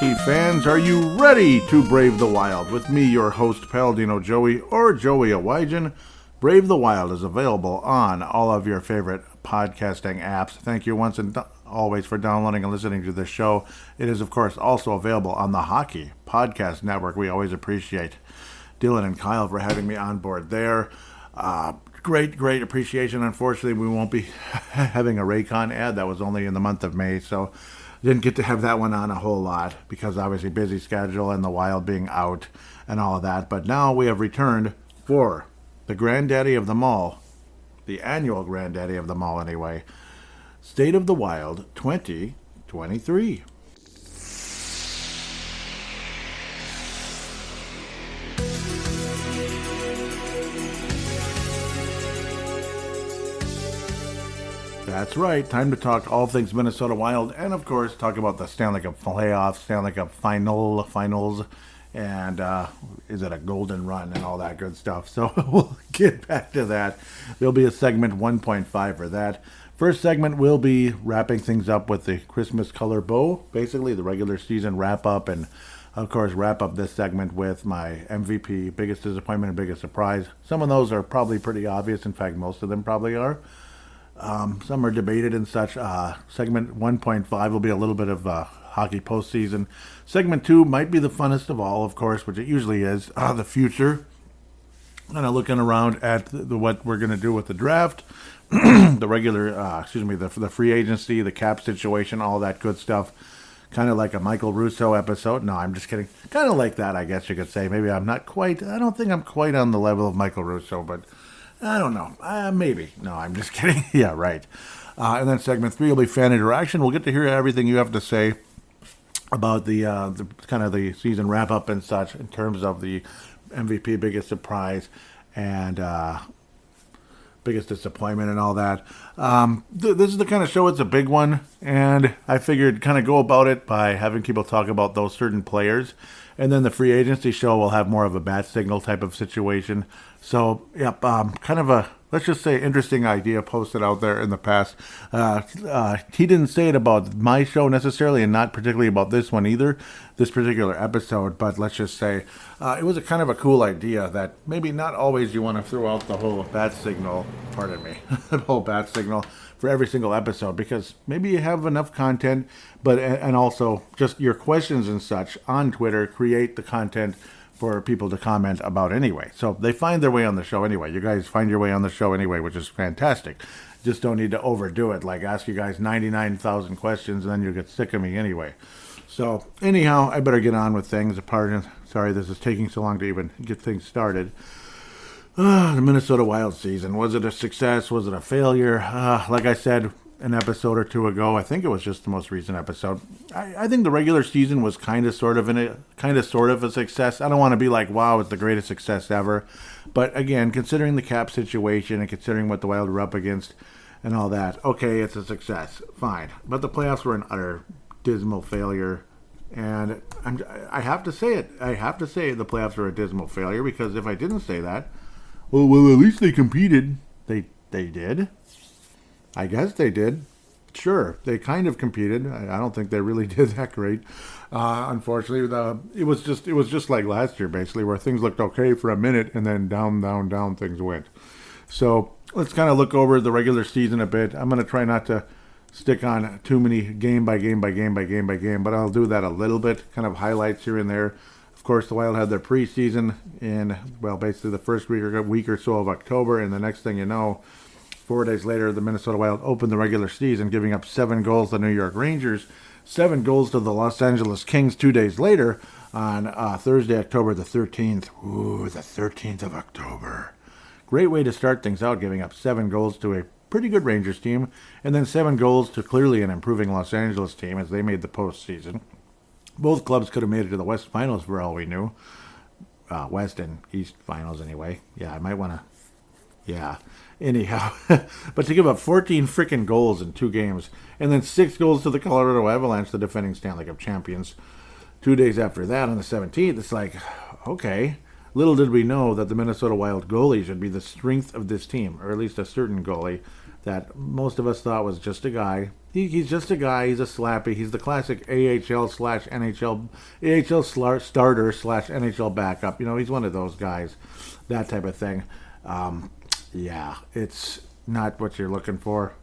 hockey fans, are you ready to brave the wild? With me, your host, Paladino Joey, or Joey Awajan. Brave the Wild is available on all of your favorite podcasting apps. Thank you once and always for downloading and listening to this show. It is, of course, also available on the Hockey Podcast Network. We always appreciate Dylan and Kyle for having me on board there. Great appreciation. Unfortunately, we won't be having a Raycon ad. That was only in the month of May, so didn't get to have that one on a whole lot because obviously busy schedule and the Wild being out and all of that. But now we have returned for the granddaddy of them all, the annual granddaddy of them all anyway, State of the Wild 2023. That's right, time to talk all things Minnesota Wild, and of course talk about the Stanley Cup playoffs, Stanley Cup finals, and is it a golden run and all that good stuff. So we'll get back to that. There'll be a segment 1.5 for that. First segment will be wrapping things up with the Christmas color bow, basically the regular season wrap up, and of course wrap up this segment with my MVP, biggest disappointment and biggest surprise. Some of those are probably pretty obvious. In fact, most of them probably are. Some are debated and such. Segment 1.5 will be a little bit of hockey postseason. Segment 2 might be the funnest of all, of course, which it usually is, the future. Kind of looking around at what we're going to do with the draft, the regular, the free agency, the cap situation, all that good stuff. Kind of like a Michael Russo episode. No, I'm just kidding. Kind of like that, I guess you could say. Maybe I don't think I'm quite on the level of Michael Russo, but I don't know. Maybe. No, I'm just kidding. Yeah, right. And then segment 3 will be fan interaction. We'll get to hear everything you have to say about the kind of the season wrap up and such in terms of the MVP, biggest surprise, and biggest disappointment and all that. This is the kind of show, it's a big one, and I figured kind of go about it by having people talk about those certain players. And then the free agency show will have more of a bat signal type of situation. So, yep, kind of a, let's just say, interesting idea posted out there in the past. He didn't say it about my show necessarily, and not particularly about this one either, this particular episode. But let's just say it was a kind of a cool idea that maybe not always you want to throw out the whole bat signal, the whole bat signal for every single episode, because maybe you have enough content, but and also just your questions and such on Twitter create the content for people to comment about anyway. So they find their way on the show anyway. You guys find your way on the show anyway, which is fantastic. Just don't need to overdo it, like ask you guys 99,000 questions and then you get sick of me anyway. So anyhow, I better get on with things. Sorry this is taking so long to even get things started. The Minnesota Wild season. Was it a success? Was it a failure? Like I said an episode or two ago, I think it was just the most recent episode, I think the regular season was kind of sort of a success. I don't want to be like, wow, it's the greatest success ever. But again, considering the cap situation and considering what the Wild were up against and all that, okay, it's a success. Fine. But the playoffs were an utter dismal failure. And I have to say it. I have to say the playoffs were a dismal failure, because if I didn't say that, well, at least they competed. They did. I guess they did. Sure, they kind of competed. I don't think they really did that great. Unfortunately, it was just like last year, basically, where things looked okay for a minute and then down things went. So let's kind of look over the regular season a bit. I'm going to try not to stick on too many game by game, but I'll do that a little bit, kind of highlights here and there. Of course, the Wild had their preseason in, well, basically the first week or so of October, and the next thing you know, 4 days later, the Minnesota Wild opened the regular season, giving up 7 goals to the New York Rangers, 7 goals to the Los Angeles Kings 2 days later on Thursday, October the 13th. Ooh, the 13th of October. Great way to start things out, giving up 7 goals to a pretty good Rangers team, and then 7 goals to clearly an improving Los Angeles team as they made the postseason. Both clubs could have made it to the West Finals for all we knew. West and East Finals anyway. Yeah, I might want to... Yeah. Anyhow. But to give up 14 freaking goals in 2 games, and then 6 goals to the Colorado Avalanche, the defending Stanley Cup champions, 2 days after that on the 17th, it's like, okay. Little did we know that the Minnesota Wild goalie should be the strength of this team, or at least a certain goalie that most of us thought was just a guy He's just a guy. He's a slappy. He's the classic AHL slash NHL, starter slash NHL backup. You know, he's one of those guys, that type of thing. Yeah, it's not what you're looking for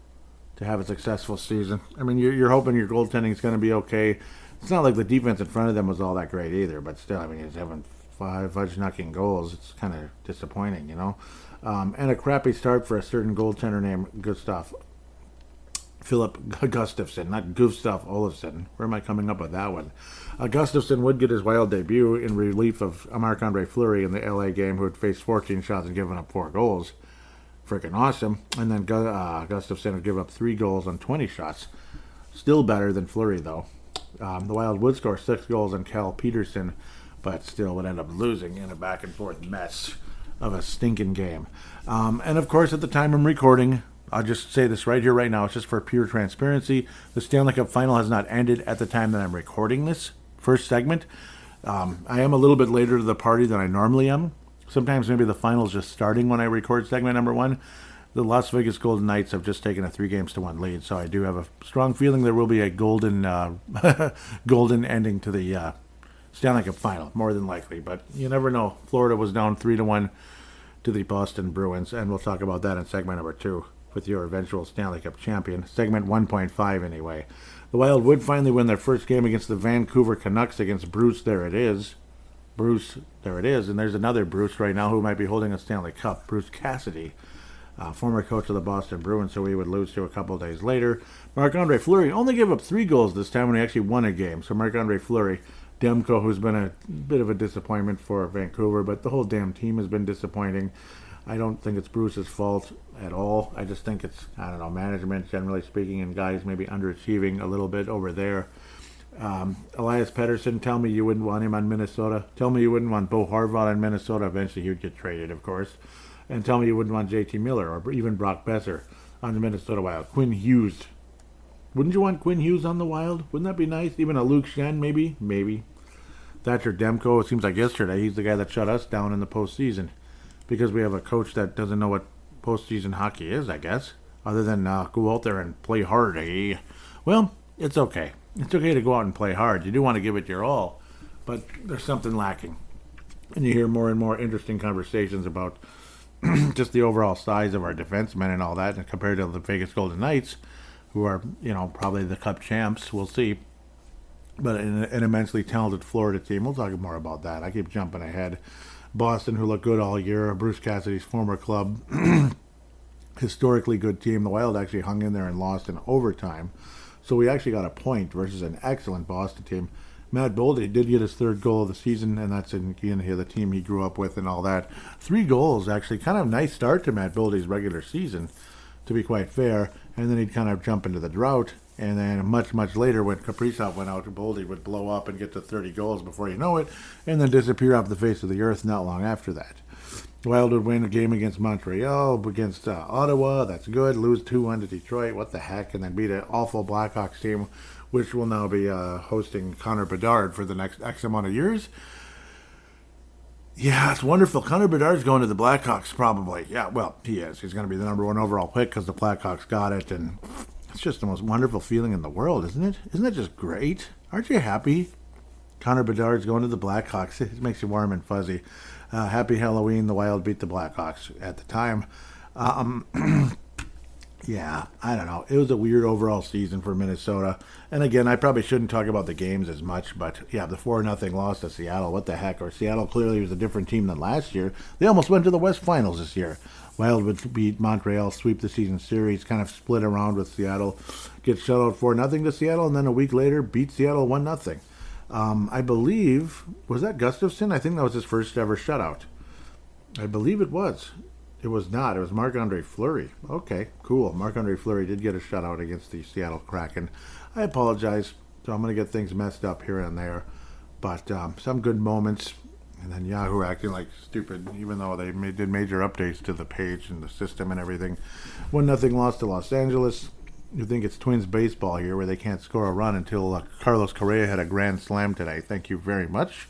to have a successful season. I mean, you're hoping your goaltending is going to be okay. It's not like the defense in front of them was all that great either, but still, I mean, he's having 5 fudge-knocking goals. It's kind of disappointing, you know. And a crappy start for a certain goaltender named Philip Gustafsson, not Gustav Olofsson. Where am I coming up with that one? Gustafsson would get his Wild debut in relief of Marc-Andre Fleury in the LA game, who had faced 14 shots and given up 4 goals. Freaking awesome. And then Gustafsson would give up 3 goals on 20 shots. Still better than Fleury, though. The Wild would score 6 goals on Cal Peterson, but still would end up losing in a back-and-forth mess of a stinking game. And, of course, at the time I'm recording, I'll just say this right here, right now. It's just for pure transparency. The Stanley Cup Final has not ended at the time that I'm recording this first segment. I am a little bit later to the party than I normally am. Sometimes maybe the final's just starting when I record segment number 1. The Las Vegas Golden Knights have just taken a 3-1 lead, so I do have a strong feeling there will be a golden ending to the Stanley Cup Final, more than likely. But you never know. Florida was down 3-1 to the Boston Bruins, and we'll talk about that in segment number 2. With your eventual Stanley Cup champion. Segment 1.5 anyway. The Wild would finally win their first game against the Vancouver Canucks against Bruce. There it is. Bruce, there it is. And there's another Bruce right now who might be holding a Stanley Cup. Bruce Cassidy, former coach of the Boston Bruins, so he would lose to a couple of days later. Marc-Andre Fleury only gave up 3 goals this time when he actually won a game. So Marc-Andre Fleury, Demko, who's been a bit of a disappointment for Vancouver, but the whole damn team has been disappointing. I don't think it's Bruce's fault at all. I just think it's, I don't know, management, generally speaking, and guys maybe underachieving a little bit over there. Elias Pettersson, tell me you wouldn't want him on Minnesota. Tell me you wouldn't want Bo Horvat on Minnesota. Eventually he would get traded, of course. And tell me you wouldn't want JT Miller or even Brock Besser on the Minnesota Wild. Quinn Hughes. Wouldn't you want Quinn Hughes on the Wild? Wouldn't that be nice? Even a Luke Schenn, maybe? Maybe. Thatcher Demko, it seems like yesterday, he's the guy that shut us down in the postseason. Because we have a coach that doesn't know what postseason hockey is, I guess. Other than go out there and play hard, eh? Well, it's okay. It's okay to go out and play hard. You do want to give it your all. But there's something lacking. And you hear more and more interesting conversations about just the overall size of our defensemen and all that, and compared to the Vegas Golden Knights, who are, you know, probably the Cup champs. We'll see. But an immensely talented Florida team. We'll talk more about that. I keep jumping ahead. Boston, who looked good all year. Bruce Cassidy's former club. Historically good team. The Wild actually hung in there and lost in overtime. So we actually got a point versus an excellent Boston team. Matt Boldy did get his 3rd goal of the season, and that's in the team he grew up with and all that. 3 goals, actually. Kind of a nice start to Matt Boldy's regular season, to be quite fair. And then he'd kind of jump into the drought. And then much, much later, when Kaprizov went out, Boldy would blow up and get to 30 goals before you know it, and then disappear off the face of the earth not long after that. The Wild would win a game against Montreal, against Ottawa. That's good. Lose 2-1 to Detroit. What the heck? And then beat an awful Blackhawks team, which will now be hosting Connor Bedard for the next X amount of years. Yeah, it's wonderful. Connor Bedard's going to the Blackhawks, probably. Yeah, well, he is. He's going to be the number 1 overall pick because the Blackhawks got it, and it's just the most wonderful feeling in the world, isn't it? Isn't that just great? Aren't you happy? Connor Bedard's going to the Blackhawks. It makes you warm and fuzzy. Happy Halloween. The Wild beat the Blackhawks at the time. Yeah, I don't know. It was a weird overall season for Minnesota. And again, I probably shouldn't talk about the games as much, but yeah, the 4-0 loss to Seattle. What the heck? Or Seattle clearly was a different team than last year. They almost went to the West Finals this year. Wild would beat Montreal, sweep the season series, kind of split around with Seattle, get shut out 4-0 to Seattle, and then a week later beat Seattle 1-0. I believe, was that Gustafsson? I think that was his first ever shutout. I believe it was. It was not. It was Marc-Andre Fleury. Okay, cool. Marc-Andre Fleury did get a shutout against the Seattle Kraken. I apologize. So I'm going to get things messed up here and there. But some good moments. And then Yahoo acting like stupid, even though they did major updates to the page and the system and everything. 1-0 loss to Los Angeles. You think it's Twins baseball here where they can't score a run until Carlos Correa had a grand slam today. Thank you very much.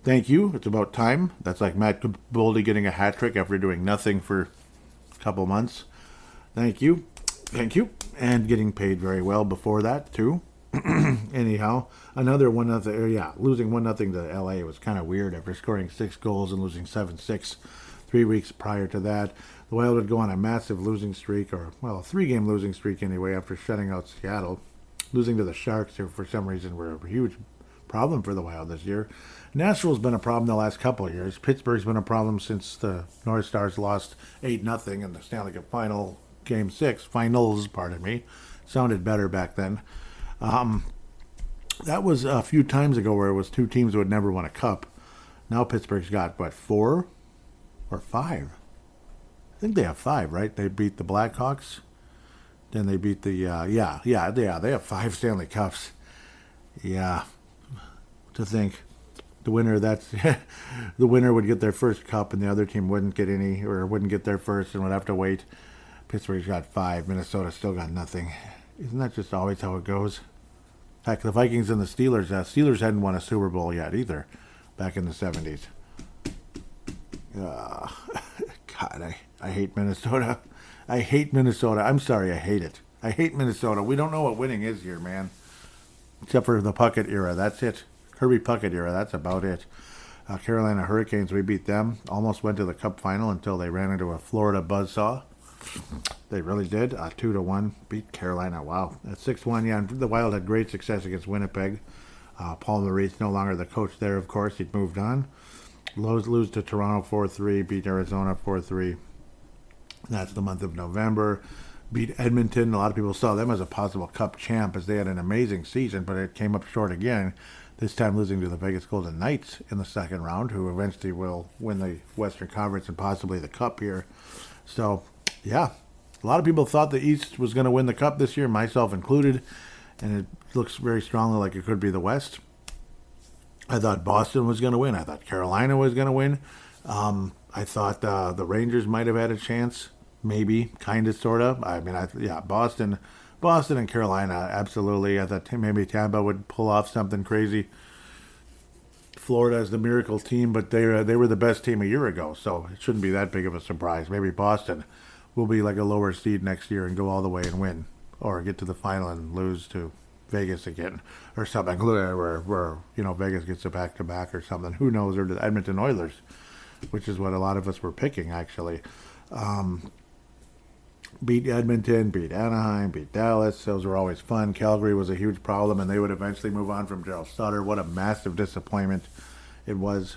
Thank you. It's about time. That's like Matt Boldy getting a hat trick after doing nothing for a couple months. Thank you. Thank you. and getting paid very well before that too. Anyhow, another 1-0. Yeah, losing 1-0 to LA was kind of weird after scoring 6 goals and losing 7-6 3 weeks prior to that. The Wild would go on a massive losing streak, or well, a 3-game losing streak anyway, after shutting out Seattle. Losing to the Sharks, who for some reason were a huge problem for the Wild this year. Nashville's been a problem the last couple of years. Pittsburgh's been a problem since the North Stars lost 8-0 in the Stanley Cup Final, Game 6. Finals, pardon me. Sounded better back then. That was a few times ago where it was 2 teams that would never win a cup. Now Pittsburgh's got, what, 4 or 5? I think they have 5, right? They beat the Blackhawks. Then they beat the, they have 5 Stanley Cups. Yeah, to think. The winner, the winner would get their first cup and the other team wouldn't get any, or wouldn't get their first and would have to wait. Pittsburgh's got 5. Minnesota still got nothing. Isn't that just always how it goes? Heck, the Vikings and the Steelers hadn't won a Super Bowl yet either, back in the 70s. God, I hate Minnesota. I hate Minnesota. I'm sorry, I hate it. I hate Minnesota. We don't know what winning is here, man. Except for the Puckett era. That's it. Kirby Puckett era. That's about it. Carolina Hurricanes, we beat them. Almost went to the Cup Final until they ran into a Florida buzzsaw. They really did. 2-1. Beat Carolina. Wow. At 6-1, yeah. The Wild had great success against Winnipeg. Paul Maurice no longer the coach there, of course. He'd moved on. Lose to Toronto 4-3. Beat Arizona 4-3. That's the month of November. Beat Edmonton. A lot of people saw them as a possible Cup champ as they had an amazing season, but it came up short again. This time losing to the Vegas Golden Knights in the second round, who eventually will win the Western Conference and possibly the Cup here. So, yeah, a lot of people thought the East was going to win the Cup this year, myself included, and it looks very strongly like it could be the West. I thought Boston was going to win. I thought Carolina was going to win. I thought the Rangers might have had a chance, maybe, kind of, sort of. I mean, Boston and Carolina, absolutely. I thought maybe Tampa would pull off something crazy. Florida is the miracle team, but they were the best team a year ago, so it shouldn't be that big of a surprise. Maybe Boston will be like a lower seed next year and go all the way and win, or get to the final and lose to Vegas again, or something, where Vegas gets a back-to-back or something. Who knows? Or the Edmonton Oilers, which is what a lot of us were picking, actually. Beat Edmonton, beat Anaheim, beat Dallas. Those were always fun. Calgary was a huge problem, and they would eventually move on from Gerald Sutter. What a massive disappointment it was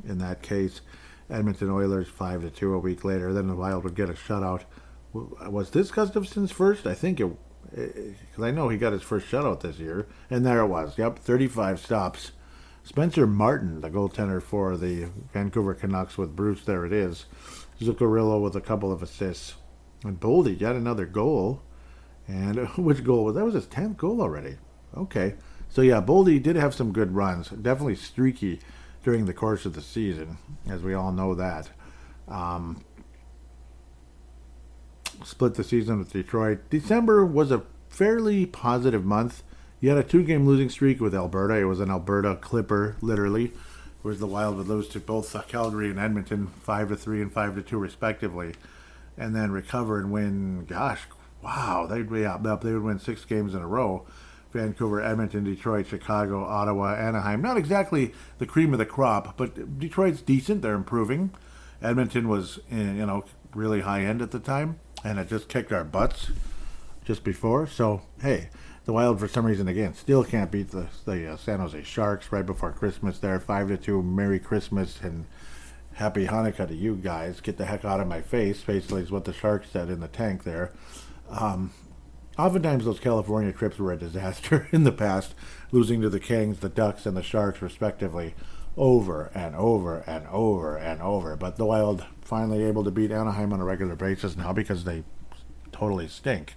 in that case. Edmonton Oilers 5-2 a week later. Then the Wild would get a shutout. Was this Gustafson's first? I think it, because I know he got his first shutout this year. And there it was. Yep, 35 stops. Spencer Martin, the goaltender for the Vancouver Canucks with Bruce, there it is. Zuccarello with a couple of assists. And Boldy got another goal. And which goal was that? Was his 10th goal already. Okay. So yeah, Boldy did have some good runs. Definitely streaky during the course of the season, as we all know that. Split the season with Detroit. December was a fairly positive month. You had a 2-game losing streak with Alberta. It was an Alberta clipper, literally. Whereas the Wild would lose to both Calgary and Edmonton 5-3 and 5-2 respectively. And then recover and win, they would win 6 games in a row. Vancouver, Edmonton, Detroit, Chicago, Ottawa, Anaheim. Not exactly the cream of the crop, but Detroit's decent. They're improving. Edmonton was, really high end at the time, and it just kicked our butts just before. So, hey, the Wild, for some reason, again, still can't beat the San Jose Sharks right before Christmas there. 5-2, Merry Christmas, and Happy Hanukkah to you guys. Get the heck out of my face, basically, is what the Sharks said in the tank there. Oftentimes those California trips were a disaster in the past, losing to the Kings, the Ducks, and the Sharks, respectively, over and over and over and over. But the Wild finally able to beat Anaheim on a regular basis now because they totally stink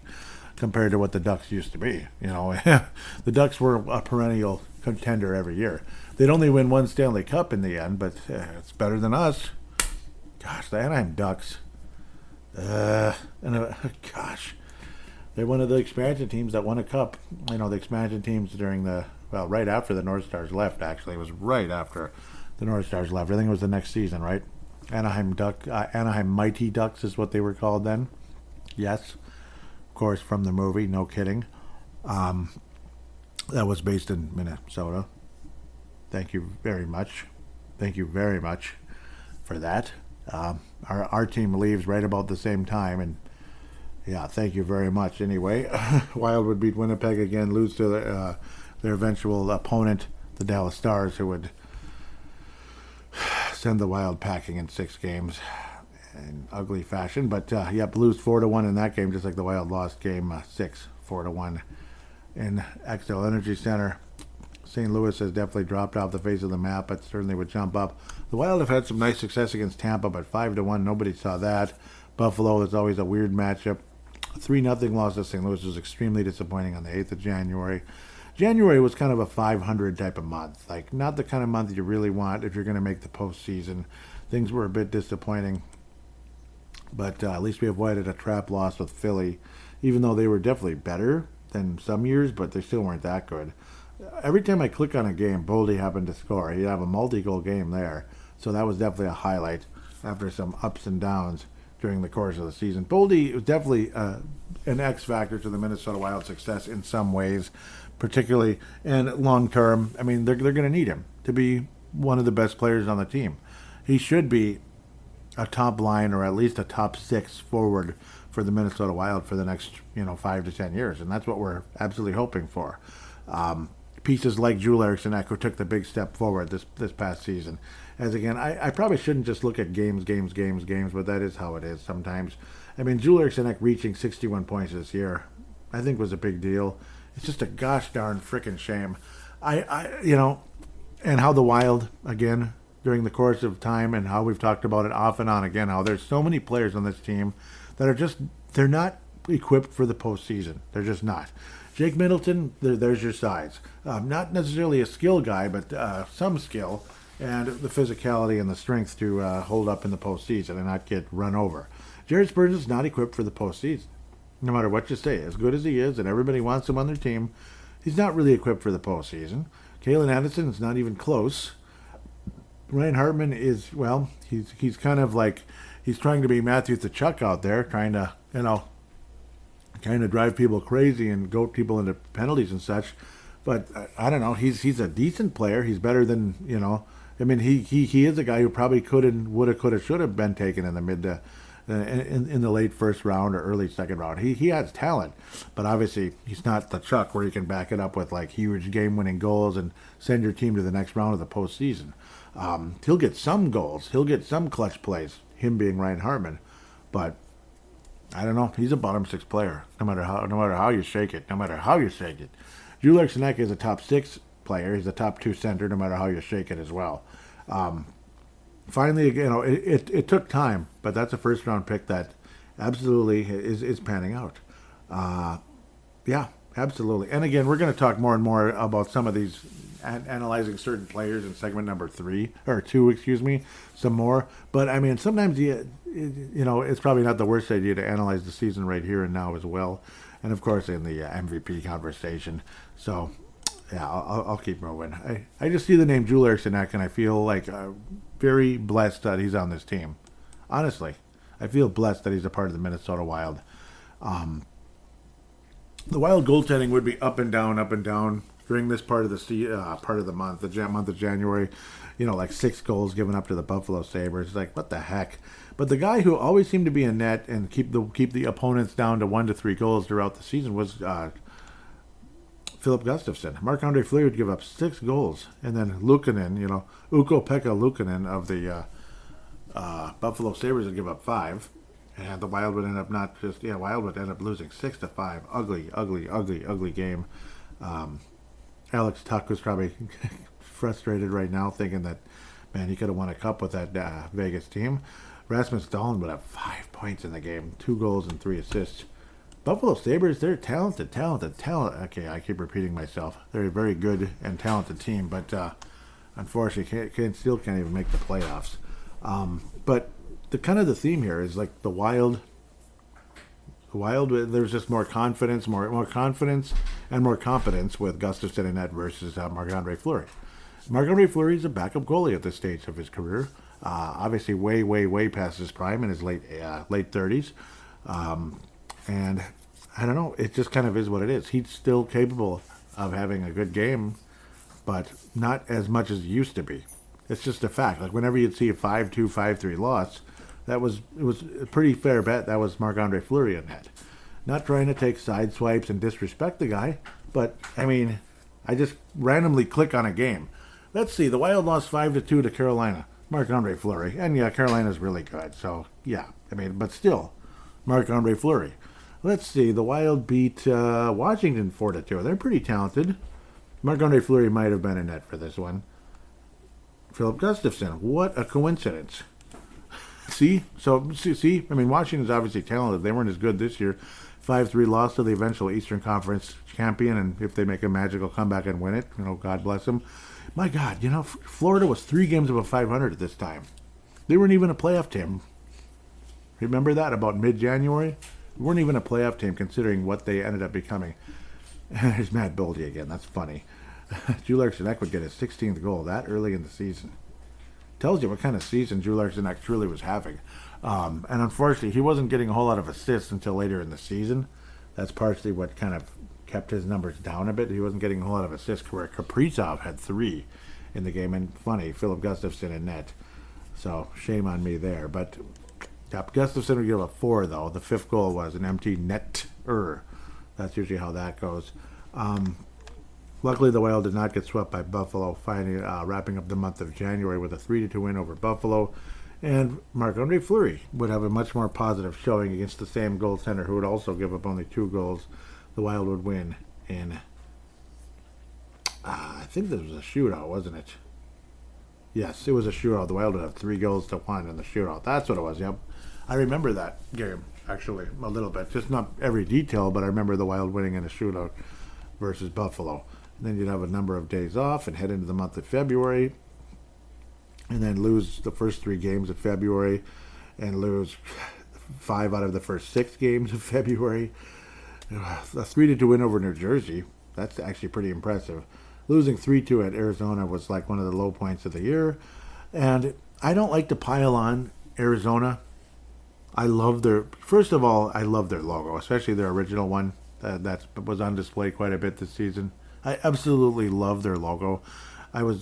compared to what the Ducks used to be. The Ducks were a perennial contender every year. They'd only win 1 Stanley Cup in the end, but it's better than us. Gosh, the Anaheim Ducks. They're one of the expansion teams that won a cup. The expansion teams during right after the North Stars left, actually. It was right after the North Stars left. I think it was the next season, right? Anaheim Mighty Ducks is what they were called then. Yes. Of course, from the movie, no kidding. That was based in Minnesota. Thank you very much. Thank you very much for that. Our team leaves right about the same time, and yeah, thank you very much. Anyway, Wild would beat Winnipeg again, lose to their eventual opponent, the Dallas Stars, who would send the Wild packing in 6 games in ugly fashion. But yep, lose 4-1 in that game, just like the Wild lost game 6, 4-1 in Xcel Energy Center. St. Louis has definitely dropped off the face of the map, but certainly would jump up. The Wild have had some nice success against Tampa, but 5-1, nobody saw that. Buffalo is always a weird matchup. 3-0 loss to St. Louis was extremely disappointing on the 8th of January. January was kind of a 500 type of month, like not the kind of month you really want if you're going to make the postseason. Things were a bit disappointing, but at least we avoided a trap loss with Philly, even though they were definitely better than some years, but they still weren't that good. Every time I click on a game, Boldy happened to score. He'd have a multi-goal game there, so that was definitely a highlight after some ups and downs during the course of the season. Boldy was definitely an X factor to the Minnesota Wild success in some ways, particularly and long term. I mean, they're going to need him to be one of the best players on the team. He should be a top line or at least a top 6 forward for the Minnesota Wild for the next 5 to 10 years, and that's what we're absolutely hoping for. Pieces like Joel Eriksson Ek, who took the big step forward this past season. As again, I probably shouldn't just look at games, but that is how it is sometimes. I mean, Joel Eriksson Ek reaching 61 points this year, I think was a big deal. It's just a gosh darn frickin' shame. And how the Wild, again, during the course of time, and how we've talked about it off and on again, how there's so many players on this team that are they're not equipped for the postseason. They're just not. Jake Middleton, there's your size. Not necessarily a skill guy, but some skill and the physicality and the strength to hold up in the postseason and not get run over. Jared Spurgeon's not equipped for the postseason. No matter what you say, as good as he is, and everybody wants him on their team, he's not really equipped for the postseason. Kalen Addison is not even close. Ryan Hartman is, well, he's kind of like, he's trying to be Matthew Tkachuk out there, trying to, kind of drive people crazy and goat people into penalties and such. But I don't know. He's a decent player. He's better than I mean, he is a guy who probably could and woulda, coulda, shoulda been taken in the in the late first round or early second round. He has talent, but obviously he's not the Chuck where you can back it up with like huge game-winning goals and send your team to the next round of the postseason. He'll get some goals. He'll get some clutch plays. Him being Ryan Hartman, but I don't know. He's a bottom 6 player, no matter how you shake it. Joel Eriksson Ek is a top 6 player. He's a top 2 center, no matter how you shake it as well. Finally, it took time, but that's a first round pick that absolutely is panning out. Yeah, absolutely. And again, we're going to talk more and more about some of these, analyzing certain players in segment number 2, some more. But I mean, sometimes it's probably not the worst idea to analyze the season right here and now as well, and of course in the MVP conversation. So yeah, I'll keep moving. I just see the name Joel Eriksson Ek, and I feel like very blessed that he's on this team. Honestly, I feel blessed that he's a part of the Minnesota Wild. The Wild goaltending would be up and down during this part of the month, the month of January. Like 6 goals given up to the Buffalo Sabres. It's like, what the heck? But the guy who always seemed to be in net and keep the opponents down to 1 to 3 goals throughout the season was Philip Gustafsson. Marc-Andre Fleury would give up 6 goals, and then Luukkonen, Ukko-Pekka Luukkonen of the Buffalo Sabres would give up 5, and the Wild would end up losing 6-5. Ugly game. Alex Tuck was probably frustrated right now, thinking that, man, he could have won a cup with that Vegas team. Rasmus Dahlin would have 5 points in the game, 2 goals and 3 assists. Buffalo Sabres, they're talented. Okay, I keep repeating myself. They're a very good and talented team, but unfortunately still can't even make the playoffs. But the theme here is like the Wild, there's just more confidence and more competence with Gustafsson in net versus Marc-Andre Fleury. Marc-Andre Fleury is a backup goalie at this stage of his career. Obviously way past his prime in his late 30s. And I don't know. It just kind of is what it is. He's still capable of having a good game, but not as much as he used to be. It's just a fact. Like whenever you'd see a 5-2, 5-3 loss, it was a pretty fair bet that was Marc-Andre Fleury in net. Not trying to take side swipes and disrespect the guy, but I mean, I just randomly click on a game. Let's see. The Wild lost 5-2 to Carolina. Marc-Andre Fleury, and yeah, Carolina's really good. So yeah, I mean, but still, Marc-Andre Fleury. Let's see. The Wild beat Washington 4-2. They're pretty talented. Marc-Andre Fleury might have been in net for this one. Philip Gustafson. What a coincidence. See? So, see? I mean, Washington's obviously talented. They weren't as good this year. 5-3 loss to the eventual Eastern Conference champion, and if they make a magical comeback and win it, God bless them. My God, Florida was 3 games above 500 at this time. They weren't even a playoff team. Remember that about mid-January? We weren't even a playoff team considering what they ended up becoming. There's Matt Boldy again. That's funny. Drew Larsenek would get his 16th goal that early in the season. Tells you what kind of season Drew Larsenek truly was having. And unfortunately, he wasn't getting a whole lot of assists until later in the season. That's partially what kind of kept his numbers down a bit. He wasn't getting a whole lot of assists, where Kaprizov had 3 in the game. And funny, Philip Gustafson in net. So shame on me there. But Gustafson would give a 4, though. The 5th goal was an empty net-er. That's usually how that goes. Luckily, the Wild did not get swept by Buffalo, finally wrapping up the month of January with a 3-2 win over Buffalo. And Marc-Andre Fleury would have a much more positive showing against the same goaltender who would also give up only 2 goals. The Wild would win in, I think this was a shootout, wasn't it? Yes, it was a shootout. The Wild would have 3-1 in the shootout. That's what it was, yep. I remember that game, actually, a little bit. Just not every detail, but I remember the Wild winning in a shootout versus Buffalo. And then you'd have a number of days off and head into the month of February, and then lose the first 3 games of February and lose 5 out of the first 6 games of February. A 3-2 win over New Jersey. That's actually pretty impressive. Losing 3-2 at Arizona was like one of the low points of the year. And I don't like to pile on Arizona. First of all, I love their logo, especially their original one that was on display quite a bit this season. I absolutely love their logo. When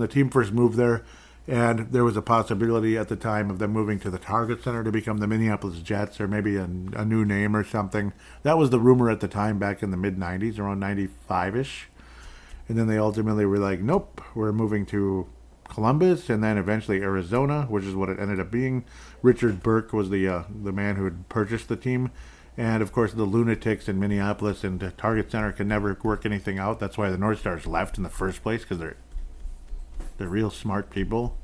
the team first moved there, and there was a possibility at the time of them moving to the Target Center to become the Minneapolis Jets, or maybe a new name or something. That was the rumor at the time back in the mid-90s, around 95-ish. And then they ultimately were like, nope, we're moving to Columbus, and then eventually Arizona, which is what it ended up being. Richard Burke was the man who had purchased the team. And, of course, the lunatics in Minneapolis and the Target Center could never work anything out. That's why the North Stars left in the first place, because they're real smart people.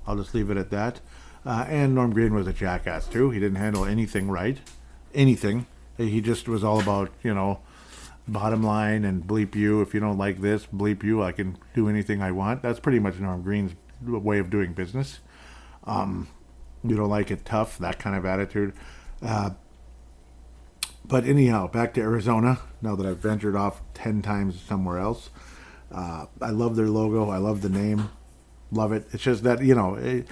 I'll just leave it at that. And Norm Green was a jackass, too. He didn't handle anything right. Anything. He just was all about, bottom line and bleep you. If you don't like this, bleep you. I can do anything I want. That's pretty much Norm Green's way of doing business. You don't like it, tough, that kind of attitude. But anyhow, back to Arizona, now that I've ventured off 10 times somewhere else. I love their logo. I love the name. Love it. It's just that, they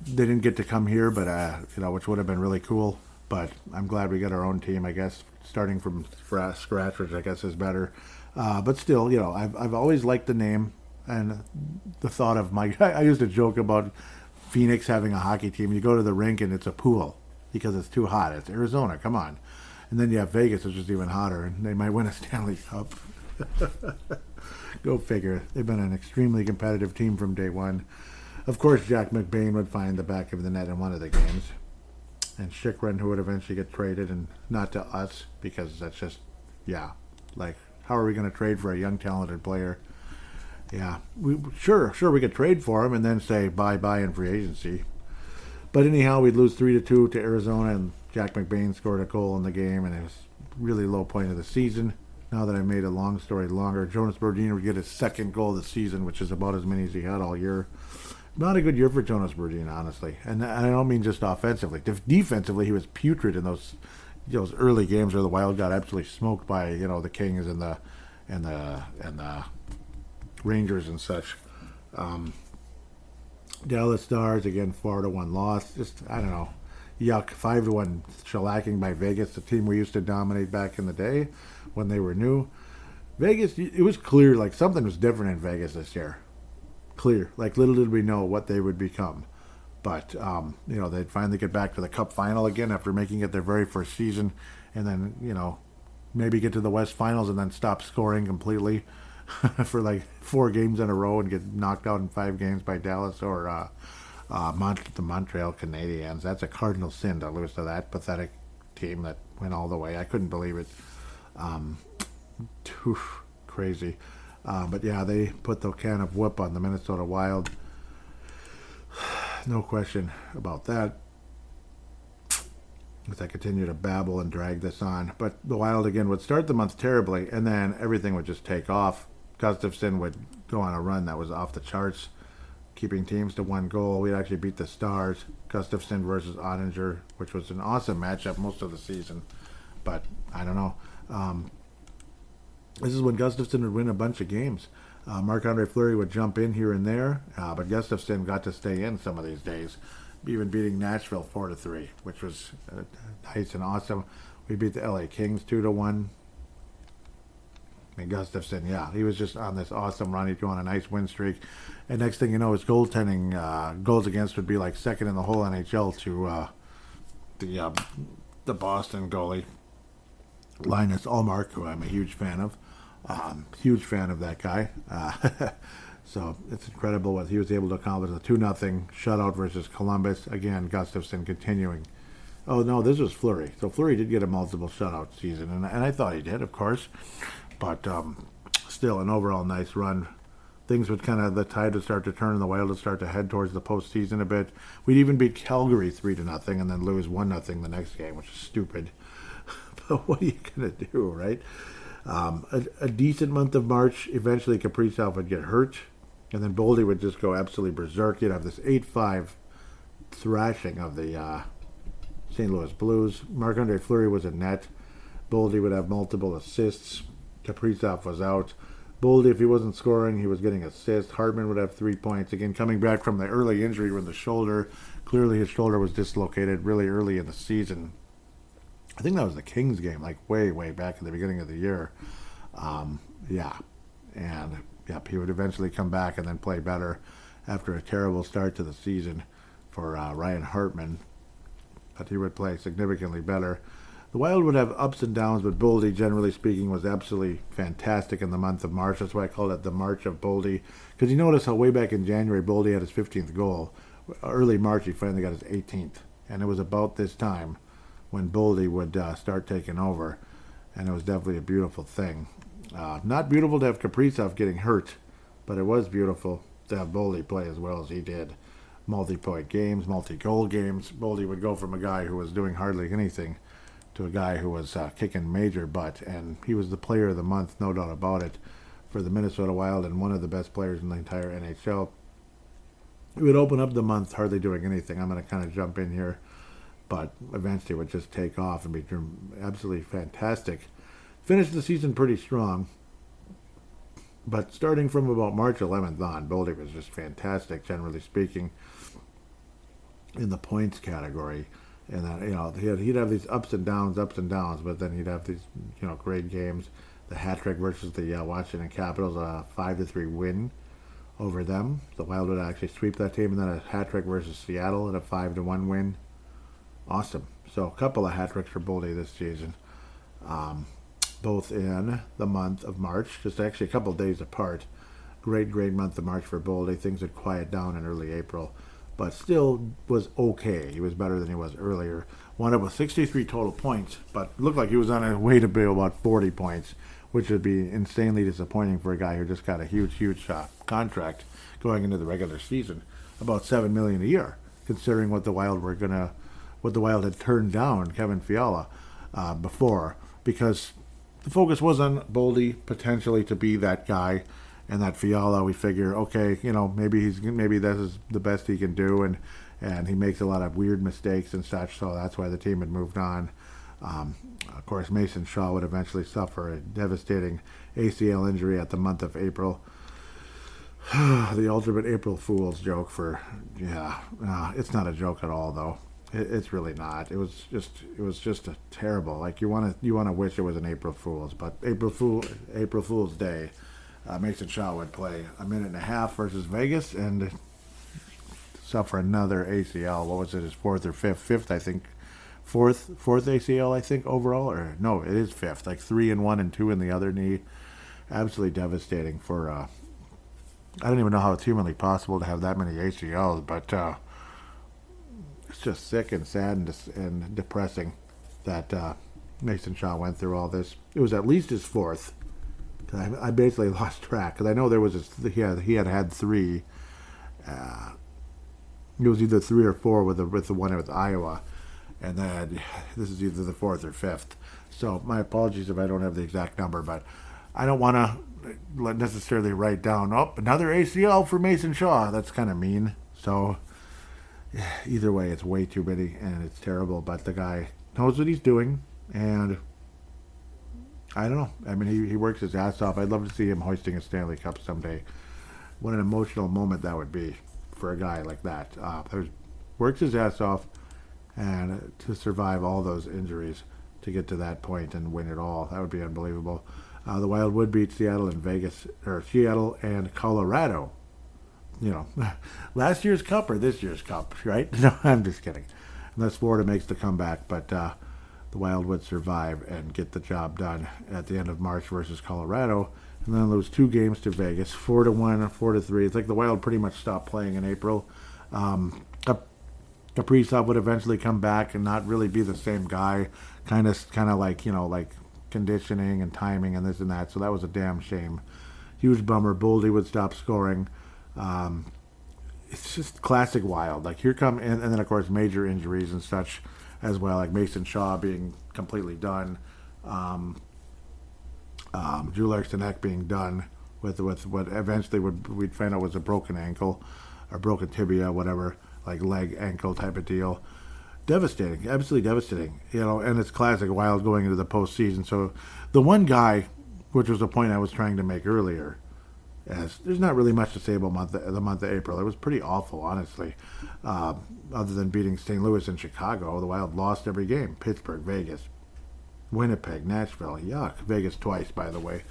didn't get to come here, but, which would have been really cool. But I'm glad we got our own team, I guess, starting from scratch, which I guess is better. But still, I've always liked the name and the thought of I used to joke about Phoenix having a hockey team. You go to the rink and it's a pool because it's too hot. It's Arizona. Come on. And then you have Vegas, which is even hotter, and they might win a Stanley Cup. Go figure. They've been an extremely competitive team from day one. Of course, Jack McBain would find the back of the net in one of the games. And Chychrun, who would eventually get traded, and not to us, because that's just, how are we going to trade for a young, talented player? Yeah, sure, we could trade for him and then say bye-bye in free agency. But anyhow, we'd lose 3-2 to Arizona, and Jack McBain scored a goal in the game, and it was really low point of the season. Now that I made a long story longer, Jonas Brodin would get his 2nd goal of the season, which is about as many as he had all year. Not a good year for Jonas Brodin, honestly. And I don't mean just offensively. Defensively, he was putrid in those early games where the Wild got absolutely smoked by, the Kings and the Rangers and such. Dallas Stars, again, 4-1 loss. Just, I don't know. yuck, 5-1 shellacking by Vegas, the team we used to dominate back in the day when they were new. Vegas, it was clear like something was different in Vegas this year. Clear, like little did we know what they would become. But they'd finally get back to the Cup final again after making it their very first season, and then maybe get to the West Finals and then stop scoring completely for like 4 games in a row and get knocked out in 5 games by Dallas or the Montreal Canadiens. That's a cardinal sin to lose to that pathetic team that went all the way. I couldn't believe it. Too crazy. But yeah, they put the can of whoop on the Minnesota Wild. No question about that. As I continue to babble and drag this on. But the Wild, again, would start the month terribly, and then everything would just take off. Gustafsson would go on a run that was off the charts, keeping teams to 1 goal. We'd actually beat the Stars. Gustafsson versus Ottinger, which was an awesome matchup most of the season. But I don't know. This is when Gustafsson would win a bunch of games. Marc-Andre Fleury would jump in here and there, but Gustafsson got to stay in some of these days, even beating Nashville 4-3, which was nice and awesome. We beat the LA Kings 2-1. And Gustafsson, yeah, he was just on this awesome run. He'd go on a nice win streak. And next thing you know, his goaltending, goals against would be like second in the whole NHL to the Boston goalie, Linus Ullmark, who I'm a huge fan of. Huge fan of that guy. So it's incredible what he was able to accomplish. A 2-0 shutout versus Columbus. Again, Gustafsson continuing. Oh, no, this was Fleury. So Fleury did get a multiple shutout season, and I thought he did, of course. But still, an overall nice run. Things would the tide would start to turn, and the Wild would start to head towards the postseason a bit. We'd even beat Calgary 3-0 and then lose 1-0 the next game, which is stupid. But what are you going to do, right? A decent month of March. Eventually, Kaprizov would get hurt, and then Boldy would just go absolutely berserk. You'd have this 8-5 thrashing of the St. Louis Blues. Marc-Andre Fleury was in net. Boldy would have multiple assists. Kaprizov was out. Boldy, if he wasn't scoring, he was getting assists. Hartman would have 3 points. Again, coming back from the early injury with the shoulder. Clearly, his shoulder was dislocated really early in the season. I think that was the Kings game, like way, way back at the beginning of the year. Yeah. And, yep, he would eventually come back and then play better after a terrible start to the season for Ryan Hartman. But he would play significantly better. The Wild would have ups and downs, but Boldy, generally speaking, was absolutely fantastic in the month of March. That's why I called it the March of Boldy. Because you notice how way back in January, Boldy had his 15th goal. Early March, he finally got his 18th. And it was about this time when Boldy would start taking over, and it was definitely a beautiful thing. Not beautiful to have Kaprizov getting hurt, but it was beautiful to have Boldy play as well as he did. Multi-point games, multi-goal games. Boldy would go from a guy who was doing hardly anything to a guy who was kicking major butt, and he was the player of the month, no doubt about it, for the Minnesota Wild and one of the best players in the entire NHL. He would open up the month hardly doing anything. I'm going to kind of jump in here. But eventually would just take off and be absolutely fantastic. Finished the season pretty strong. But starting from about March 11th on, Boldy was just fantastic, generally speaking, in the points category. And then, he'd have these ups and downs, but then he'd have these, great games. The hat trick versus the Washington Capitals, a 5-3 win over them. The Wild would actually sweep that team, and then a hat trick versus Seattle at a 5-1 win. Awesome. So a couple of hat tricks for Boldy this season, both in the month of March, just actually a couple days apart. Great month of March for Boldy. Things would quiet down in early April, but still was okay. He was better than he was earlier. Wound up with 63 total points, but looked like he was on his way to be about 40 points, which would be insanely disappointing for a guy who just got a huge contract going into the regular season, about $7 million a year, considering what the Wild had turned down, Kevin Fiala, before, because the focus was on Boldy potentially to be that guy, and that Fiala, we figure, okay, maybe this is the best he can do, and he makes a lot of weird mistakes and such, so that's why the team had moved on. Of course, Mason Shaw would eventually suffer a devastating ACL injury at the month of April. The ultimate April Fool's joke it's not a joke at all, though. It's really not. It was just a terrible. Like you wanna wish it was an April Fool's, but April Fool's Day. Mason Shaw would play a minute and a half versus Vegas and suffer another ACL. What was it? His fourth or fifth? Fifth, I think. Fourth ACL, I think overall, or no, it is fifth. Like 3 in one and 2 in the other knee. Absolutely devastating for. I don't even know how it's humanly possible to have that many ACLs, but it's just sick and sad and depressing that Mason Shaw went through all this. It was at least his fourth. I basically lost track because I know there was he had 3. It was either 3 or 4 with the one with Iowa, and then this is either the 4th or 5th. So my apologies if I don't have the exact number, but I don't want to necessarily write down another ACL for Mason Shaw. That's kind of mean. So either way, it's way too many and it's terrible. But the guy knows what he's doing, and I don't know. I mean, he works his ass off. I'd love to see him hoisting a Stanley Cup someday. What an emotional moment that would be for a guy like that. Works his ass off, and to survive all those injuries to get to that point and win it all, that would be unbelievable. The Wild would beat Seattle and Vegas, or Seattle and Colorado. Last year's Cup or this year's Cup, right? No, I'm just kidding. Unless Florida makes the comeback, but the Wild would survive and get the job done at the end of March versus Colorado, and then lose 2 games to Vegas, 4-1, 4-3. It's like the Wild pretty much stopped playing in April. Kaprizov would eventually come back and not really be the same guy, kind of like conditioning and timing and this and that. So that was a damn shame. Huge bummer. Boldy would stop scoring. It's just classic Wild. Like here come and then of course major injuries and such as well, like Mason Shaw being completely done. Drew Larson being done with what eventually we'd find out was a broken ankle or broken tibia, whatever, like leg ankle type of deal. Devastating, absolutely devastating. And it's classic Wild going into the postseason. So the one guy, which was the point I was trying to make earlier, as there's not really much to say about the month of April. It was pretty awful, honestly. Other than beating St. Louis and Chicago, the Wild lost every game. Pittsburgh, Vegas, Winnipeg, Nashville, yuck. Vegas twice, by the way.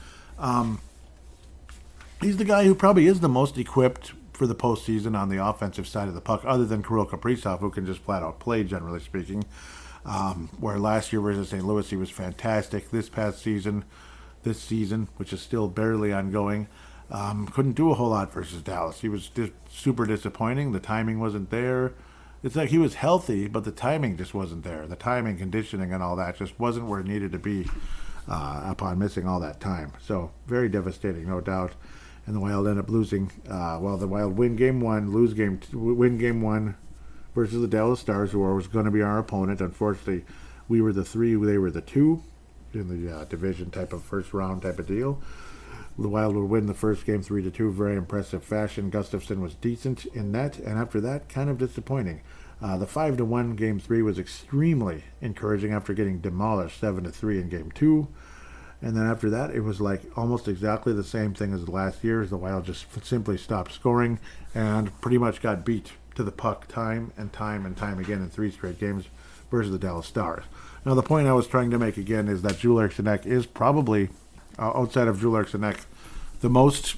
He's the guy who probably is the most equipped for the postseason on the offensive side of the puck, other than Kirill Kaprizov, who can just flat out play, generally speaking. Where last year versus St. Louis, he was fantastic. This season, which is still barely ongoing, couldn't do a whole lot versus Dallas. He was just super disappointing. The timing wasn't there. It's like he was healthy, but the timing just wasn't there. The timing, conditioning, and all that just wasn't where it needed to be upon missing all that time. So very devastating, no doubt. And the Wild end up losing. The Wild win game 1, win game 1 versus the Dallas Stars, who was going to be our opponent. Unfortunately, we were the 3, they were the 2 in the division type of first round type of deal. The Wild would win the first game 3-2, very impressive fashion. Gustafsson was decent in net, and after that, kind of disappointing. The 5-1 game 3 was extremely encouraging after getting demolished 7-3 in game 2. And then after that, it was like almost exactly the same thing as last year. The Wild just simply stopped scoring and pretty much got beat to the puck time and time again in 3 straight games versus the Dallas Stars. Now, the point I was trying to make again is that Drew Larson is probably, outside of Drew Larson, the most.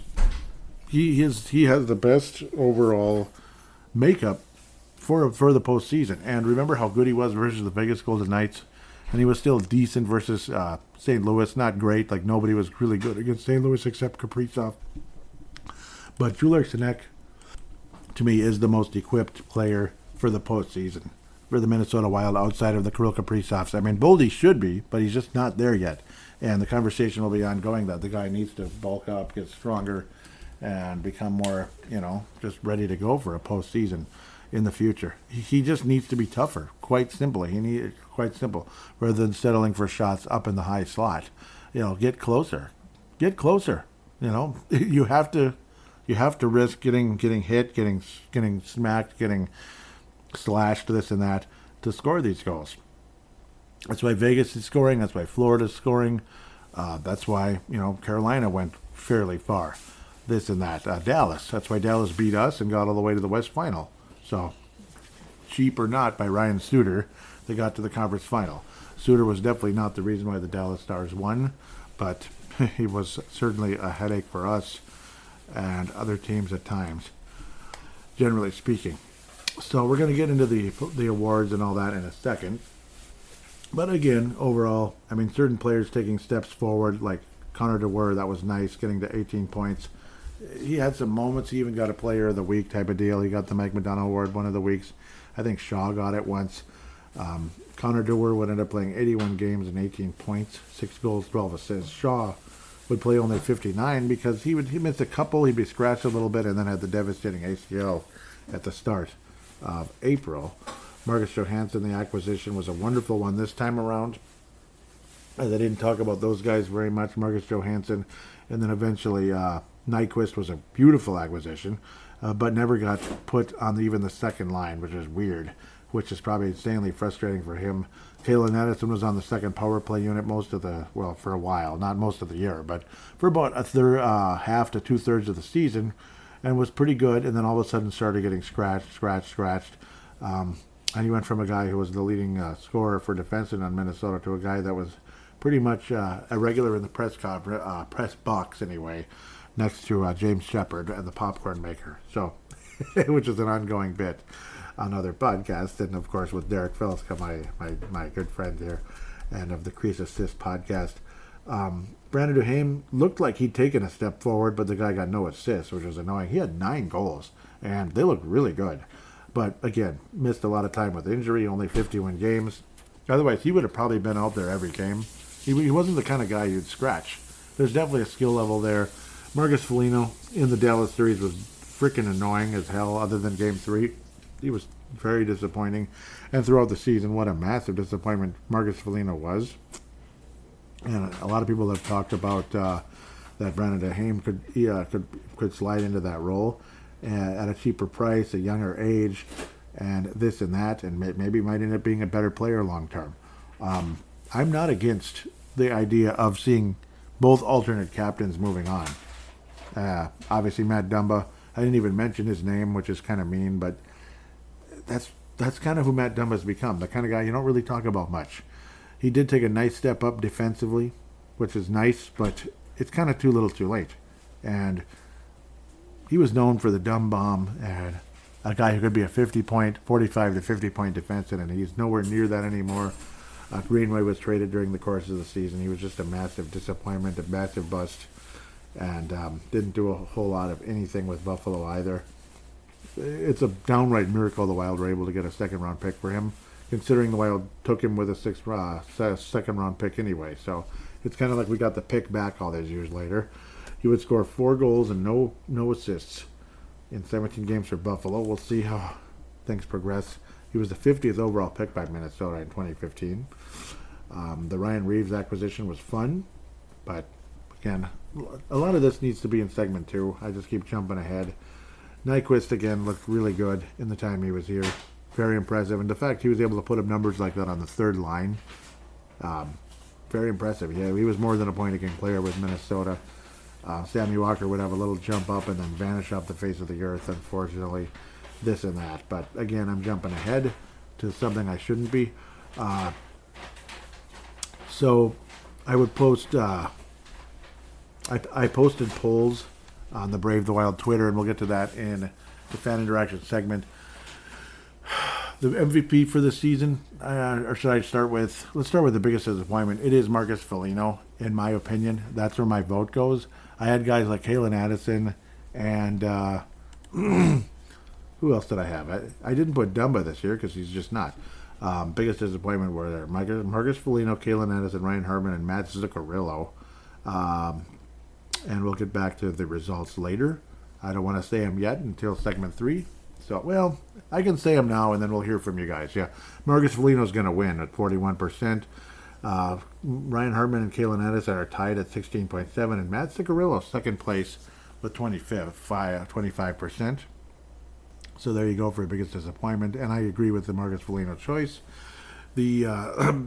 He has the best overall makeup for the postseason. And remember how good he was versus the Vegas Golden Knights, and he was still decent versus St. Louis. Not great, like nobody was really good against St. Louis except Kaprizov. But Drew Larson, to me, is the most equipped player for the postseason for the Minnesota Wild outside of the Kirill Kaprizovs. I mean, Boldy should be, but he's just not there yet. And the conversation will be ongoing that the guy needs to bulk up, get stronger, and become more, just ready to go for a postseason in the future. He just needs to be tougher, quite simply. Quite simple, rather than settling for shots up in the high slot. Get closer. You have to risk getting hit, getting smacked, getting slashed, this and that, to score these goals. That's why Vegas is scoring. That's why Florida's scoring. That's why Carolina went fairly far. This and that. Dallas. That's why Dallas beat us and got all the way to the West Final. So cheap or not, by Ryan Suter, they got to the conference final. Suter was definitely not the reason why the Dallas Stars won, but he was certainly a headache for us and other teams at times, generally speaking. So we're going to get into the awards and all that in a second. But again, overall, I mean, certain players taking steps forward, like Connor DeWer, that was nice, getting to 18 points. He had some moments. He even got a Player of the Week type of deal. He got the Mike McDonough Award one of the weeks. I think Shaw got it once. Connor DeWer would end up playing 81 games and 18 points, 6 goals, 12 assists. Shaw would play only 59 because he missed a couple, he'd be scratched a little bit, and then had the devastating ACL at the start of April. Marcus Johansson, the acquisition, was a wonderful one this time around. They didn't talk about those guys very much, Marcus Johansson, and then eventually Nyquist was a beautiful acquisition, but never got put on even the second line, which is weird, which is probably insanely frustrating for him. Kalen Addison was on the second power play unit for a while, not most of the year, but for about a half to 2/3 of the season, and was pretty good, and then all of a sudden started getting scratched. And he went from a guy who was the leading scorer for defensemen on Minnesota to a guy that was pretty much a regular in the press box anyway, next to James Shepard and the popcorn maker. So, which is an ongoing bit on other podcasts, and of course with Derek Phillips, my good friend here, and of the Crease Assist podcast. Brandon Duhaime looked like he'd taken a step forward, but the guy got no assists, which was annoying. He had 9 goals, and they looked really good. But again, missed a lot of time with injury, only 51 games. Otherwise, he would have probably been out there every game. He wasn't the kind of guy you'd scratch. There's definitely a skill level there. Marcus Foligno in the Dallas series was freaking annoying as hell, other than Game 3. He was very disappointing. And throughout the season, what a massive disappointment Marcus Foligno was. And a lot of people have talked about that Brandon Duhaime could slide into that role at a cheaper price, a younger age, and this and that, and maybe might end up being a better player long term. I'm not against the idea of seeing both alternate captains moving on. Obviously, Matt Dumba, I didn't even mention his name, which is kind of mean, but that's kind of who Matt Dumba's become, the kind of guy you don't really talk about much. He did take a nice step up defensively, which is nice, but it's kind of too little too late. And he was known for the dumb bomb and a guy who could be a 45 to 50-point defenseman, and he's nowhere near that anymore. Greenway was traded during the course of the season. He was just a massive disappointment, a massive bust, and didn't do a whole lot of anything with Buffalo either. It's a downright miracle the Wild were able to get a second-round pick for him, considering the Wild took him with a second-round pick anyway. So it's kind of like we got the pick back all those years later. He would score 4 goals and no assists in 17 games for Buffalo. We'll see how things progress. He was the 50th overall pick by Minnesota in 2015. The Ryan Reeves acquisition was fun, but again, a lot of this needs to be in segment 2. I just keep jumping ahead. Nyquist, again, looked really good in the time he was here. Very impressive. And the fact he was able to put up numbers like that on the third line, very impressive. Yeah, he was more than a point-a-game player with Minnesota. Sammy Walker would have a little jump up and then vanish off the face of the earth, unfortunately, this and that. But again, I'm jumping ahead to something I shouldn't be. So I would post, I posted polls on the Brave the Wild Twitter, and we'll get to that in the fan interaction segment. The MVP for this season, or should I start with, let's start with the biggest disappointment. It is Marcus Foligno, in my opinion. That's where my vote goes. I had guys like Kalen Addison and who else did I have? I didn't put Dumba this year because he's just not. Biggest disappointment were there. Marcus Foligno, Kalen Addison, Ryan Hartman, and Matt Zuccarello. And we'll get back to the results later. I don't want to say them yet until segment 3. So, well, I can say them now, and then we'll hear from you guys. Yeah, Marcus Foligno's going to win at 41%. Ryan Hartman and Kalen Addison are tied at 16.7%, and Matt Zuccarello second place with 25%. So there you go for your biggest disappointment, and I agree with the Marcus Foligno choice. The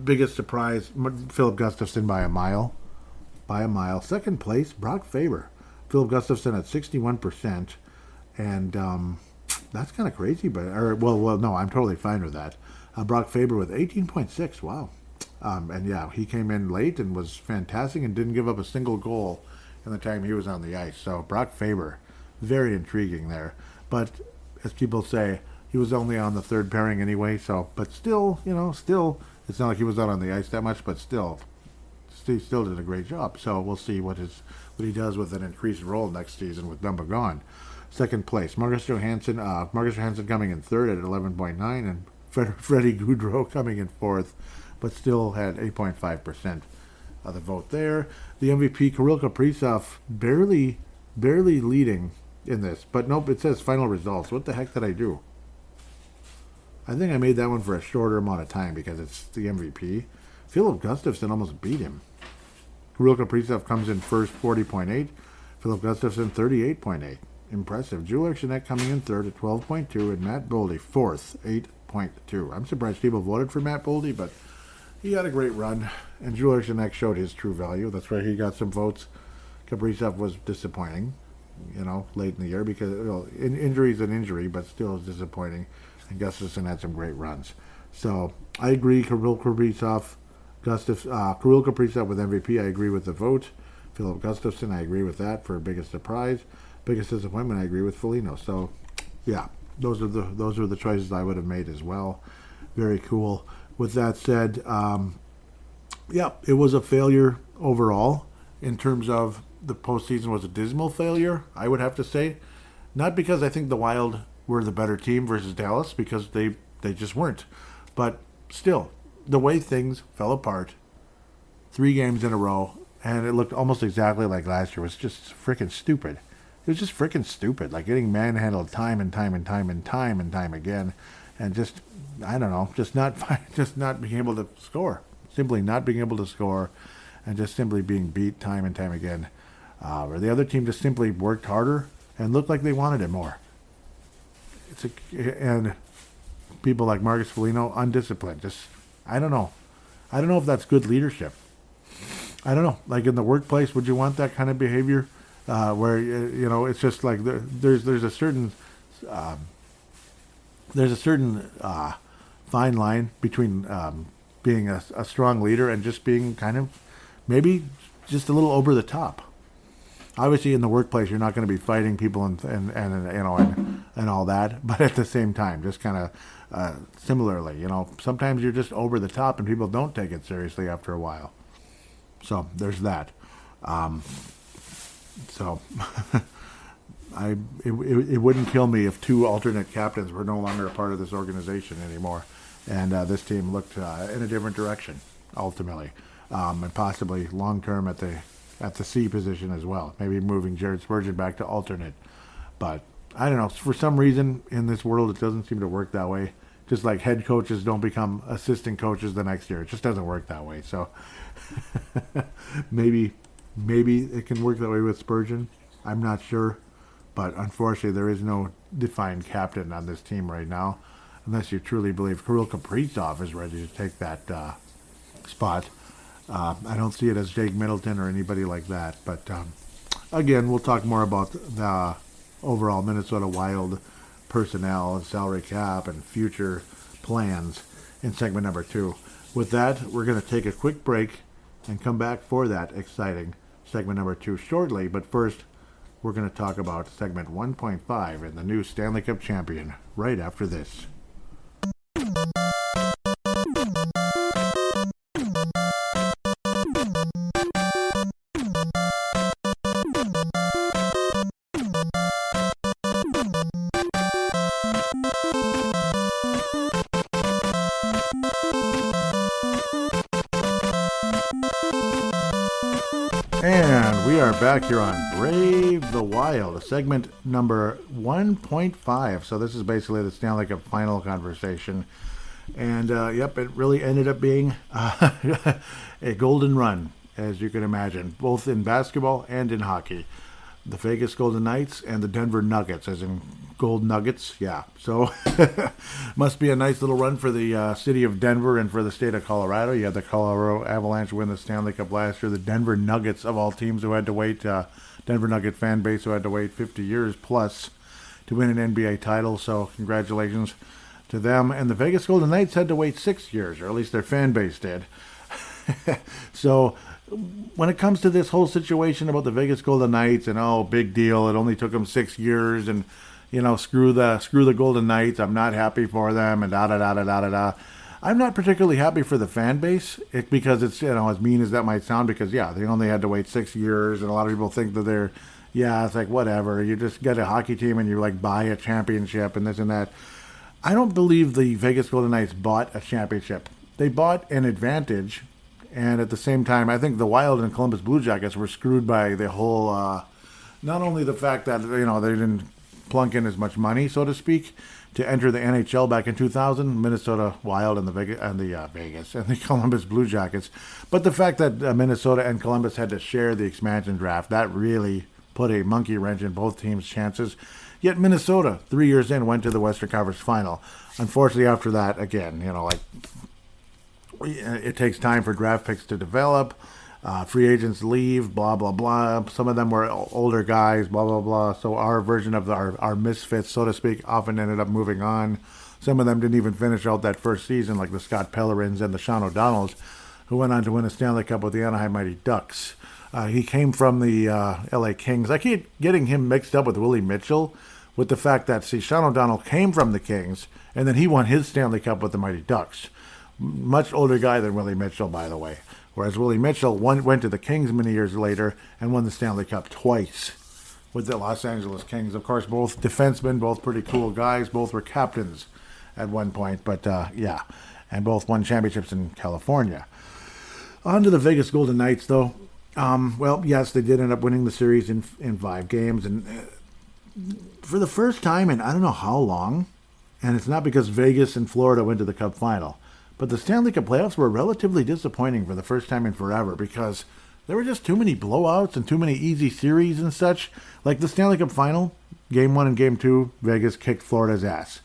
biggest surprise, Philip Gustafson by a mile. Second place, Brock Faber. Philip Gustafson at 61%, and That's kind of crazy, but no, I'm totally fine with that. Brock Faber with 18.6. Wow. And yeah, he came in late and was fantastic and didn't give up a single goal in the time he was on the ice. So Brock Faber, very intriguing there. But as people say, he was only on the third pairing anyway. So, but still, still, it's not like he was out on the ice that much, but still, he still did a great job. So we'll see what he does with an increased role next season with Dumba gone. Second place, Marcus Johansson. Marcus Johansson coming in third at 11.9, and Freddie Gaudreau coming in fourth, but still had 8.5% of the vote there. The MVP, Kirill Kaprizov, barely leading in this, but nope, it says final results. What the heck did I do? I think I made that one for a shorter amount of time because it's the MVP. Philip Gustafson almost beat him. Kirill Kaprizov comes in first, 40.8. Philip Gustafson, 38.8. Impressive. Jules Arsenault coming in third at 12.2, and Matt Boldy fourth, 8.2. I'm surprised people voted for Matt Boldy, but he had a great run, and Jules Arsenault showed his true value. That's why he got some votes. Kaprizov was disappointing, late in the year because injury is an injury, but still disappointing. And Gustafson had some great runs. So I agree. Kirill Kaprizov with MVP. I agree with the vote. Philip Gustafson, I agree with that for biggest surprise. Biggest disappointment, I agree with Foligno. So, yeah, those are the choices I would have made as well. Very cool. With that said, it was a failure overall in terms of the postseason was a dismal failure, I would have to say. Not because I think the Wild were the better team versus Dallas, because they just weren't. But still, the way things fell apart, 3 games in a row, and it looked almost exactly like last year, was just freaking stupid. It was just freaking stupid, like getting manhandled time and time again, and just, I don't know, just not being able to score. Simply not being able to score, and just simply being beat time and time again. Where the other team just simply worked harder and looked like they wanted it more. And people like Marcus Foligno, undisciplined. Just, I don't know. I don't know if that's good leadership. I don't know. Like in the workplace, would you want that kind of behavior? Where it's just like there's a certain fine line between being a strong leader and just being kind of maybe just a little over the top. Obviously, in the workplace, you're not going to be fighting people and all that, but at the same time, just kind of similarly, sometimes you're just over the top and people don't take it seriously after a while. So there's that. So it wouldn't kill me if 2 alternate captains were no longer a part of this organization anymore, and this team looked in a different direction ultimately, and possibly long term at the C position as well. Maybe moving Jared Spurgeon back to alternate, but I don't know. For some reason in this world, it doesn't seem to work that way. Just like head coaches don't become assistant coaches the next year, it just doesn't work that way. So maybe it can work that way with Spurgeon. I'm not sure. But unfortunately, there is no defined captain on this team right now, unless you truly believe Kirill Kaprizov is ready to take that spot. I don't see it as Jake Middleton or anybody like that. But again, we'll talk more about the overall Minnesota Wild personnel and salary cap and future plans in segment number 2. With that, we're going to take a quick break and come back for that exciting segment number 2 shortly. But first, we're going to talk about segment 1.5 and the new Stanley Cup champion right after this. And we are back here on Brave the Wild, segment number 1.5. So this is basically the Stanley Cup final conversation. And, it really ended up being a golden run, as you can imagine, both in basketball and in hockey. The Vegas Golden Knights and the Denver Nuggets, as in gold nuggets. Yeah, so must be a nice little run for the city of Denver and for the state of Colorado. You had the Colorado Avalanche win the Stanley Cup last year. The Denver Nuggets, of all teams who had to wait, Denver Nugget fan base who had to wait 50 years plus to win an NBA title. So congratulations to them. And the Vegas Golden Knights had to wait 6 years, or at least their fan base did. So when it comes to this whole situation about the Vegas Golden Knights and big deal, it only took them 6 years, and screw the Golden Knights. I'm not happy for them, and da da da da da da da. I'm not particularly happy for the fan base because it's as mean as that might sound. Because they only had to wait 6 years, and a lot of people think that they're it's like whatever. You just get a hockey team and you like buy a championship and this and that. I don't believe the Vegas Golden Knights bought a championship. They bought an advantage. And at the same time, I think the Wild and Columbus Blue Jackets were screwed by the whole, not only the fact that, they didn't plunk in as much money, so to speak, to enter the NHL back in 2000, Minnesota Wild and the Columbus Blue Jackets, but the fact that Minnesota and Columbus had to share the expansion draft, that really put a monkey wrench in both teams' chances. Yet Minnesota, 3 years in, went to the Western Conference Final. Unfortunately, after that, again, it takes time for draft picks to develop. Free agents leave, blah, blah, blah. Some of them were older guys, blah, blah, blah. So our version of our misfits, so to speak, often ended up moving on. Some of them didn't even finish out that first season, like the Scott Pellerins and the Sean O'Donnells, who went on to win a Stanley Cup with the Anaheim Mighty Ducks. He came from the LA Kings. I keep getting him mixed up with Willie Mitchell, with the fact that, Sean O'Donnell came from the Kings, and then he won his Stanley Cup with the Mighty Ducks. Much older guy than Willie Mitchell, by the way. Whereas Willie Mitchell went to the Kings many years later and won the Stanley Cup twice with the Los Angeles Kings. Of course, both defensemen, both pretty cool guys. Both were captains at one point, but and both won championships in California. On to the Vegas Golden Knights, though. Yes, they did end up winning the series in 5 games, and for the first time in I don't know how long, and it's not because Vegas and Florida went to the Cup Final, but the Stanley Cup playoffs were relatively disappointing for the first time in forever because there were just too many blowouts and too many easy series and such. Like the Stanley Cup Final, Game 1 and Game 2, Vegas kicked Florida's ass.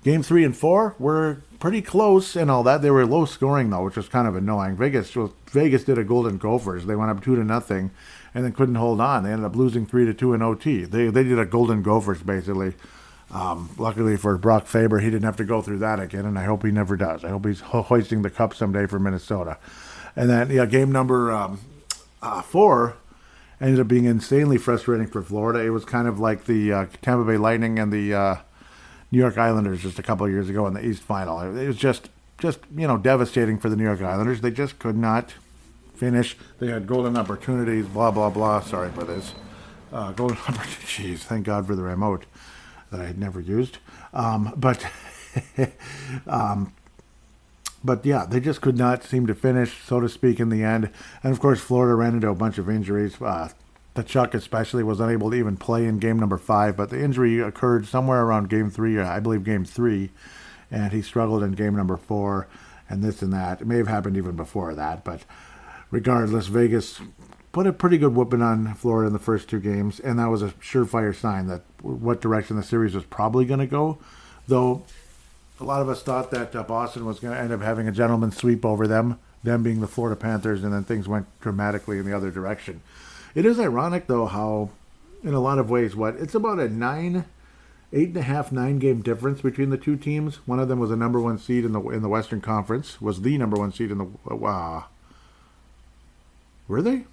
Game 3 and 4 were pretty close and all that. They were low scoring, though, which was kind of annoying. Vegas did a Golden Gophers. They went up 2-0 and then couldn't hold on. They ended up losing 3-2 in OT. They did a Golden Gophers, basically. Luckily for Brock Faber, he didn't have to go through that again, and I hope he never does. I hope he's hoisting the cup someday for Minnesota. And then, game number 4 ended up being insanely frustrating for Florida. It was kind of like the Tampa Bay Lightning and the New York Islanders just a couple of years ago in the East Final. It was just devastating for the New York Islanders. They just could not finish. They had golden opportunities, blah, blah, blah. Sorry for this. Golden opportunities. Thank God for the remote that I had never used. But yeah, they just could not seem to finish, so to speak, in the end. And of course, Florida ran into a bunch of injuries. Tkachuk especially was unable to even play in game number 5, but the injury occurred somewhere around game 3, or I believe game 3, and he struggled in game number 4, and this and that. It may have happened even before that, but regardless, Vegas put a pretty good whooping on Florida in the first 2 games, and that was a surefire sign that what direction the series was probably going to go. Though a lot of us thought that Boston was going to end up having a gentleman's sweep over them being the Florida Panthers, and then things went dramatically in the other direction. It is ironic, though, how in a lot of ways, it's about a 8.5, 9-game difference between the two teams. One of them was a number 1 seed in the Western Conference, was the number 1 seed in the were they?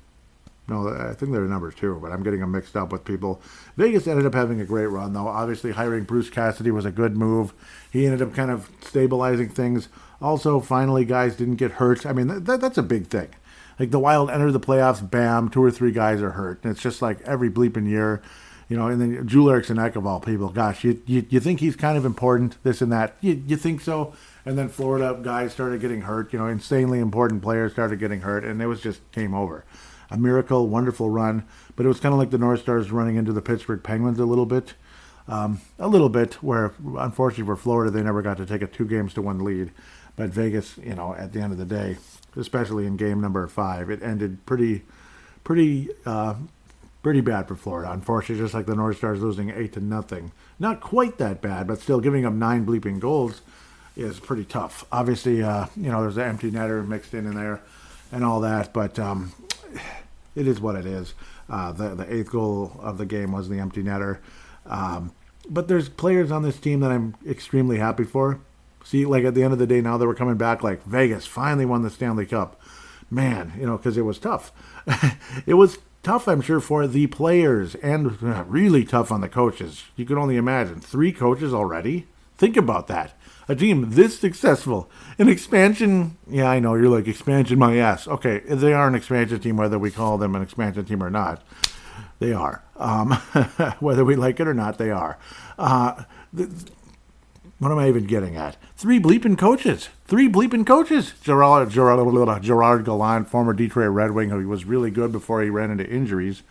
No, I think they're number 2, but I'm getting them mixed up with people. Vegas ended up having a great run, though. Obviously, hiring Bruce Cassidy was a good move. He ended up kind of stabilizing things. Also, finally, guys didn't get hurt. I mean, that's a big thing. Like, the Wild entered the playoffs, bam, 2 or 3 guys are hurt. And it's just like every bleeping year, and then Joel Eriksson Ek, of all people, gosh, you think he's kind of important, this and that. You think so? And then Florida guys started getting hurt. Insanely important players started getting hurt, and it was just game over. A miracle, wonderful run, but it was kind of like the North Stars running into the Pittsburgh Penguins a little bit, where unfortunately for Florida, they never got to take a 2-games-to-1 lead. But Vegas, at the end of the day, especially in game number 5, it ended pretty bad for Florida. Unfortunately, just like the North Stars losing 8-0. Not quite that bad, but still giving up 9 bleeping goals is pretty tough. Obviously, there's an empty netter mixed in there and all that, but it is what it is. The 8th goal of the game was the empty netter. but there's players on this team that I'm extremely happy for. See, like at the end of the day, now that we're coming back, like Vegas finally won the Stanley Cup. Man, because it was tough. It was tough, I'm sure, for the players and really tough on the coaches. You could only imagine 3 coaches already. Think about that. A team this successful. An expansion, yeah, I know, you're like, expansion my ass. Okay, they are an expansion team, whether we call them an expansion team or not. They are. Whether we like it or not, they are. What am I even getting at? 3 bleeping coaches. 3 bleeping coaches. Gerard Gallant, former Detroit Red Wing, who was really good before he ran into injuries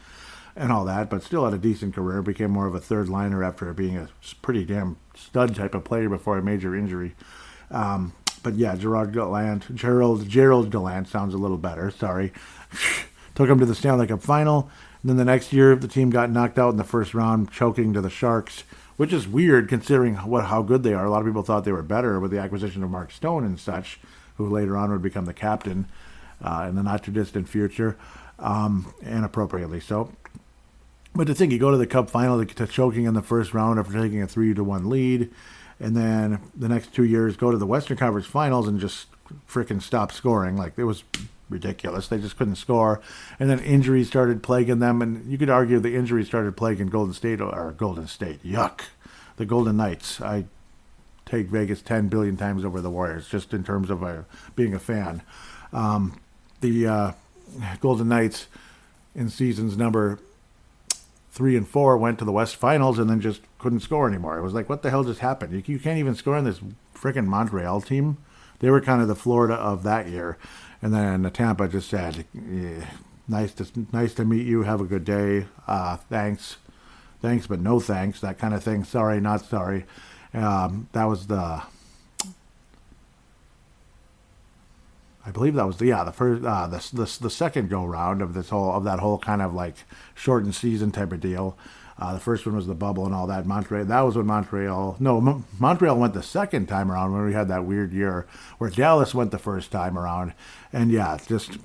and all that, but still had a decent career. Became more of a third liner after being a pretty damn stud type of player before a major injury. But yeah, Gerard Gerald Gallant sounds a little better. Sorry. Took him to the Stanley Cup Final. And then the next year, the team got knocked out in the first round, choking to the Sharks, which is weird considering how good they are. A lot of people thought they were better with the acquisition of Mark Stone and such, who later on would become the captain in the not-too-distant future, and appropriately so. But to think, you go to the Cup Final to choking in the first round after taking a 3-1 lead, and then the next 2 years go to the Western Conference Finals and just freaking stop scoring. Like, it was ridiculous. They just couldn't score. And then injuries started plaguing them. And you could argue the injuries started plaguing Golden State. Yuck. The Golden Knights. I take Vegas 10 billion times over the Warriors, just in terms of being a fan. The Golden Knights in seasons number 3 and 4 went to the West Finals and then just couldn't score anymore. It was like, what the hell just happened? You can't even score on this freaking Montreal team. They were kind of the Florida of that year. And then Tampa just said, yeah, nice to meet you. Have a good day. Thanks, but no thanks. That kind of thing. Sorry, not sorry. That was I believe that was the first, the second go round of that whole kind of like shortened season type of deal. The first one was the bubble and all that. That was when Montreal went the second time around, when we had that weird year where Dallas went the first time around. And yeah, just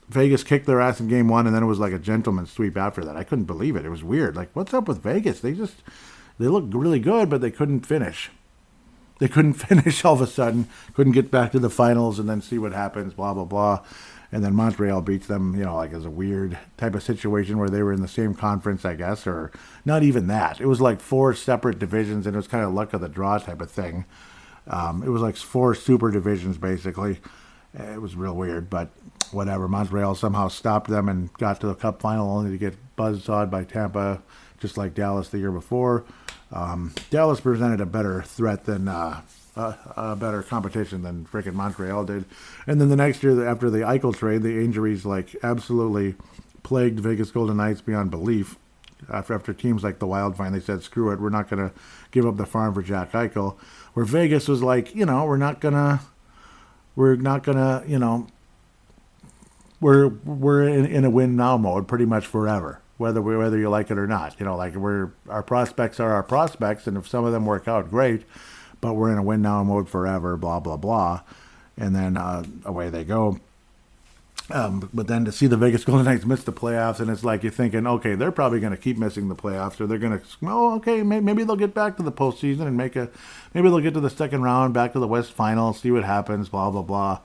Vegas kicked their ass in game 1, and then it was like a gentleman's sweep after that. I couldn't believe it. It was weird. Like, what's up with Vegas? They looked really good, but they couldn't finish. They couldn't finish all of a sudden, couldn't get back to the finals and then see what happens, blah, blah, blah. And then Montreal beats them, like as a weird type of situation where they were in the same conference, I guess, or not even that. It was like 4 separate divisions, and it was kind of luck of the draw type of thing. It was like 4 super divisions, basically. It was real weird, but whatever. Montreal somehow stopped them and got to the Cup Final only to get buzzsawed by Tampa, just like Dallas the year before. Dallas presented a better threat than a better competition than freaking Montreal did. And then the next year, after the Eichel trade, the injuries like absolutely plagued Vegas Golden Knights beyond belief. After teams like the Wild finally said, screw it, we're not going to give up the farm for Jack Eichel. Where Vegas was like, we're not gonna, we're in a win now mode pretty much forever, whether you like it or not. Our prospects are our prospects, and if some of them work out, great. But we're in a win now mode forever, blah, blah, blah. And then away they go. But then to see the Vegas Golden Knights miss the playoffs, and it's like you're thinking, okay, they're probably going to keep missing the playoffs, or they're going to, maybe they'll get back to the postseason and maybe they'll get to the second round, back to the West Final, see what happens, blah, blah, blah.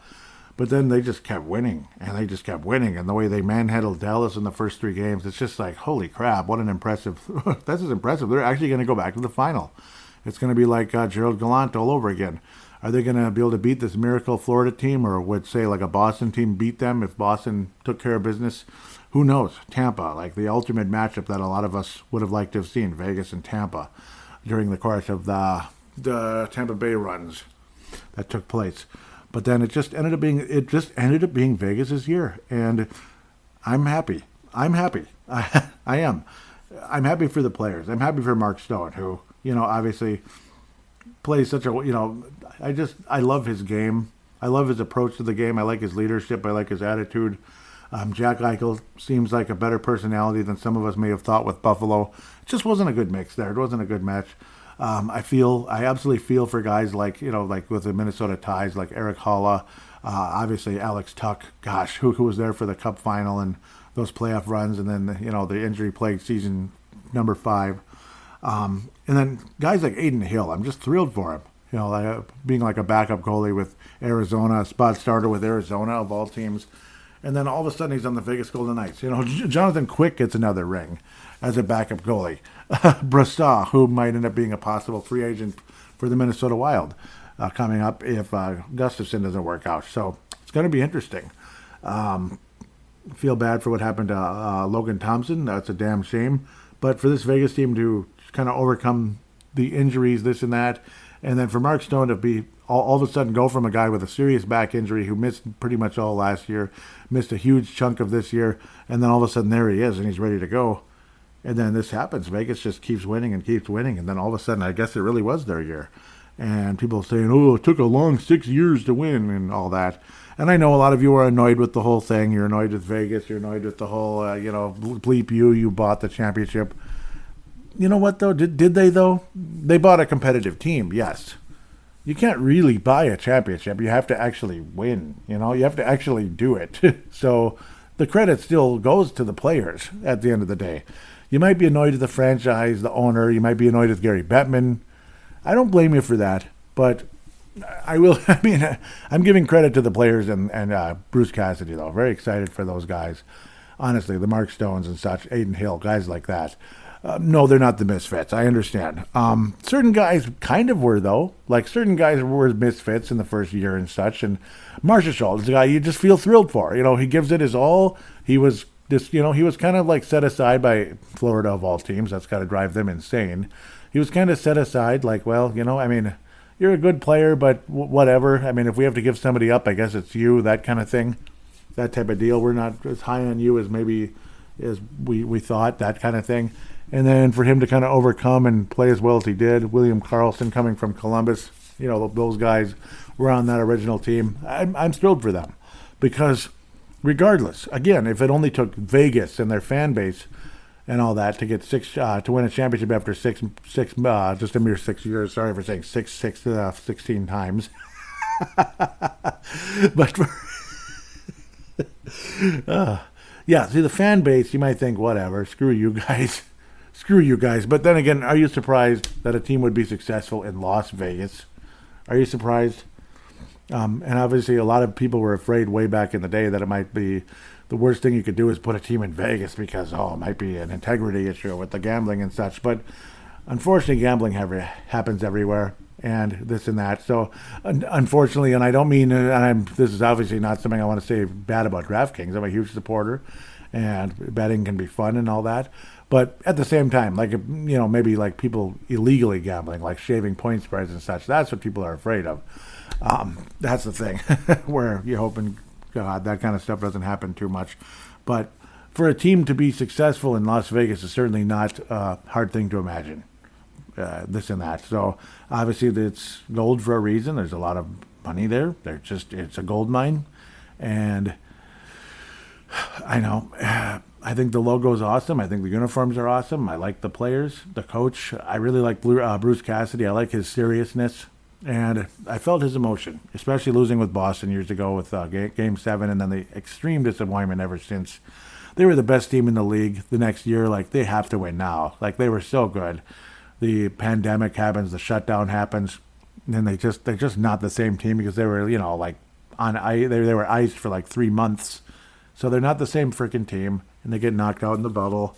But then they just kept winning, and the way they manhandled Dallas in the first 3 games, it's just like, holy crap, what an impressive, this is impressive. They're actually going to go back to the final. It's going to be like Gerald Gallant all over again. Are they going to be able to beat this miracle Florida team, or would say like a Boston team beat them if Boston took care of business? Who knows? Tampa, like the ultimate matchup that a lot of us would have liked to have seen, Vegas and Tampa, during the course of the Tampa Bay runs that took place. But then it just ended up being Vegas's year, and I'm happy. I am. I'm happy for the players. I'm happy for Mark Stone, who, obviously plays such a, I love his game. I love his approach to the game. I like his leadership. I like his attitude. Jack Eichel seems like a better personality than some of us may have thought with Buffalo. It just wasn't a good mix there. It wasn't a good match. I absolutely feel for guys like with the Minnesota Ties, like Eric Halla, obviously Alex Tuck, gosh, who was there for the Cup Final and those playoff runs, and then, the injury-plagued season number 5. And then guys like Aiden Hill, I'm just thrilled for him. Like, being like a backup goalie with Arizona, a spot starter with Arizona of all teams. And then all of a sudden he's on the Vegas Golden Knights. Jonathan Quick gets another ring as a backup goalie. Brassaw, who might end up being a possible free agent for the Minnesota Wild coming up if Gustafsson doesn't work out. So it's going to be interesting. Feel bad for what happened to Logan Thompson. That's a damn shame. But for this Vegas team to kind of overcome the injuries, this and that, and then for Mark Stone to be all of a sudden go from a guy with a serious back injury who missed pretty much all last year, missed a huge chunk of this year, and then all of a sudden there he is and he's ready to go. And then this happens. Vegas just keeps winning, and then all of a sudden I guess it really was their year. And people saying, oh, it took a long 6 years to win and all that. And I know a lot of you are annoyed with the whole thing. You're annoyed with Vegas. You're annoyed with the whole, bleep you bought the championship. You know what, though? Did they, though? They bought a competitive team, yes. You can't really buy a championship. You have to actually win. You have to actually do it. So the credit still goes to the players at the end of the day. You might be annoyed with the franchise, the owner. You might be annoyed with Gary Bettman. I don't blame you for that, but I'm giving credit to the players and Bruce Cassidy, though. Very excited for those guys. Honestly, the Mark Stones and such, Aiden Hill, guys like that. No, they're not the misfits. I understand. Certain guys kind of were, though. Like, certain guys were misfits in the first year and such. And Marchessault is a guy you just feel thrilled for. He gives it his all. He was he was kind of like set aside by Florida of all teams. That's got to drive them insane. He was kind of set aside, like, well, you're a good player, but whatever. If we have to give somebody up, I guess it's you, that kind of thing. That type of deal. We're not as high on you as maybe as we thought, that kind of thing. And then for him to kind of overcome and play as well as he did, William Karlsson coming from Columbus, those guys were on that original team. I'm thrilled for them because regardless, again, if it only took Vegas and their fan base and all that to get to win a championship after just a mere 6 years. Sorry for saying 16 times. But yeah, see the fan base, you might think, whatever, screw you guys. But then again, are you surprised that a team would be successful in Las Vegas? Are you surprised? And obviously a lot of people were afraid way back in the day that it might be the worst thing you could do is put a team in Vegas because, it might be an integrity issue with the gambling and such. But unfortunately, gambling happens everywhere and this and that. So unfortunately, and I don't mean, this is obviously not something I want to say bad about DraftKings. I'm a huge supporter and betting can be fun and all that. But at the same time, like, maybe like people illegally gambling, like shaving point spreads and such, that's what people are afraid of. That's the thing where you're hoping, God, that kind of stuff doesn't happen too much. But for a team to be successful in Las Vegas is certainly not a hard thing to imagine, this and that. So obviously it's gold for a reason. There's a lot of money there. It's a gold mine. And I know, I think the logo is awesome. I think the uniforms are awesome. I like the players, the coach. I really like Bruce Cassidy. I like his seriousness. And I felt his emotion, especially losing with Boston years ago with Game 7 and then the extreme disappointment ever since. They were the best team in the league the next year. Like, they have to win now. Like, they were so good. The pandemic happens, the shutdown happens, and then they're just not the same team because they were, like on ice. They were iced for like 3 months. So they're not the same freaking team, and they get knocked out in the bubble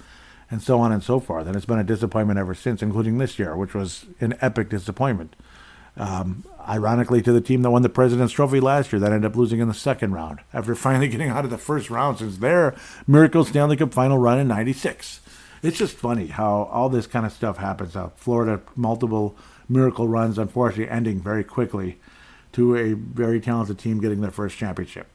and so on and so forth. And it's been a disappointment ever since, including this year, which was an epic disappointment. Ironically, to the team that won the President's Trophy last year, that ended up losing in the second round after finally getting out of the first round since their miracle Stanley Cup final run in '96. It's just funny how all this kind of stuff happens. Florida, multiple miracle runs, unfortunately ending very quickly to a very talented team getting their first championship.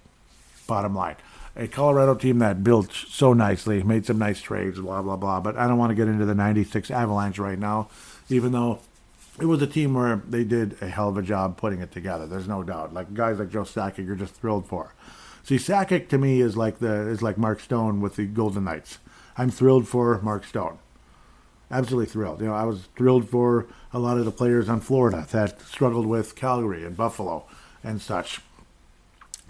Bottom line. A Colorado team that built so nicely, made some nice trades, blah, blah, blah. But I don't want to get into the '96 Avalanche right now, even though it was a team where they did a hell of a job putting it together. There's no doubt. Like guys like Joe Sakic, you're just thrilled for. See, Sakic to me is like Mark Stone with the Golden Knights. I'm thrilled for Mark Stone. Absolutely thrilled. I was thrilled for a lot of the players on Florida that struggled with Calgary and Buffalo and such.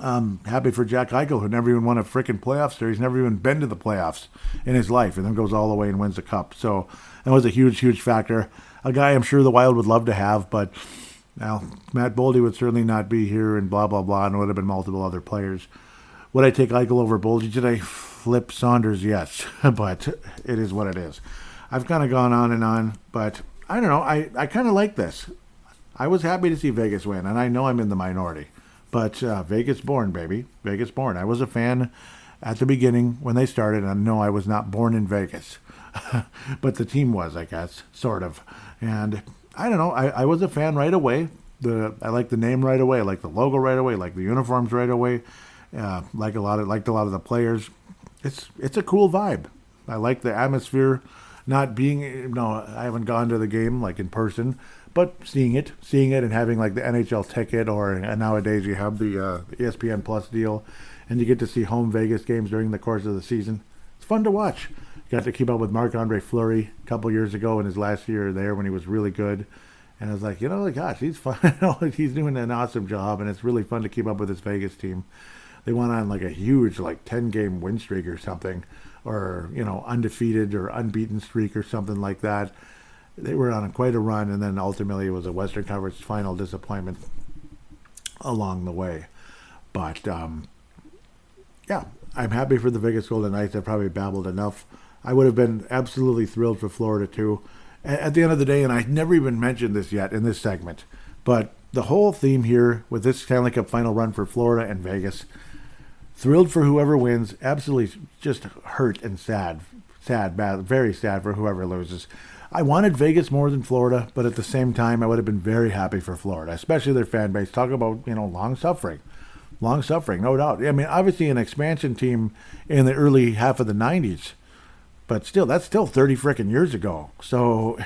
Happy for Jack Eichel, who never even won a freaking playoff series, never even been to the playoffs in his life, and then goes all the way and wins the cup. So that was a huge, huge factor. A guy I'm sure the Wild would love to have, but now Matt Boldy would certainly not be here, and blah, blah, blah, and it would have been multiple other players. Would I take Eichel over Boldy? Did I flip Saunders? Yes, but it is what it is. I've kind of gone on and on, but I don't know. I kind of like this. I was happy to see Vegas win, and I know I'm in the minority. But Vegas born, baby. Vegas born. I was a fan at the beginning when they started, and no, I was not born in Vegas. But the team was, I guess, sort of. And I don't know. I was a fan right away. I liked the name right away. I liked the logo right away. I liked the uniforms right away. Liked a lot of the players. It's a cool vibe. I like the atmosphere. Not being, no, I haven't gone to the game like in person. But seeing it and having like the NHL ticket, or nowadays you have the ESPN Plus deal, and you get to see home Vegas games during the course of the season. It's fun to watch. Got to keep up with Marc-Andre Fleury a couple years ago in his last year there when he was really good. And I was like, gosh, he's fun. He's doing an awesome job, and it's really fun to keep up with this Vegas team. They went on like a huge 10-game win streak or something, or undefeated or unbeaten streak or something like that. They were on quite a run, and then ultimately it was a Western Conference final disappointment along the way. But, yeah, I'm happy for the Vegas Golden Knights. I've probably babbled enough. I would have been absolutely thrilled for Florida, too. At the end of the day, and I never even mentioned this yet in this segment, but the whole theme here with this Stanley Cup final run for Florida and Vegas, thrilled for whoever wins, absolutely just hurt and sad, bad, very sad for whoever loses. I wanted Vegas more than Florida, but at the same time, I would have been very happy for Florida, especially their fan base. Talk about, long suffering, no doubt. I mean, obviously an expansion team in the early half of the 90s, but still, that's still 30 frickin' years ago. So,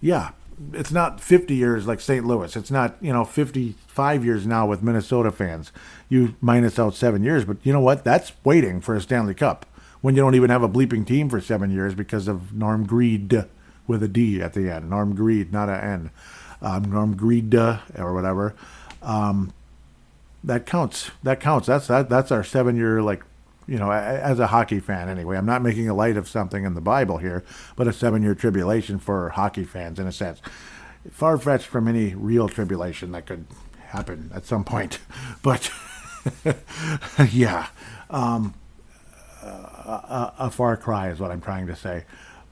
yeah, it's not 50 years like St. Louis. It's not, 55 years now with Minnesota fans. You minus out 7 years, but you know what? That's waiting for a Stanley Cup when you don't even have a bleeping team for 7 years because of Norm Greed. With a D at the end. Norm Greed, not an N. Norm Greed or whatever. That counts. That's our 7 year, as a hockey fan anyway. I'm not making a light of something in the Bible here, but a 7 year tribulation for hockey fans in a sense. Far-fetched from any real tribulation that could happen at some point. But, yeah. A far cry is what I'm trying to say.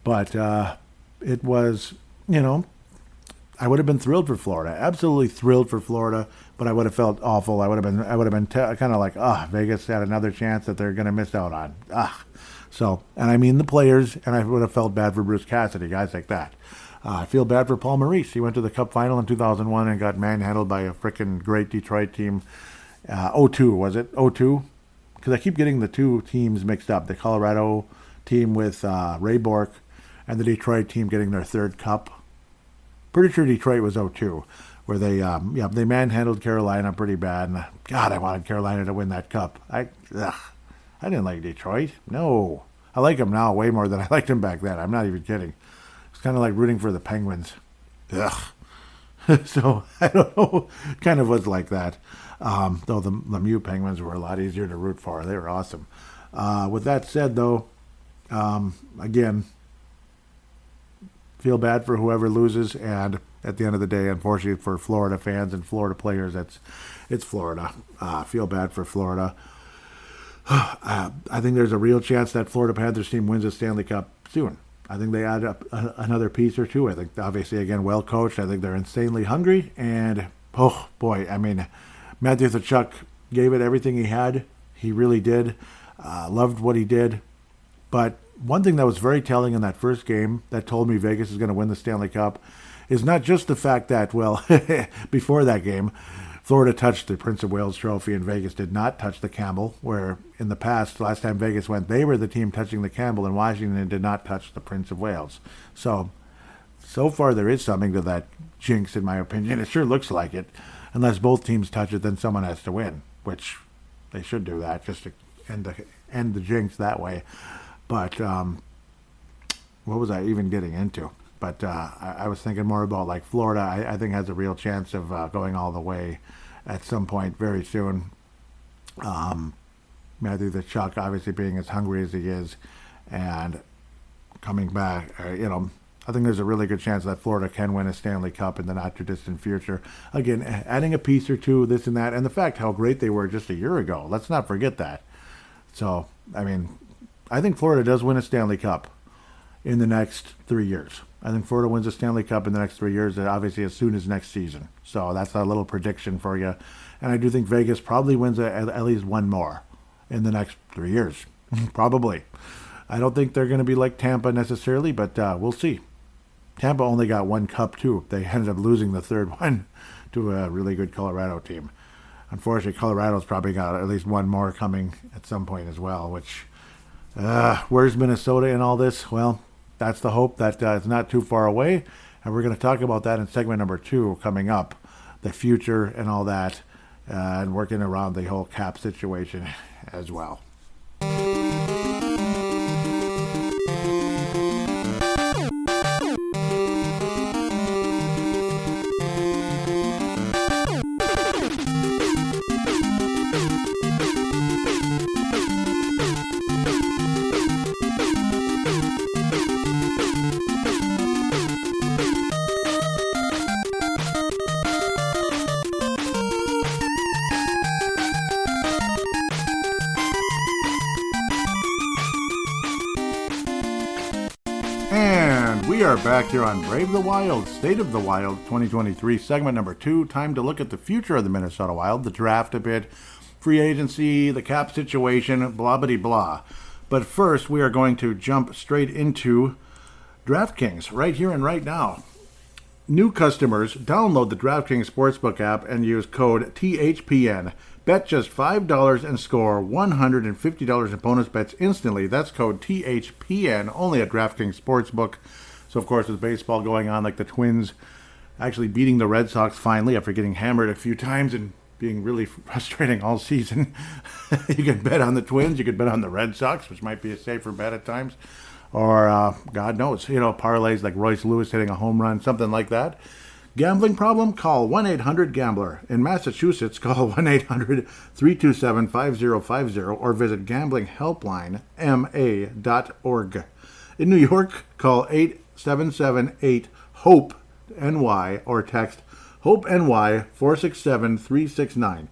But, it was, I would have been thrilled for Florida, absolutely thrilled for Florida, but I would have felt awful. I would have been kind of like, Vegas had another chance that they're going to miss out on. So, and I mean the players, and I would have felt bad for Bruce Cassidy, guys like that. I feel bad for Paul Maurice. He went to the Cup final in 2001 and got manhandled by a freaking great Detroit team. 0-2, was it? 0-2? Because I keep getting the two teams mixed up. The Colorado team with Ray Bourque, and the Detroit team getting their third cup. Pretty sure Detroit was 0-2, where they manhandled Carolina pretty bad. And God, I wanted Carolina to win that cup. I didn't like Detroit. No, I like them now way more than I liked them back then. I'm not even kidding. It's kind of like rooting for the Penguins. Ugh. So I don't know. Kind of was like that. Though the Lemieux Penguins were a lot easier to root for. They were awesome. With that said, though, again. Feel bad for whoever loses, and at the end of the day, unfortunately for Florida fans and Florida players, it's Florida. Feel bad for Florida. I think there's a real chance that Florida Panthers team wins the Stanley Cup soon. I think they add up another piece or two. I think, obviously, again, well coached. I think they're insanely hungry, and oh boy, I mean, Matthew Tkachuk gave it everything he had. He really did. Loved what he did, but one thing that was very telling in that first game that told me Vegas is going to win the Stanley Cup is not just the fact that, well, before that game, Florida touched the Prince of Wales trophy and Vegas did not touch the Campbell, where in the past, last time Vegas went, they were the team touching the Campbell and Washington did not touch the Prince of Wales. So far there is something to that jinx, in my opinion. It sure looks like it. Unless both teams touch it, then someone has to win, which they should do that just to end the jinx that way. But what was I even getting into? But I was thinking more about like Florida. I think has a real chance of going all the way at some point very soon. Matthew Tkachuk obviously being as hungry as he is and coming back, I think there's a really good chance that Florida can win a Stanley Cup in the not-too-distant future. Again, adding a piece or two, this and that, and the fact how great they were just a year ago. Let's not forget that. So, I think Florida does win a Stanley Cup in the next 3 years. I think Florida wins a Stanley Cup in the next 3 years, and obviously as soon as next season. So that's a little prediction for you. And I do think Vegas probably wins at least one more in the next 3 years. Probably. I don't think they're going to be like Tampa necessarily, but we'll see. Tampa only got one cup, too. They ended up losing the third one to a really good Colorado team. Unfortunately, Colorado's probably got at least one more coming at some point as well, which, where's Minnesota in all this? Well, that's the hope that it's not too far away, and we're going to talk about that in segment number 2 coming up, the future and all that, and working around the whole cap situation as well. We are back here on Brave the Wild, State of the Wild 2023, segment number 2. Time to look at the future of the Minnesota Wild, the draft a bit, free agency, the cap situation, blah, blah, blah. But first, we are going to jump straight into DraftKings right here and right now. New customers, download the DraftKings Sportsbook app and use code THPN. Bet just $5 and score $150 in bonus bets instantly. That's code THPN, only at DraftKings Sportsbook. So, of course, with baseball going on, like the Twins actually beating the Red Sox finally after getting hammered a few times and being really frustrating all season. You can bet on the Twins, you could bet on the Red Sox, which might be a safer bet at times. Or, God knows, parlays like Royce Lewis hitting a home run, something like that. Gambling problem? Call 1-800-GAMBLER. In Massachusetts, call 1-800-327-5050 or visit gamblinghelplinema.org. In New York, call 877-8-HOPE-NY or text HOPE-NY 467-369.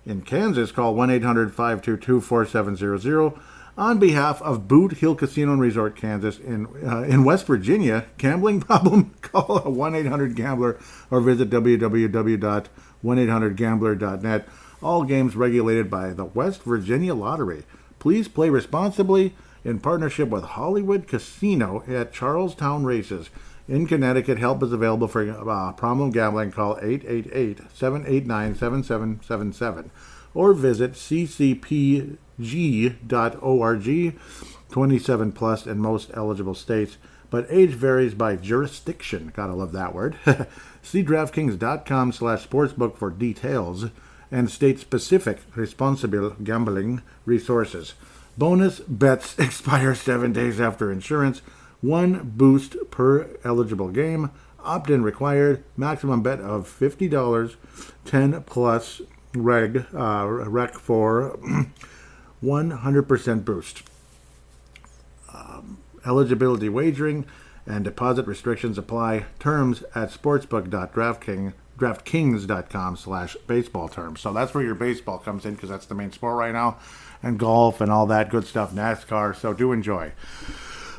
In Kansas, call 1-800-522-4700. On behalf of Boot Hill Casino and Resort, Kansas, in West Virginia, gambling problem? Call 1-800-GAMBLER or visit www.1800gambler.net. All games regulated by the West Virginia Lottery. Please play responsibly in partnership with Hollywood Casino at Charlestown Races. In Connecticut, help is available for problem gambling. Call 888-789-7777 or visit ccpg.org. 27 plus in most eligible states, but age varies by jurisdiction. Gotta love that word. See DraftKings.com/sportsbook for details and state-specific responsible gambling resources. Bonus bets expire 7 days after insurance. 1 boost per eligible game. Opt-in required. Maximum bet of $50. 10 plus rec for 100% boost. Eligibility wagering and deposit restrictions apply. Terms at sportsbook.draftkings.com/baseball terms. So that's where your baseball comes in, because that's the main sport right now, and golf and all that good stuff, NASCAR. So do enjoy.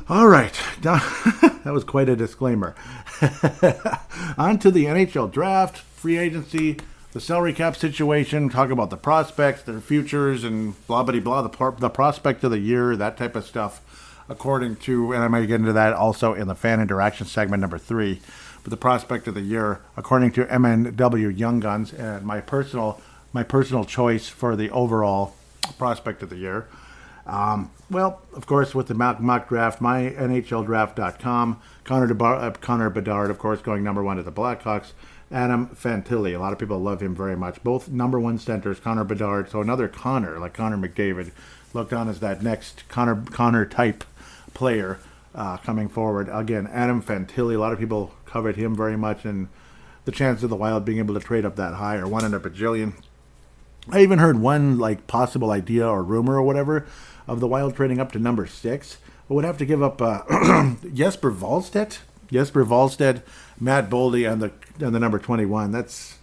All right, that was quite a disclaimer. On to the NHL draft, free agency, the salary cap situation, talk about the prospects, their futures, and blah, blah, blah, the prospect of the year, that type of stuff, according to, and I might get into that also in the fan interaction segment number 3, but the prospect of the year, according to MNW Young Guns, and my personal choice for the overall prospect of the year. Well, of course, with the mock draft, mynhldraft.com, Connor Bedard, of course, going number 1 to the Blackhawks. Adam Fantilli, a lot of people love him very much. Both number 1 centers, Connor Bedard, so another Connor, like Connor McDavid, looked on as that next Connor type player coming forward. Again, Adam Fantilli, a lot of people covered him very much, and the chance of the Wild being able to trade up that high, or 1 in a bajillion. I even heard one like possible idea or rumor or whatever of the Wild trading up to number 6. But would have to give up Jesper Wallstedt, Matt Boldy, and the number 21. That's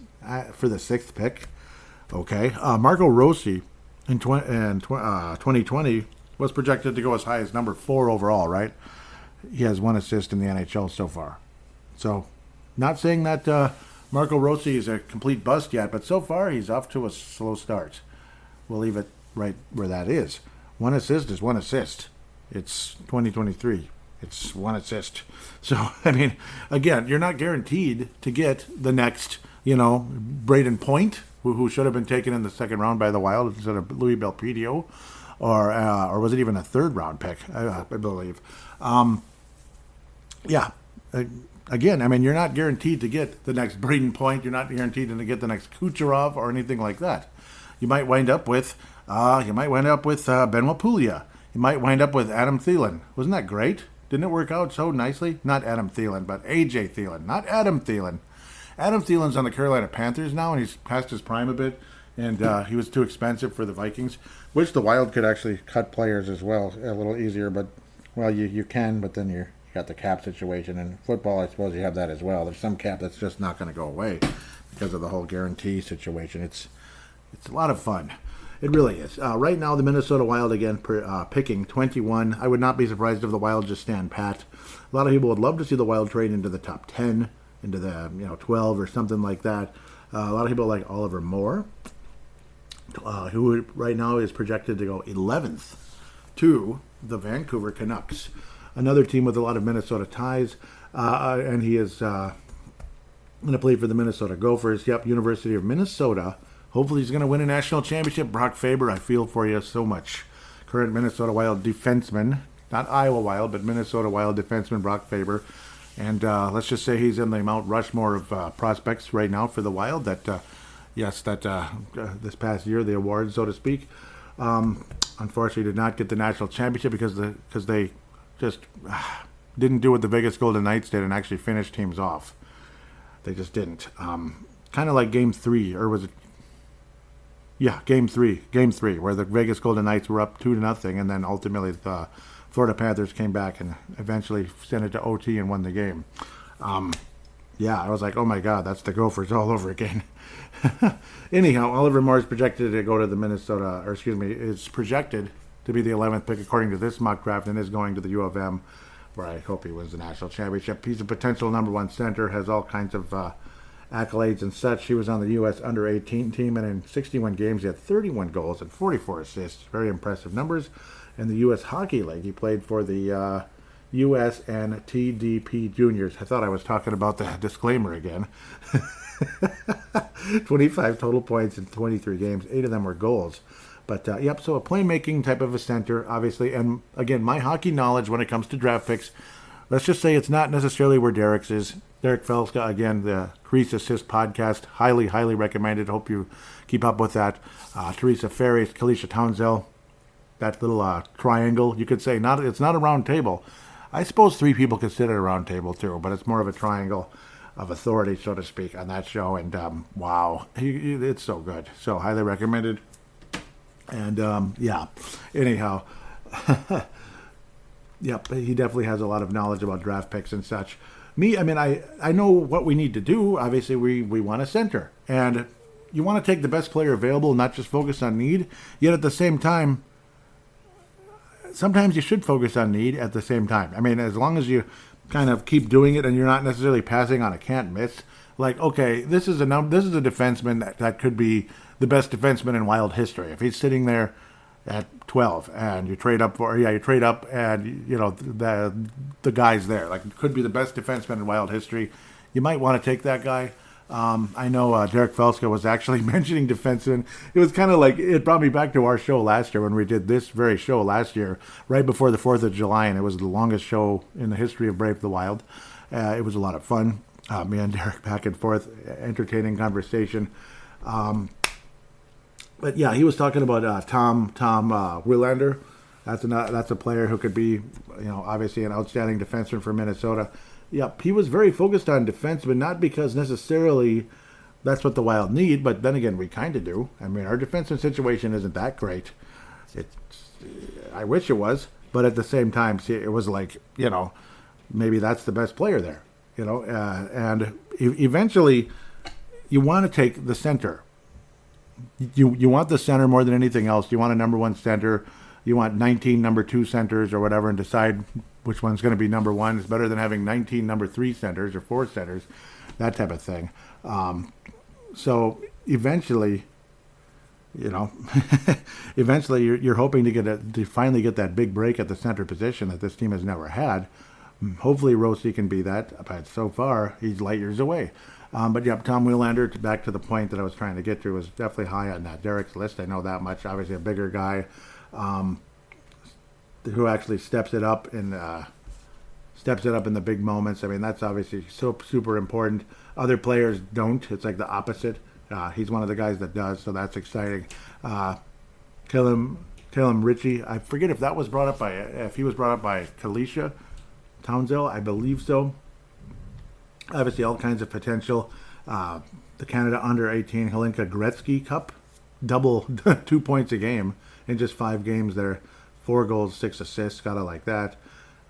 for the 6th pick. Okay, Marco Rossi in 2020 was projected to go as high as number 4 overall. Right, he has 1 assist in the NHL so far. So, not saying that Marco Rossi is a complete bust yet, but so far he's off to a slow start. We'll leave it right where that is. 1 assist is 1 assist. It's 2023. It's 1 assist. So, I mean, again, you're not guaranteed to get the next, Braden Point, who should have been taken in the 2nd round by the Wild instead of Louis Belpedio, or was it even a 3rd round pick, I believe. Again, I mean, you're not guaranteed to get the next Braden Point. You're not guaranteed to get the next Kucherov or anything like that. You might wind up with Benoit Poulia. You might wind up with Adam Thielen. Wasn't that great? Didn't it work out so nicely? Not Adam Thielen, but A.J. Thielen. Not Adam Thielen. Adam Thielen's on the Carolina Panthers now, and he's past his prime a bit, and he was too expensive for the Vikings, which the Wild could actually cut players as well a little easier, but, well, you can, but then you got the cap situation. In football, I suppose you have that as well. There's some cap that's just not going to go away because of the whole guarantee situation. It's a lot of fun. It really is. Right now, the Minnesota Wild, again, picking 21. I would not be surprised if the Wild just stand pat. A lot of people would love to see the Wild trade into the top 10, into the 12 or something like that. A lot of people like Oliver Moore, who right now is projected to go 11th to the Vancouver Canucks. Another team with a lot of Minnesota ties, and he is going to play for the Minnesota Gophers. Yep, University of Minnesota. Hopefully he's going to win a national championship. Brock Faber, I feel for you so much. Current Minnesota Wild defenseman, not Iowa Wild, but Minnesota Wild defenseman Brock Faber. And let's just say he's in the Mount Rushmore of prospects right now for the Wild. This past year, the award, so to speak, unfortunately did not get the national championship because they just didn't do what the Vegas Golden Knights did and actually finish teams off. They just didn't. Kind of like Game 3, or was it? Yeah, Game 3, where the Vegas Golden Knights were up 2-0, and then ultimately the Florida Panthers came back and eventually sent it to OT and won the game. I was like, oh my God, that's the Gophers all over again. Anyhow, Oliver Moore is projected to go to the is projected to be the 11th pick according to this mock draft, and is going to the U of M, where I hope he wins the national championship. He's a potential number 1 center, has all kinds of accolades and such. He was on the U.S. under-18 team, and in 61 games, he had 31 goals and 44 assists. Very impressive numbers. In the U.S. Hockey League, he played for the U.S. and TDP Juniors. I thought I was talking about the disclaimer again. 25 total points in 23 games. 8 of them were goals. But, so a playmaking type of a center, obviously. And, again, my hockey knowledge when it comes to draft picks, let's just say it's not necessarily where Derek's is. Derek Felska, again, the Crease Assist podcast, highly, highly recommended. Hope you keep up with that. Teresa Ferris, Kalisha Townsell, that little triangle, you could say. It's not a round table. I suppose 3 people could sit at a round table, too, but it's more of a triangle of authority, so to speak, on that show. And, wow, it's so good. So, highly recommended. And, anyhow, yep, he definitely has a lot of knowledge about draft picks and such. I know what we need to do. Obviously, we want a center. And you want to take the best player available, not just focus on need. Yet at the same time, sometimes you should focus on need at the same time. I mean, as long as you kind of keep doing it and you're not necessarily passing on a can't miss. Like, okay, this is a defenseman that could be the best defenseman in Wild history. If he's sitting there at 12 and you trade up and the guy's there, like, it could be the best defenseman in Wild history. You might want to take that guy. I know Derek Felska was actually mentioning defensemen. It was kind of like, it brought me back to our show last year when we did this very show last year, right before the 4th of July, and it was the longest show in the history of Brave the Wild. It was a lot of fun. Me and Derek back and forth, entertaining conversation. But yeah, he was talking about Tom Willander. That's a player who could be, obviously an outstanding defenseman for Minnesota. Yep, he was very focused on defense, but not because necessarily that's what the Wild need. But then again, we kind of do. I mean, our defensive situation isn't that great. It's, I wish it was, but at the same time, see, it was like, maybe that's the best player there, and eventually you want to take the center. You want the center more than anything else. You want a number one center. You want 19 number two centers or whatever, and decide which one's going to be number one. It's better than having 19 number three centers or four centers, that type of thing. So eventually, eventually you're hoping to finally get that big break at the center position that this team has never had. Hopefully Rossi can be that, but so far he's light years away. But yeah, Tom Willander, back to the point that I was trying to get to, was definitely high on that Derek's list. I know that much. Obviously a bigger guy who actually steps it up in the big moments. I mean, that's obviously so super important. Other players don't. It's like the opposite. He's one of the guys that does, so that's exciting. Killem Ritchie, I forget if that was brought up if he was brought up by Kalisha Townsville, I believe so. Obviously, all kinds of potential. The Canada Under-18 Helinka Gretzky Cup, double 2 points a game in just 5 games there. 4 goals, 6 assists, gotta like that.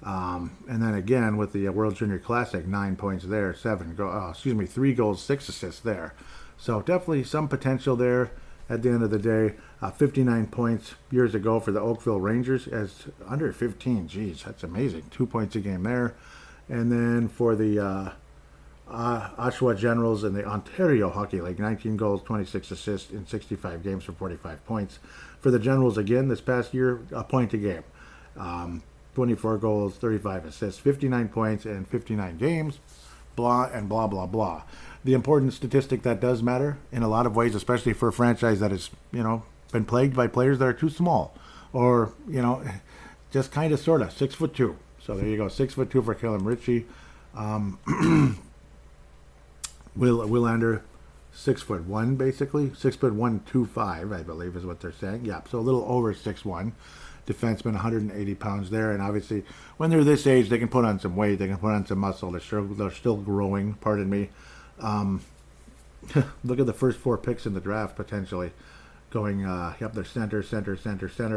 And then again with the World Junior Classic, 9 points there, 3 goals, 6 assists there. So definitely some potential there at the end of the day. 59 points years ago for the Oakville Rangers as under 15. Geez, that's amazing. 2 points a game there. And then for the Oshawa Generals in the Ontario Hockey League, 19 goals, 26 assists in 65 games for 45 points. For the Generals again this past year, a point a game. 24 goals, 35 assists, 59 points in 59 games, blah, and blah, blah, blah. The important statistic that does matter in a lot of ways, especially for a franchise that has, been plagued by players that are too small or, just kind of, sort of, 6'2". So there you go, 6'2" for Killem Ritchie. Willander, 6'1", basically, 6'1", 2'5", I believe is what they're saying. Yeah, so a little over 6'1". Defenseman, 180 pounds there, and obviously when they're this age, they can put on some weight, they can put on some muscle. They're still growing. Pardon me. Look at the first 4 picks in the draft potentially going. They're center.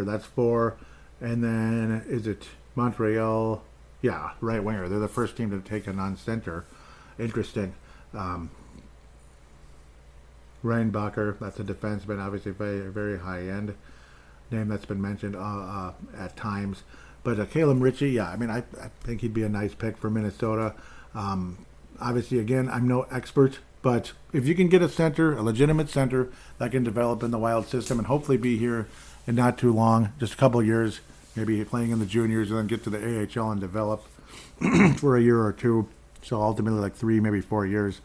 That's 4, and then is it Montreal? Yeah, right winger. They're the first team to take a non-center. Interesting. Reinbacher, that's a defenseman, obviously very, very high end name that's been mentioned at times. But Killem Ritchie, yeah, I mean, I think he'd be a nice pick for Minnesota. Obviously, again, I'm no expert, but if you can get a legitimate center that can develop in the Wild system and hopefully be here in not too long, just a couple of years, maybe playing in the juniors and then get to the AHL and develop for a year or two. So ultimately, like 3, maybe 4 years,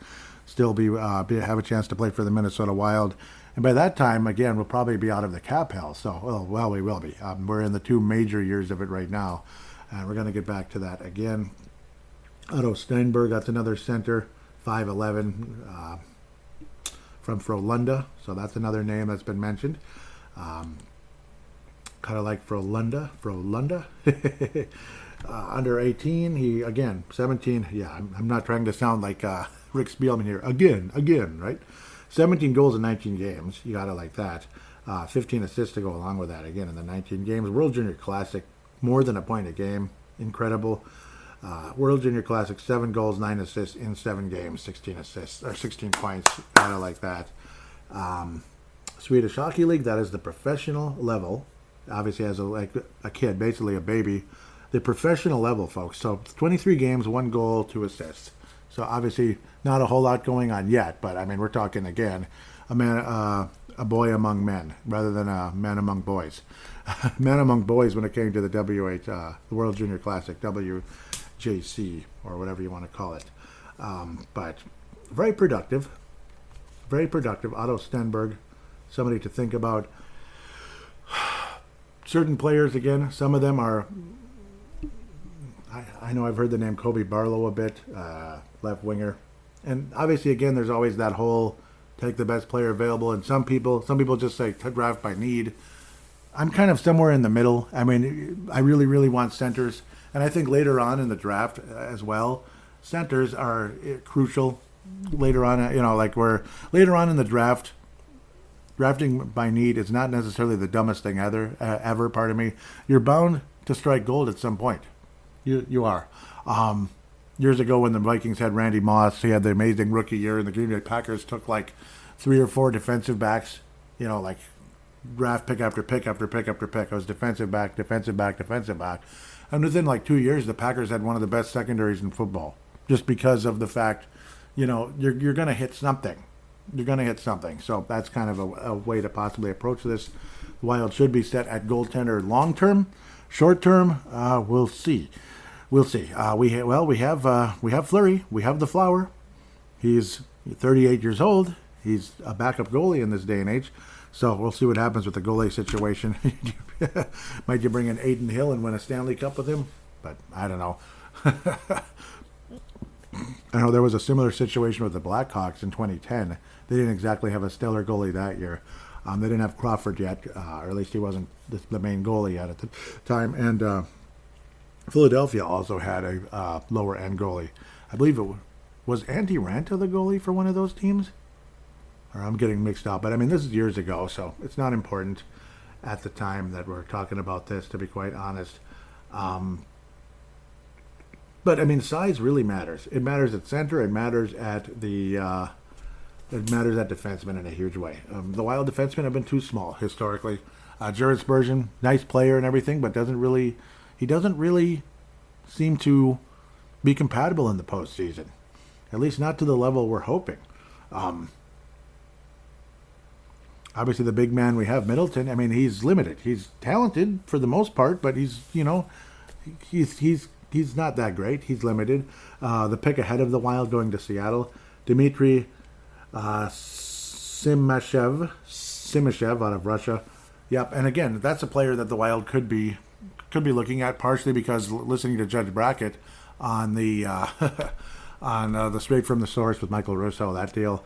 still have a chance to play for the Minnesota Wild. And by that time, again, we'll probably be out of the cap hell. So, well, we will be. We're in the 2 major years of it right now. And we're going to get back to that again. Otto Steinberg, that's another center, 5'11", from Frölunda. So that's another name that's been mentioned. Kind of like Frölunda. Under 18, he, again, 17. Yeah, I'm not trying to sound like Rick Spielman here. Again, right? 17 goals in 19 games. You got to like that. 15 assists to go along with that, again, in the 19 games. World Junior Classic, more than a point a game. Incredible. World Junior Classic, 7 goals, 9 assists in 7 games, 16 assists, or 16 points. Got to like that. Swedish Hockey League, that is the professional level. Obviously, as a kid, basically a baby. The professional level, folks. So 23 games, 1 goal, 2 assists. So obviously not a whole lot going on yet, but I mean we're talking again a boy among men rather than a man among boys. Man among boys when it came to the the World Junior Classic, WJC or whatever you want to call it. But very productive. Otto Stenberg, somebody to think about. Certain players, again, some of them are. I know I've heard the name Kobe Barlow a bit, left winger. And obviously, again, there's always that whole take the best player available. And some people just say draft by need. I'm kind of somewhere in the middle. I mean, I really, really want centers. And I think later on in the draft as well, centers are crucial. later on, like we're later on in the draft. Drafting by need is not necessarily the dumbest thing ever. Pardon me. You're bound to strike gold at some point. You are. Years ago, when the Vikings had Randy Moss, he had the amazing rookie year, and the Green Bay Packers took like 3 or 4 defensive backs. Like draft pick after pick after pick after pick. It was defensive back, defensive back, defensive back. And within like 2 years, the Packers had one of the best secondaries in football, just because of the fact, you're going to hit something. You're going to hit something. So that's kind of a way to possibly approach this. The Wild should be set at goaltender long term. Short term, we'll see. We'll see. We have Fleury. We have the Flower. He's 38 years old. He's a backup goalie in this day and age. So we'll see what happens with the goalie situation. Might you bring in Aiden Hill and win a Stanley Cup with him? But I don't know. I know there was a similar situation with the Blackhawks in 2010. They didn't exactly have a stellar goalie that year. They didn't have Crawford yet, or at least he wasn't the main goalie yet at the time. And Philadelphia also had a lower-end goalie. I believe it was Antti Ranta the goalie for one of those teams? Or I'm getting mixed up. But, I mean, this is years ago, so it's not important at the time that we're talking about this, to be quite honest. But, I mean, size really matters. It matters at center. It matters at the... It matters at defensemen in a huge way. The Wild defensemen have been too small historically. Jared Spurgeon, nice player and everything, but he doesn't really seem to be compatible in the postseason. At least not to the level we're hoping. Obviously, the big man we have, Middleton. I mean, he's limited. He's talented for the most part, but he's not that great. He's limited. The pick ahead of the Wild going to Seattle, Dmitry Simashev out of Russia. Yep, and again, that's a player that the Wild could be looking at, partially because listening to Judge Brackett on the on the Straight from the Source with Michael Russo, that deal,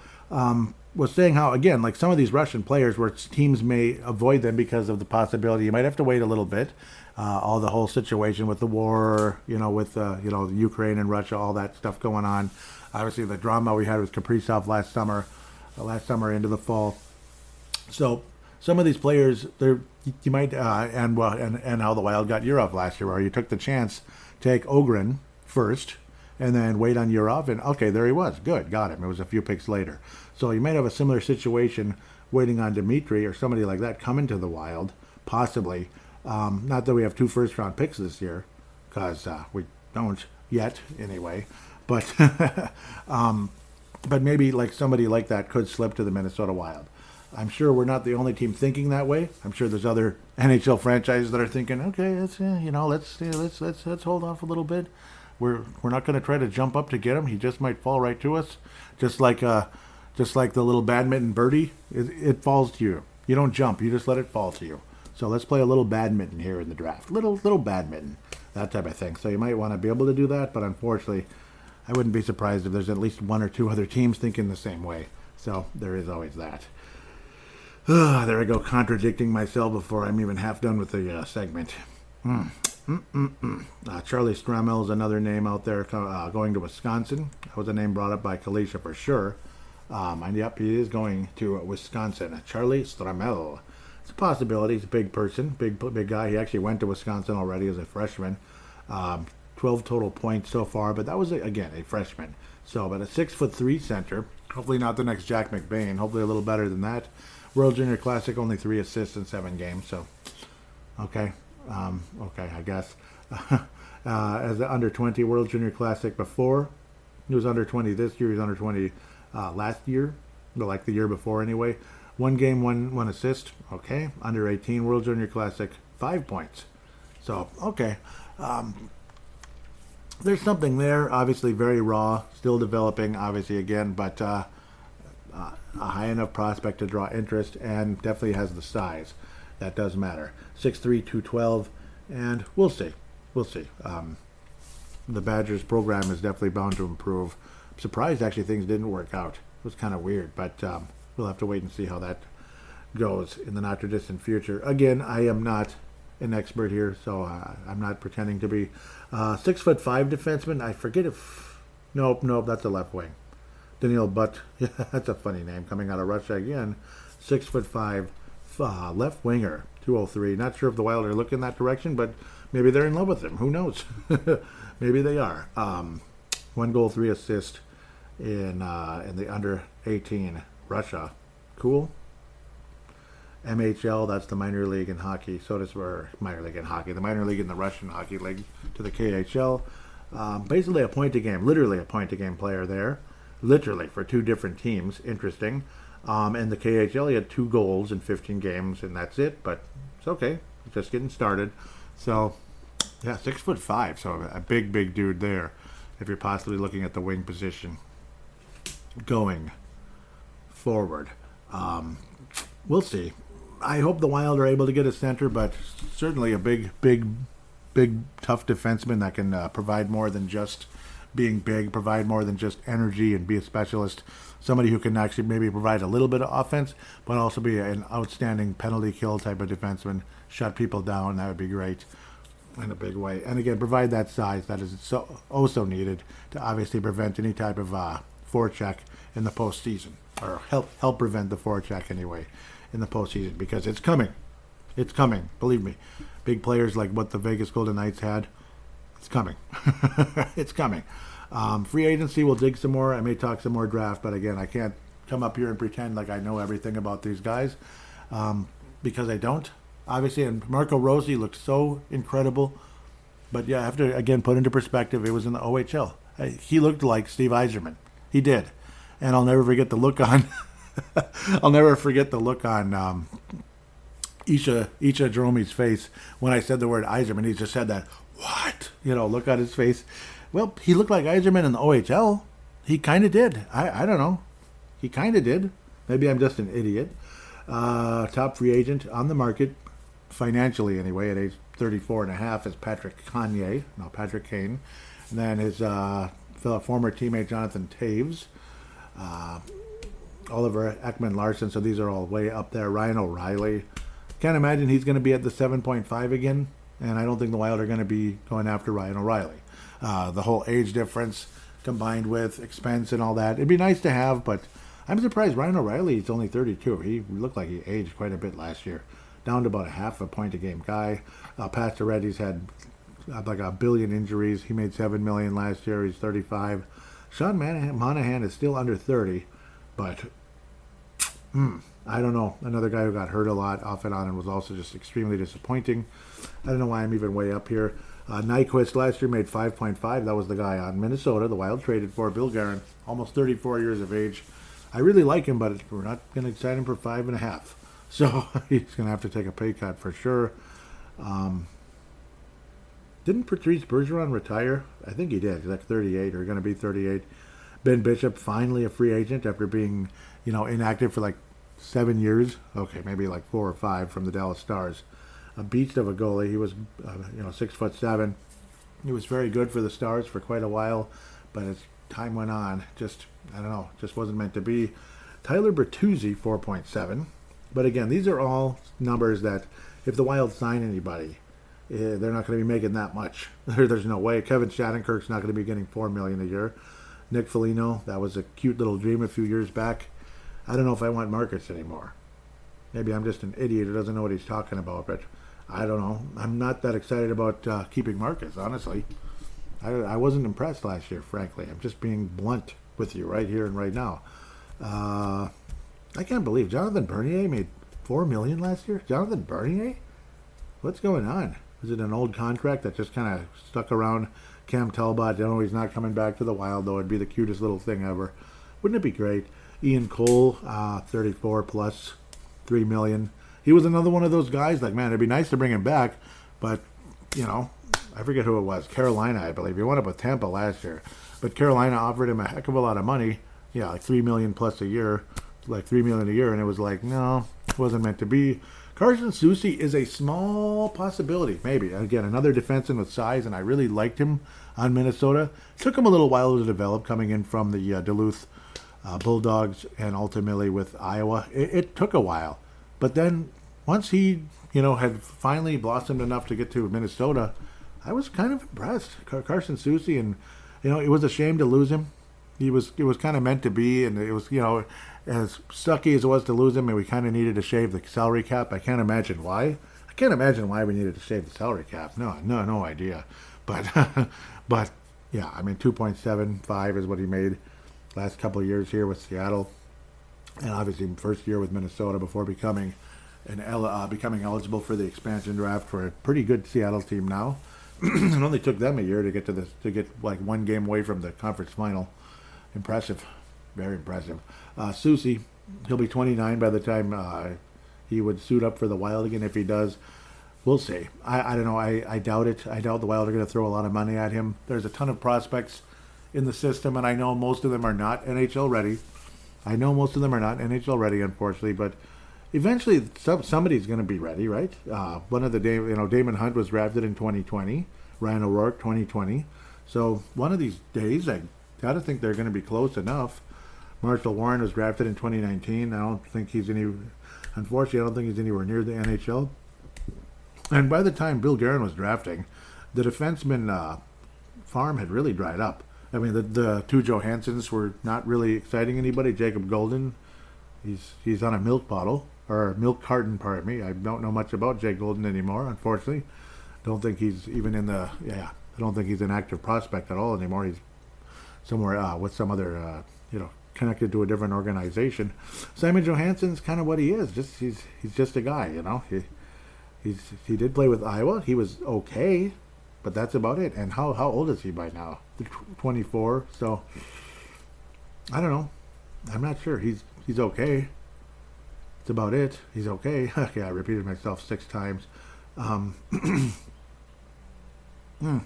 was saying how, again, like some of these Russian players where teams may avoid them because of the possibility you might have to wait a little bit. All the whole situation with the war, with Ukraine and Russia, all that stuff going on. Obviously, the drama we had with Kaprizov last summer into the fall. So some of these players, you might and how the Wild got Yurov last year, where you took the chance, take Ogren first, and then wait on Yurov, and okay, there he was, good, got him. It was a few picks later. So you might have a similar situation waiting on Dmitry or somebody like that coming to the Wild, possibly. Not that we have 2 first-round picks this year, because we don't yet, anyway. But but maybe like somebody like that could slip to the Minnesota Wild. I'm sure we're not the only team thinking that way. I'm sure there's other NHL franchises that are thinking, okay, let's hold off a little bit. We're not going to try to jump up to get him. He just might fall right to us, just like the little badminton birdie. It falls to you. You don't jump. You just let it fall to you. So let's play a little badminton here in the draft. Little badminton, that type of thing. So you might want to be able to do that, but unfortunately, I wouldn't be surprised if there's at least 1 or 2 other teams thinking the same way. So there is always that. There I go, contradicting myself before I'm even half done with the segment. Charlie Stramel is another name out there going to Wisconsin. That was a name brought up by Kalisha for sure. And yep, he is going to Wisconsin. Charlie Stramel. It's a possibility. He's a big person, big guy. He actually went to Wisconsin already as a freshman. 12 total points so far, but that was, again, a freshman. So, but a 6'3" center. Hopefully not the next Jack McBain. Hopefully a little better than that. World Junior Classic, only 3 assists in 7 games. So, okay, I guess. As the under 20 World Junior Classic before, he was under 20 this year. He was under 20 last year, but like the year before anyway. 1 game, one assist. Okay, under 18 World Junior Classic, 5 points. So, okay. There's something there, obviously very raw, still developing, obviously, again, but a high enough prospect to draw interest and definitely has the size. That does matter. 6'3", 212, and we'll see. We'll see. The Badgers program is definitely bound to improve. I'm surprised, actually, things didn't work out. It was kind of weird, but we'll have to wait and see how that goes in the not-too-distant future. Again, I am not an expert here, so I'm not pretending to be. 6'5" defenseman. I forget if... Nope, that's a left wing. Daniil Butt, that's a funny name, coming out of Russia again. 6'5", left winger, 203. Not sure if the Wild are looking that direction, but maybe they're in love with him. Who knows? Maybe they are. 1 goal, 3 assists in the under 18 Russia. Cool. MHL, that's the minor league in hockey. So does minor league in hockey. The minor league in the Russian hockey league to the KHL. Basically a point-a-game, literally a point-a-game player there. Literally for 2 different teams. Interesting. In the KHL, he had 2 goals in 15 games, and that's it. But it's okay. Just getting started. So, yeah, 6'5". So a big, big dude there. If you're possibly looking at the wing position going forward. We'll see. I hope the Wild are able to get a center, but certainly a big, tough defenseman that can provide more than just being big, provide more than just energy and be a specialist. Somebody who can actually maybe provide a little bit of offense, but also be an outstanding penalty kill type of defenseman. Shut people down, that would be great in a big way. And again, provide that size that is so needed to obviously prevent any type of forecheck in the postseason, or help prevent the forecheck anyway in the postseason, because it's coming. It's coming, believe me. Big players like what the Vegas Golden Knights had, it's coming. It's coming. Free agency, we'll dig some more. I may talk some more draft, but again, I can't come up here and pretend like I know everything about these guys, because I don't. Obviously, and Marco Rossi looked so incredible. But yeah, I have to, again, put into perspective, it was in the OHL. He looked like Steve Yzerman. He did. And I'll never forget the look on Isha Dromi's face when I said the word Yzerman. He just said that, what? Look on his face. Well, he looked like Yzerman in the OHL. He kind of did. I don't know. He kind of did. Maybe I'm just an idiot. Top free agent on the market, financially anyway, at age 34 and a half, is Patrick Kane. And then his former teammate Jonathan Taves. Oliver Ekman-Larsson, so these are all way up there. Ryan O'Reilly. Can't imagine he's going to be at the 7.5 again, and I don't think the Wild are going to be going after Ryan O'Reilly. The whole age difference combined with expense and all that, it'd be nice to have, but I'm surprised Ryan O'Reilly is only 32. He looked like he aged quite a bit last year. Down to about a half a point a game guy. Pastoretti's had like a billion injuries. He made $7 million last year. He's 35. Sean Monahan is still under 30, but I don't know. Another guy who got hurt a lot off and on and was also just extremely disappointing. I don't know why I'm even way up here. Nyquist last year made 5.5. That was the guy on Minnesota. The Wild traded for Bill Guerin, almost 34 years of age. I really like him, but we're not going to sign him for 5.5. So he's going to have to take a pay cut for sure. Didn't Patrice Bergeron retire? I think he did. He's like 38 or going to be 38. Ben Bishop, finally a free agent after being, inactive for like 7 years. Okay, maybe like 4 or 5 from the Dallas Stars. A beast of a goalie. He was, 6'7". He was very good for the Stars for quite a while, but as time went on, just wasn't meant to be. Tyler Bertuzzi, 4.7. But again, these are all numbers that if the Wild sign anybody, they're not going to be making that much. There's no way. Kevin Shattenkirk's not going to be getting $4 million a year. Nick Foligno, that was a cute little dream a few years back. I don't know if I want Marcus anymore. Maybe I'm just an idiot who doesn't know what he's talking about, but I don't know. I'm not that excited about keeping Marcus, honestly. I wasn't impressed last year, frankly. I'm just being blunt with you right here and right now. I can't believe Jonathan Bernier made $4 million last year. Jonathan Bernier? What's going on? Is it an old contract that just kind of stuck around? Cam Talbot, he's not coming back to the Wild, though. It'd be the cutest little thing ever. Wouldn't it be great? Ian Cole, 34 plus $3 million. He was another one of those guys, like, man, it'd be nice to bring him back, but, I forget who it was. Carolina, I believe. He went up with Tampa last year. But Carolina offered him a heck of a lot of money. Yeah, like $3 million plus a year. Like $3 million a year. And it was like, no, it wasn't meant to be. Carson Soucy is a small possibility. Maybe. Again, another defenseman with size. And I really liked him on Minnesota. It took him a little while to develop coming in from the Duluth Bulldogs and ultimately with Iowa. It took a while. But then once he, had finally blossomed enough to get to Minnesota, I was kind of impressed. Carson Soucy, and, it was a shame to lose him. it was kind of meant to be, and it was, as sucky as it was to lose him, and we kind of needed to shave the salary cap. I can't imagine why. I can't imagine why we needed to shave the salary cap. No idea. But but yeah, I mean 2.75 is what he made last couple of years here with Seattle, and obviously first year with Minnesota before becoming becoming eligible for the expansion draft for a pretty good Seattle team now. It only took them a year to get like one game away from the conference final. Impressive, very impressive. Susie, he'll be 29 by the time he would suit up for the Wild again. If he does, we'll see. I don't know. I doubt it. I doubt the Wild are going to throw a lot of money at him. There's a ton of prospects in the system, and I know most of them are not NHL ready. Unfortunately, but eventually somebody's going to be ready, right? One of the Damon Hunt was drafted in 2020, Ryan O'Rourke 2020. So one of these days, I got to think they're going to be close enough. Marshall Warren was drafted in 2019. Unfortunately, I don't think he's anywhere near the NHL. And by the time Bill Guerin was drafting, the defenseman farm had really dried up. I mean, the two Johanssons were not really exciting anybody. Jacob Golden, he's on a milk bottle. Or milk carton, pardon me. I don't know much about Jake Golden anymore, unfortunately. Don't think he's even I don't think he's an active prospect at all anymore. He's somewhere with some other, connected to a different organization. Simon Johansson's kind of what he is. He's just a guy, He did play with Iowa. He was okay, but that's about it. And how old is he by now? 24. So I don't know. I'm not sure. He's okay. That's about it. He's okay. Okay, I repeated myself 6 times. I don't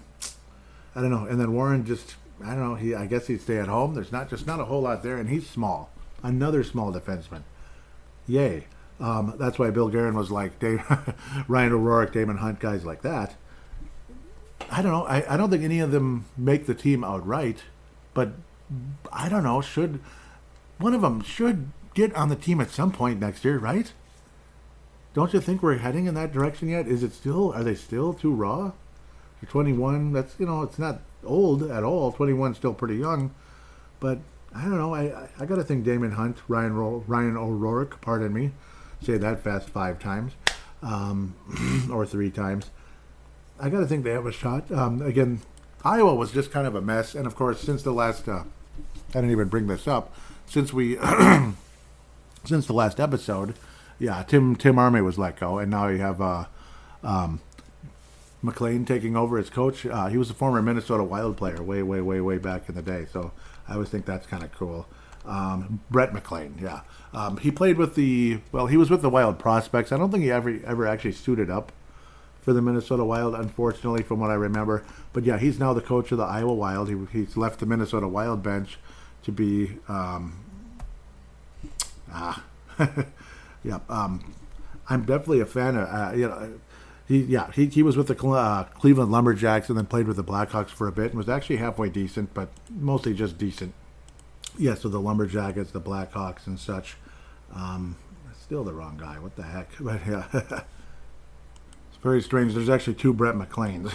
know. And then Warren I don't know. I guess he'd stay at home. There's not a whole lot there, and he's small. Another small defenseman. Yay. That's why Bill Guerin was like Ryan O'Rourke, Damon Hunt, guys like that. I don't know. I don't think any of them make the team outright, but I don't know. One of them should get on the team at some point next year, right? Don't you think we're heading in that direction yet? Are they still too raw? You're 21, that's, it's not old at all. 21 still pretty young, but I don't know. I got to think Damon Hunt, Ryan O'Rourke, pardon me, say that fast 5 times, or 3 times. I got to think they have a shot. Again, Iowa was just kind of a mess, and of course, since the last, I didn't even bring this up, since the last episode, yeah, Tim Arme was let go, and now you have McLean taking over as coach. He was a former Minnesota Wild player way back in the day, so I always think that's kind of cool. Brett McLean, yeah. He played with he was with the Wild Prospects. I don't think he ever actually suited up for the Minnesota Wild, unfortunately, from what I remember. But yeah, he's now the coach of the Iowa Wild. He's left the Minnesota Wild bench to be I'm definitely a fan of he was with the Cleveland Lumberjacks and then played with the Blackhawks for a bit and was actually halfway decent, but mostly just decent. Yeah, so the Lumberjackets, the Blackhawks and such. Still the wrong guy. What the heck? But yeah, it's very strange. There's actually 2 Brett McLeans.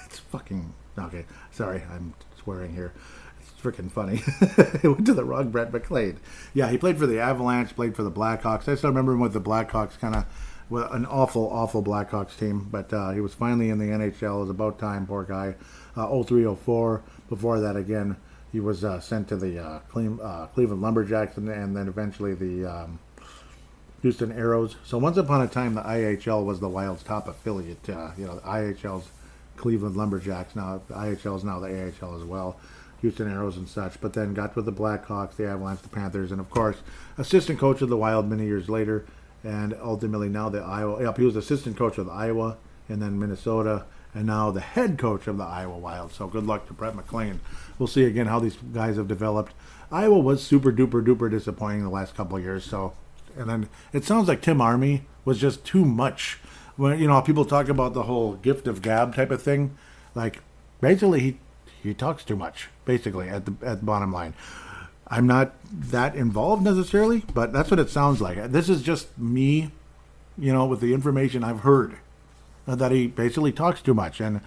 It's fucking okay. Sorry, I'm swearing here. Freaking funny. It went to the wrong Brett McLean. Yeah, he played for the Avalanche, played for the Blackhawks. I still remember him with the Blackhawks, kind of an awful Blackhawks team, but he was finally in the NHL. It was about time, poor guy. 03-04. Before that, again, he was sent to the Cleveland Lumberjacks and then eventually the Houston Aeros. So once upon a time, the IHL was the Wild's top affiliate. The IHL's Cleveland Lumberjacks. Now the IHL is now the AHL as well. Houston Aeros and such, but then got with the Blackhawks, the Avalanche, the Panthers, and of course, assistant coach of the Wild many years later, and ultimately now the Iowa. Yep, he was assistant coach of the Iowa, and then Minnesota, and now the head coach of the Iowa Wild. So good luck to Brett McLean. We'll see again how these guys have developed. Iowa was super duper disappointing the last couple of years. So, and then it sounds like Tim Arme was just too much. When people talk about the whole gift of gab type of thing, like basically he talks too much, basically, at the bottom line. I'm not that involved necessarily, but that's what it sounds like. This is just me, with the information I've heard, that he basically talks too much. And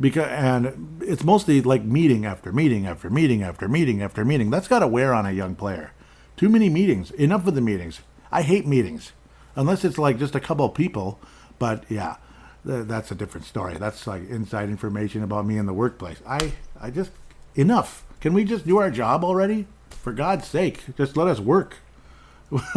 And it's mostly like meeting after meeting after meeting after meeting after meeting. That's got to wear on a young player. Too many meetings. Enough of the meetings. I hate meetings, unless it's like just a couple of people. But yeah, that's a different story. That's like inside information about me in the workplace. I just, enough. Can we just do our job already? For God's sake, just let us work.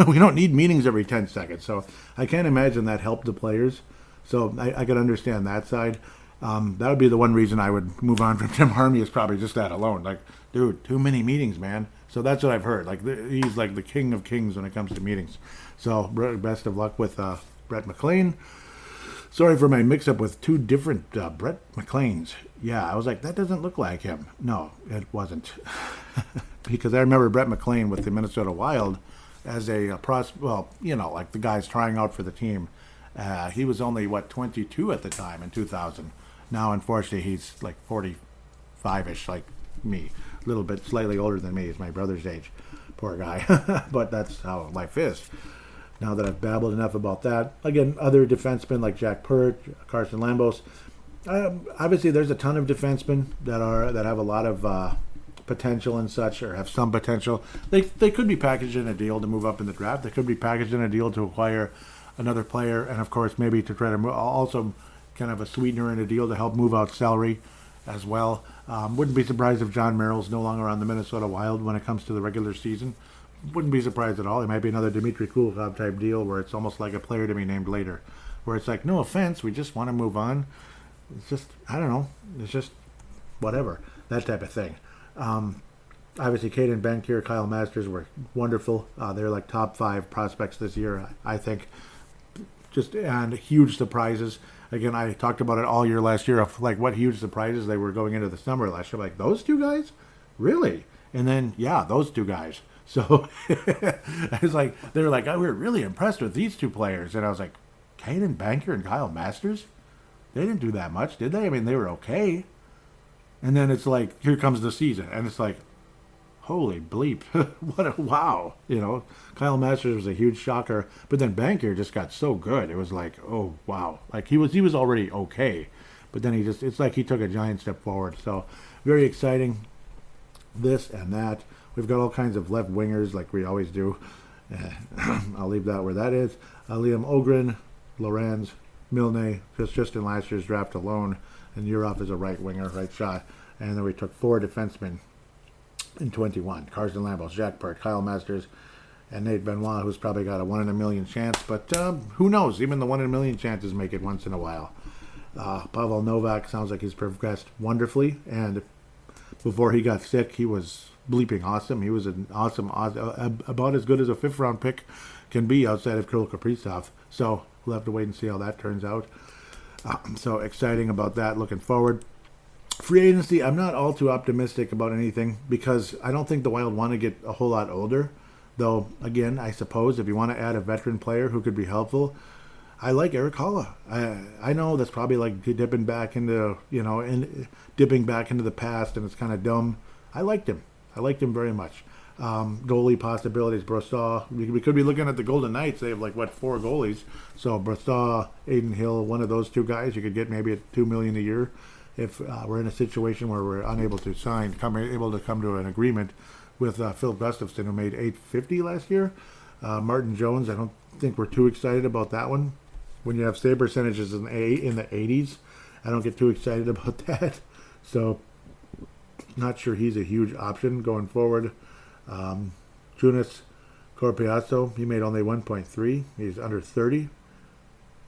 We don't need meetings every 10 seconds. So I can't imagine that helped the players. So I could understand that side. That would be the one reason I would move on from Tim Harmey, is probably just that alone. Like, dude, too many meetings, man. So that's what I've heard. Like, he's like the king of kings when it comes to meetings. So best of luck with Brett McLean. Sorry for my mix-up with two different Brett McLeans. Yeah, I was like, that doesn't look like him. No, it wasn't. Because I remember Brett McLean with the Minnesota Wild as a well, you know, like the guys trying out for the team. He was only, 22 at the time in 2000. Now, unfortunately, he's like 45-ish, like me. A little bit slightly older than me. He's my brother's age. Poor guy. But that's how life is. Now that I've babbled enough about that. Again, other defensemen like Jack Pert, Carson Lambos. Obviously, there's a ton of defensemen that have a lot of potential and such, or have some potential. They could be packaged in a deal to move up in the draft. They could be packaged in a deal to acquire another player, and of course maybe to try to also kind of a sweetener in a deal to help move out salary as well. Wouldn't be surprised if John Merrill's no longer on the Minnesota Wild when it comes to the regular season. Wouldn't be surprised at all. It might be another Dmitry Kulikov type deal where it's almost like a player to be named later, where it's like, no offense, we just want to move on. It's just, I don't know, it's just whatever, that type of thing. Obviously, Caden Bankier, Kyle Masters were wonderful. They're like top 5 prospects this year, I think. And huge surprises. Again, I talked about it all year last year of like what huge surprises they were going into the summer last year. Like, those two guys? Really? And then, yeah, those two guys. So I was like, they were like, oh, we were really impressed with these two players. And I was like, Caden Bankier and Kyle Masters? They didn't do that much, did they? I mean, they were okay. And then it's like, here comes the season. And it's like, holy bleep. What a wow. You know, Kyle Masters was a huge shocker. But then Bankier just got so good. It was like, oh, wow. Like, he was already okay. But then it's like he took a giant step forward. So, very exciting. This and that. We've got all kinds of left wingers like we always do. I'll leave that where that is. Liam Ogren, Lorenz, Milne, just in last year's draft alone. And Yurov is a right winger, right shot. And then we took 4 defensemen in 21. Carson Lambos, Jack Pert, Kyle Masters, and Nate Benoit, who's probably got a 1 in a million chance. But who knows? Even the 1 in a million chances make it once in a while. Pavel Novak sounds like he's progressed wonderfully. And before he got sick, he was bleeping awesome. He was an awesome, about as good as a 5th-round pick can be outside of Kirill Kaprizov. So we'll have to wait and see how that turns out. So exciting about that, looking forward. Free agency, I'm not all too optimistic about anything because I don't think the Wild want to get a whole lot older. Though, again, I suppose if you want to add a veteran player who could be helpful, I like Eric Holla. I know that's probably like dipping back into, dipping back into the past, and it's kind of dumb. I liked him. I liked him very much. Goalie possibilities, Brossaw. We could be looking at the Golden Knights. They have 4 goalies. So Brossaw, Aiden Hill, one of those two guys, you could get maybe at $2 million a year if we're in a situation where we're unable to able to come to an agreement with Phil Gustafson, who made $850 last year. Martin Jones, I don't think we're too excited about that one. When you have save percentages in the 80s, I don't get too excited about that. So not sure he's a huge option going forward. Jonas Corpiazzo, he made only 1.3. He's under 30.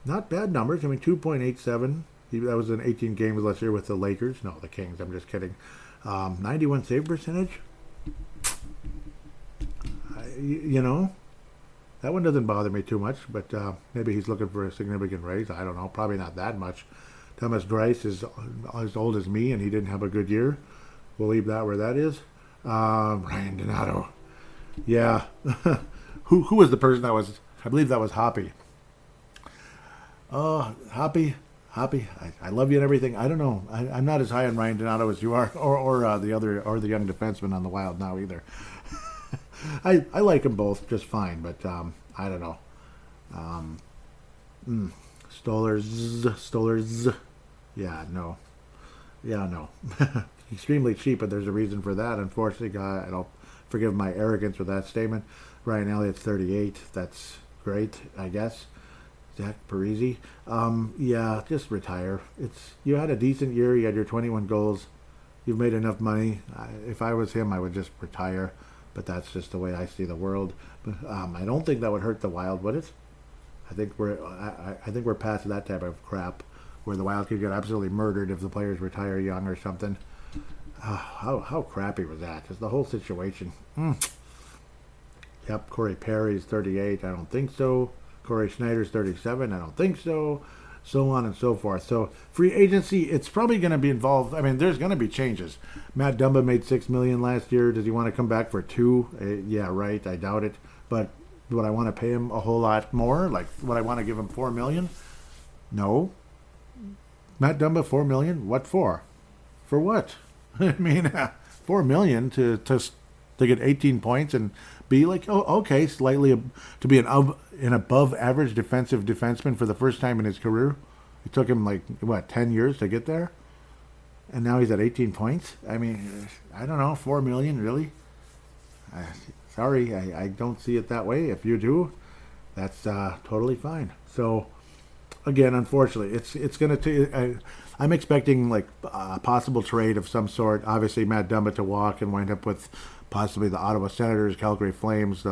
Not bad numbers. I mean, 2.87. That was in 18 games last year with the Lakers. No, the Kings. I'm just kidding. 91 save percentage. That one doesn't bother me too much, but maybe he's looking for a significant raise. I don't know. Probably not that much. Thomas Greiss is as old as me, and he didn't have a good year. We'll leave that where that is. Ryan Donato. Yeah. Who was the person that was, I believe that was Hoppy. Hoppy, I love you and everything. I don't know. I'm not as high on Ryan Donato as you are, or the young defenseman on the Wild now either. I like them both just fine, but I don't know. Stolers. Yeah, no. Yeah, no. Extremely cheap, but there's a reason for that. Unfortunately, I don't forgive my arrogance with that statement. Ryan Elliott's 38. That's great, I guess. Zach Parise. Yeah, just retire. You had a decent year. You had your 21 goals. You've made enough money. If I was him, I would just retire. But that's just the way I see the world. I don't think that would hurt the Wild, would it? I think we're past that type of crap where the Wild could get absolutely murdered if the players retire young or something. How crappy was that? Just the whole situation. Yep, Corey Perry's 38. I don't think so. Corey Schneider's 37. I don't think so. So on and so forth. So free agency, it's probably going to be involved. I mean, there's going to be changes. Matt Dumba made $6 million last year. Does he want to come back for $2 million? Yeah, right. I doubt it. But would I want to pay him a whole lot more? Like, would I want to give him $4 million? No. Matt Dumba, $4 million. What for? For what? I mean, $4 million to get 18 points and be like, oh, okay, slightly to be an above average defensive defenseman for the first time in his career. It took him 10 years to get there, and now he's at 18 points. I mean, I don't know, $4 million really. Sorry, I don't see it that way. If you do, that's totally fine. So, again, unfortunately, it's going to. I'm expecting a possible trade of some sort. Obviously, Matt Dumba to walk and wind up with possibly the Ottawa Senators, Calgary Flames.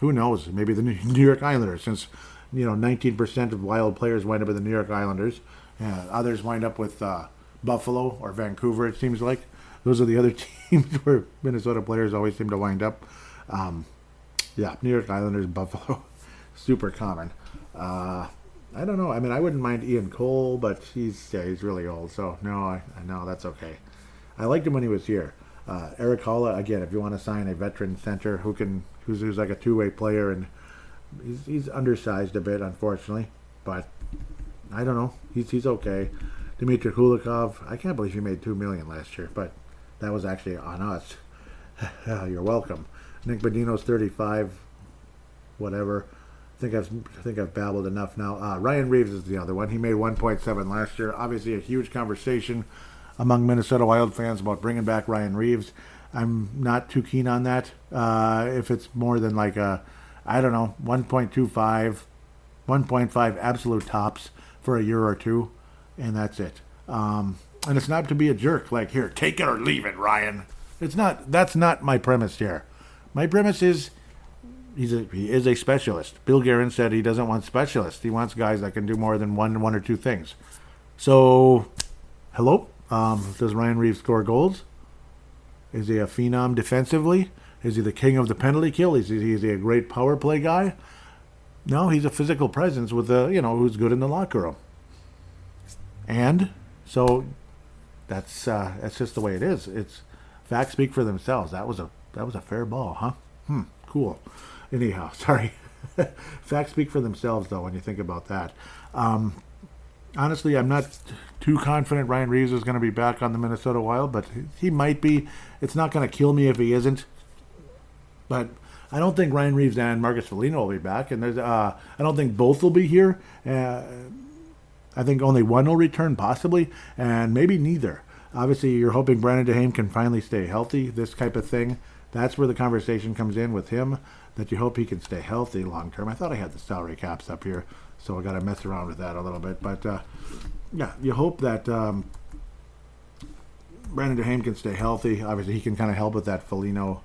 Who knows? Maybe the New York Islanders, since 19% of Wild players wind up with the New York Islanders. Others wind up with Buffalo or Vancouver. It seems like those are the other teams where Minnesota players always seem to wind up. Yeah, New York Islanders, Buffalo, super common. I don't know. I mean, I wouldn't mind Ian Cole, but he's really old. So no, I know that's okay. I liked him when he was here. Eric Holla, again, if you want to sign a veteran center who's like a two-way player, and he's undersized a bit, unfortunately, but I don't know. He's okay. Dmitry Kulikov, I can't believe he made $2 million last year, but that was actually on us. You're welcome. Nick Bonino's 35. Whatever. I think I've babbled enough now. Ryan Reeves is the other one. He made 1.7 last year. Obviously, a huge conversation among Minnesota Wild fans about bringing back Ryan Reeves. I'm not too keen on that. If it's more than 1.25, 1.5 absolute tops for a year or two, and that's it. And it's not to be a jerk, like, here, take it or leave it, Ryan. It's not. That's not my premise here. My premise is he is a specialist. Bill Guerin said he doesn't want specialists. He wants guys that can do more than one or two things. So, hello? Does Ryan Reeves score goals? Is he a phenom defensively? Is he the king of the penalty kill? Is he a great power play guy? No, he's a physical presence with who's good in the locker room. And so that's just the way it is. It's facts speak for themselves. That was a fair ball, huh? Cool. Anyhow, sorry. Facts speak for themselves, though, when you think about that. Honestly, I'm not too confident Ryan Reeves is going to be back on the Minnesota Wild, but he might be. It's not going to kill me if he isn't. But I don't think Ryan Reeves and Marcus Foligno will be back, and I don't think both will be here. I think only one will return, possibly, and maybe neither. Obviously, you're hoping Brandon Duhaime can finally stay healthy, this type of thing. That's where the conversation comes in with him, that you hope he can stay healthy long term. I thought I had the salary caps up here, so I got to mess around with that a little bit. But, yeah, you hope that Brandon Duhaime can stay healthy. Obviously, he can kind of help with that Foligno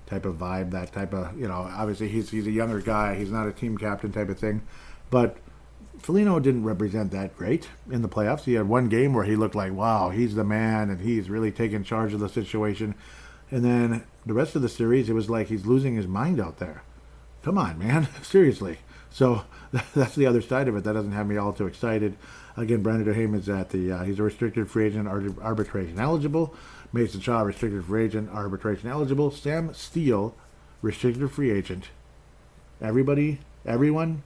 type of vibe, that type of, obviously he's a younger guy. He's not a team captain type of thing. But Foligno didn't represent that great in the playoffs. He had one game where he looked like, wow, he's the man, and he's really taking charge of the situation. And then the rest of the series, it was like he's losing his mind out there. Come on, man. Seriously. So that's the other side of it. That doesn't have me all too excited. Again, Brandon Duhaime is he's a restricted free agent, arbitration eligible. Mason Shaw, restricted free agent, arbitration eligible. Sam Steele, restricted free agent. Everyone,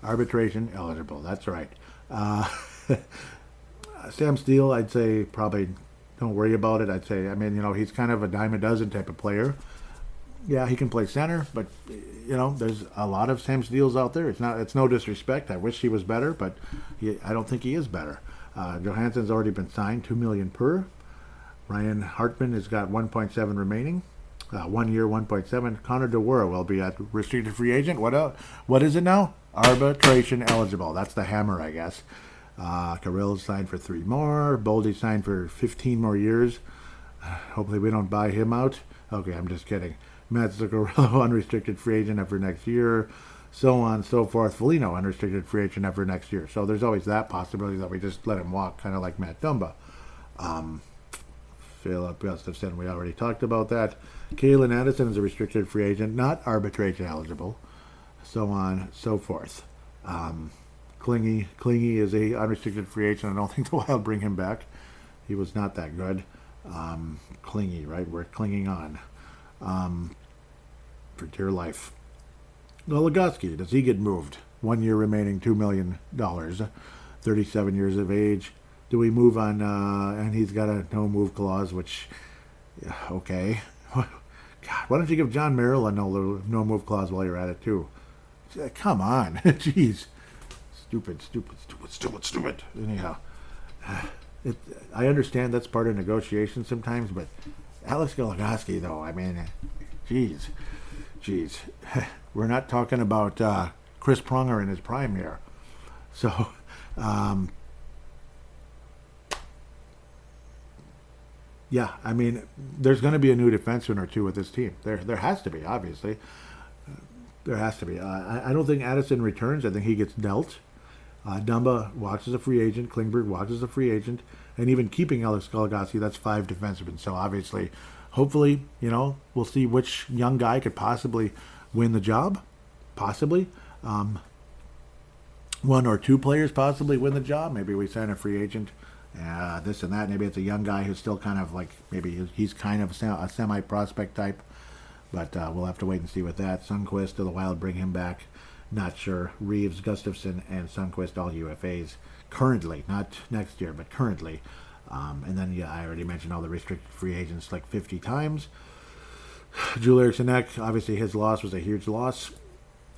arbitration eligible. That's right. Sam Steele, I'd say probably don't worry about it. I'd say, he's kind of a dime a dozen type of player. Yeah, he can play center, but there's a lot of Sam Steeles out there. It's no disrespect. I wish he was better, but I don't think he is better. Johansson's already been signed, $2 million per. Ryan Hartman has got 1.7 remaining. 1 year, 1.7. Connor DeWara will be a restricted free agent. What is it now? Arbitration eligible. That's the hammer, I guess. Kirill signed for 3 more. Boldy signed for 15 more years. Hopefully we don't buy him out. Okay, I'm just kidding. Matt Zuccarello, unrestricted free agent after next year. So on and so forth. Foligno, unrestricted free agent after next year. So there's always that possibility that we just let him walk, kind of like Matt Dumba. Philip Gustafson, we already talked about that. Kalen Addison is a restricted free agent, not arbitration eligible. So on, so forth. Klingy is a unrestricted free agent. I don't think the Wild bring him back. He was not that good. Klingy, right? We're clinging on for dear life. Goligoski, does he get moved? 1 year remaining, $2 million. 37 years of age. Do we move on? And he's got a no-move clause, which, yeah, okay. God, why don't you give John Merrill a no-move clause while you're at it, too? Come on. Jeez. Stupid. Anyhow, I understand that's part of negotiation sometimes, but Alex Goligoski, though, I mean, jeez. We're not talking about Chris Pronger in his prime here. So, yeah, I mean, there's going to be a new defenseman or two with this team. There has to be, obviously. There has to be. I don't think Addison returns. I think he gets dealt. Dumba walks as a free agent. Klingberg walks as a free agent. And even keeping Alex Goligoski, that's 5 defensemen. So obviously, hopefully, we'll see which young guy could possibly win the job. Possibly. 1 or 2 players possibly win the job. Maybe we sign a free agent. This and that. Maybe it's a young guy who's still kind of like, maybe he's kind of a semi-prospect type. But we'll have to wait and see with that. Sundqvist to the Wild, bring him back. Not sure. Reeves, Gustafson, and Sundqvist, all UFAs. Currently, not next year, but currently. And then, yeah, I already mentioned all the restricted free agents like 50 times. Joel Eriksson Ek, obviously his loss was a huge loss.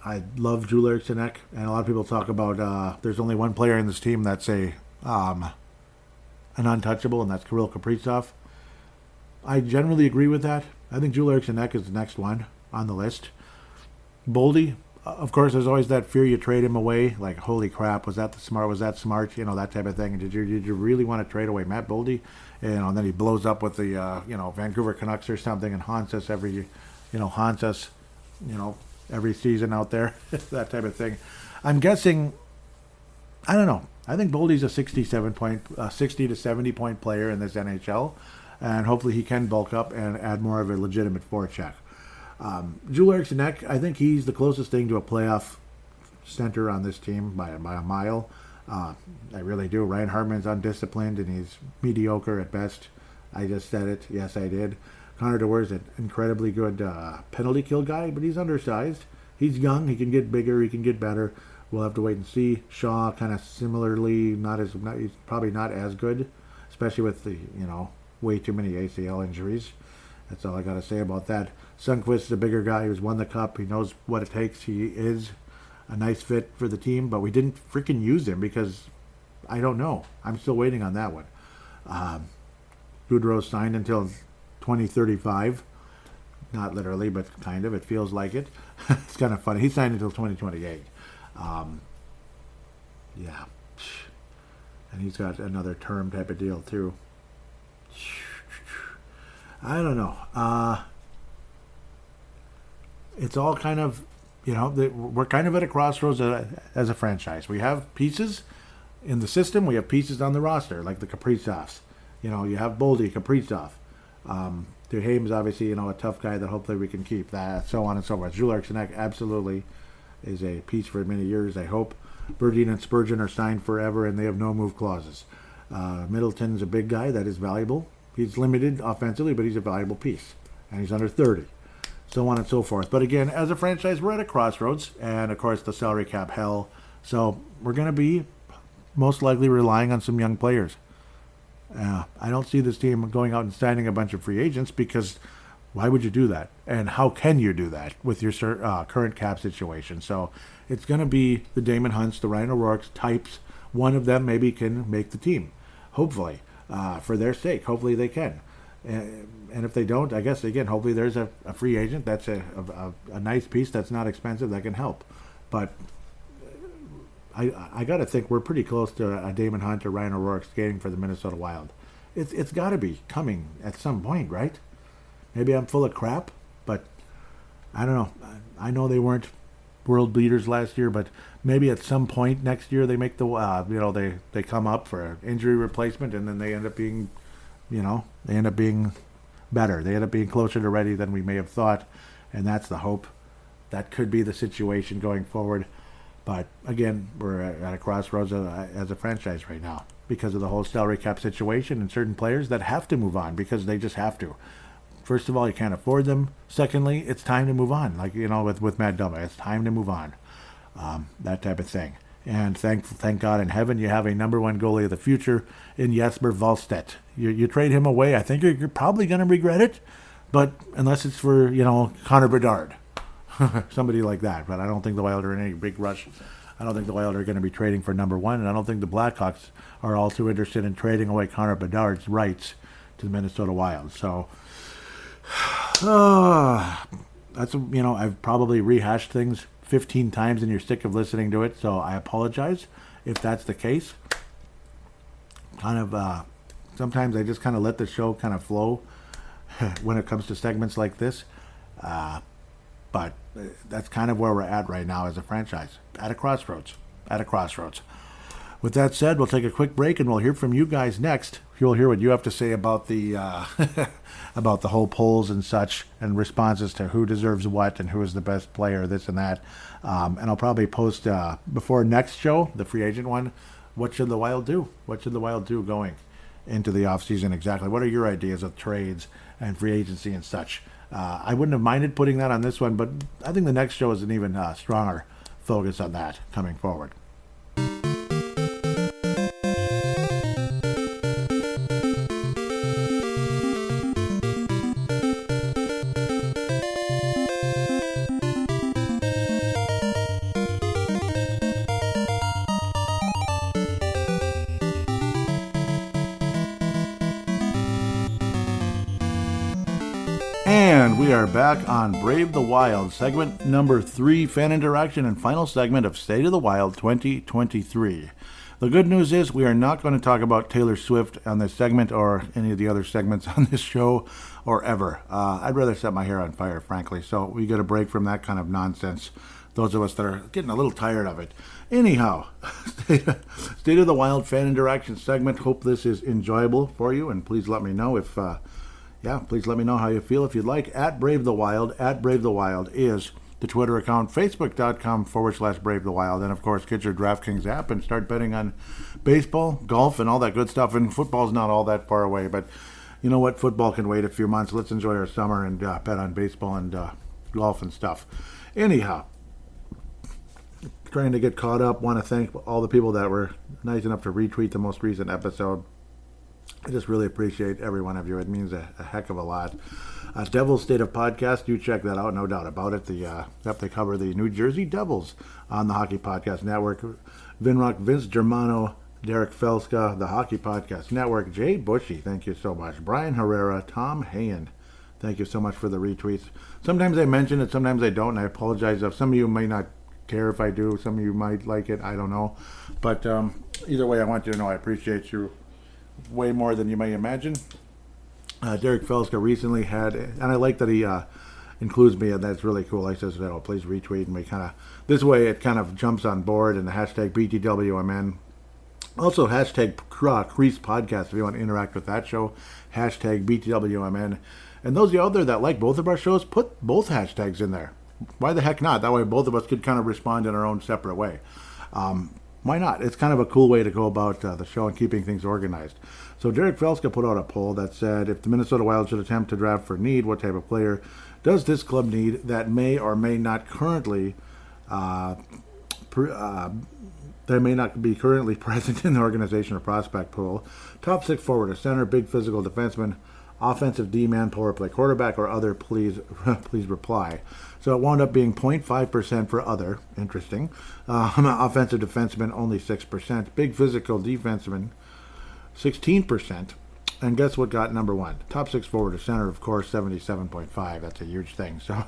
I love Joel Eriksson Ek, and a lot of people talk about there's only one player in this team that's an untouchable, and that's Kirill Kaprizov. I generally agree with that. I think Joel Eriksson Ek is the next one on the list. Boldy, of course, there's always that fear you trade him away. Like, holy crap, was that smart? That type of thing. Did you really want to trade away Matt Boldy? And then he blows up with the Vancouver Canucks or something and haunts us every season out there. That type of thing. I'm guessing. I don't know. I think Boldy's a 60 to 70 point player in this NHL. And hopefully he can bulk up and add more of a legitimate forecheck. Joel Eriksson Ek, I think he's the closest thing to a playoff center on this team by a mile. I really do. Ryan Hartman's undisciplined and he's mediocre at best. I just said it. Yes, I did. Connor DeWara's an incredibly good penalty kill guy, but he's undersized. He's young. He can get bigger. He can get better. We'll have to wait and see. Shaw, kind of similarly, he's probably not as good, especially with the way too many ACL injuries. That's all I got to say about that. Sundqvist is a bigger guy who's won the cup. He knows what it takes. He is a nice fit for the team, but we didn't freaking use him because I don't know. I'm still waiting on that one. Goudreau signed until 2035. Not literally, but kind of. It feels like it. It's kind of funny. He signed until 2028. Yeah. And he's got another term type of deal, too. I don't know. It's all kind of, we're kind of at a crossroads as a franchise. We have pieces in the system. We have pieces on the roster, like the Kaprizovs. You have Boldy, Kaprizov. Duhaime's obviously, a tough guy that hopefully we can keep. That, so on and so forth. Joel Eriksson Ek absolutely is a piece for many years, I hope. Berdine and Spurgeon are signed forever, and they have no move clauses. Middleton's a big guy that is valuable. He's limited offensively, but he's a valuable piece. And he's under 30. So on and so forth. But again, as a franchise, we're at a crossroads. And, of course, the salary cap hell. So we're going to be most likely relying on some young players. I don't see this team going out and signing a bunch of free agents because why would you do that? And how can you do that with your current cap situation? So it's going to be the Damon Hunts, the Ryan O'Rourke's types. One of them maybe can make the team. Hopefully. For their sake. Hopefully they can. And if they don't, I guess, again, hopefully there's a free agent that's a nice piece that's not expensive that can help. But I got to think we're pretty close to a Damon Hunt or Ryan O'Rourke skating for the Minnesota Wild. It's got to be coming at some point, right? Maybe I'm full of crap, but I don't know. I know they weren't world beaters last year, but maybe at some point next year they make the they come up for an injury replacement, and then they end up being better. They end up being closer to ready than we may have thought, and that's the hope. That could be the situation going forward. But again, we're at a crossroads as a franchise right now because of the whole salary cap situation and certain players that have to move on because they just have to. First of all, you can't afford them. Secondly, it's time to move on. Like, with Matt Dumba, it's time to move on. That type of thing. And thank God in heaven you have a number one goalie of the future in Jesper Wallstedt. You trade him away, I think you're probably going to regret it. But unless it's for, Connor Bedard. Somebody like that. But I don't think the Wild are in any big rush. I don't think the Wild are going to be trading for number one. And I don't think the Blackhawks are all too interested in trading away Connor Bedard's rights to the Minnesota Wild. So, that's, I've probably rehashed things 15 times and you're sick of listening to it. So I apologize if that's the case. Sometimes I just kind of let the show kind of flow when it comes to segments like this. But that's kind of where we're at right now as a franchise, at a crossroads. With that said, we'll take a quick break and we'll hear from you guys next. You'll hear what you have to say about the about the whole polls and such, and responses to who deserves what and who is the best player, this and that. And I'll probably post before next show, the free agent one, what should the Wild do? What should the Wild do going into the offseason exactly? What are your ideas of trades and free agency and such? I wouldn't have minded putting that on this one, but I think the next show is an even stronger focus on that coming forward. And we are back on Brave the Wild, segment number 3, fan interaction, and final segment of State of the Wild 2023. The good news is we are not going to talk about Taylor Swift on this segment or any of the other segments on this show or ever. I'd rather set my hair on fire, frankly, so we get a break from that kind of nonsense, those of us that are getting a little tired of it. Anyhow, State of the Wild fan interaction segment. Hope this is enjoyable for you, and please let me know if... please let me know how you feel if you'd like. At Brave the Wild is the Twitter account, facebook.com/Brave the Wild. And of course, get your DraftKings app and start betting on baseball, golf, and all that good stuff. And football's not all that far away, but you know what? Football can wait a few months. Let's enjoy our summer and bet on baseball and golf and stuff. Anyhow, trying to get caught up. Want to thank all the people that were nice enough to retweet the most recent episode. I just really appreciate every one of you. It means a heck of a lot. Devil's State of Podcast, you check that out, no doubt about it. They cover the New Jersey Devils on the Hockey Podcast Network. Vinrock, Vince Germano, Derek Felska, the Hockey Podcast Network. Jay Bushy, thank you so much. Brian Herrera, Tom Hayen, thank you so much for the retweets. Sometimes I mention it, sometimes I don't, and I apologize if some of you may not care if I do. Some of you might like it, I don't know. But either way, I want you to know I appreciate you way more than you may imagine. Derek Felska recently had, and I like that he includes me, and that's really cool. He says, please retweet, and we kind of, this way it kind of jumps on board, and the hashtag BTWMN. Also, hashtag Crease Podcast if you want to interact with that show, hashtag BTWMN. And those of you out there that like both of our shows, put both hashtags in there. Why the heck not? That way both of us could kind of respond in our own separate way. Why not? It's kind of a cool way to go about the show and keeping things organized. So Derek Felska put out a poll that said, if the Minnesota Wild should attempt to draft for need, what type of player does this club need that may or may not currently that may not be currently present in the organization or prospect pool? Top 6 forward, a center, big physical defenseman, offensive D-man, power play quarterback, or other, please reply. So it wound up being 0.5% for other. Interesting. Offensive defenseman, only 6%. Big physical defenseman, 16%. And guess what got number one? Top six forward or center, of course, 77.5. That's a huge thing. So,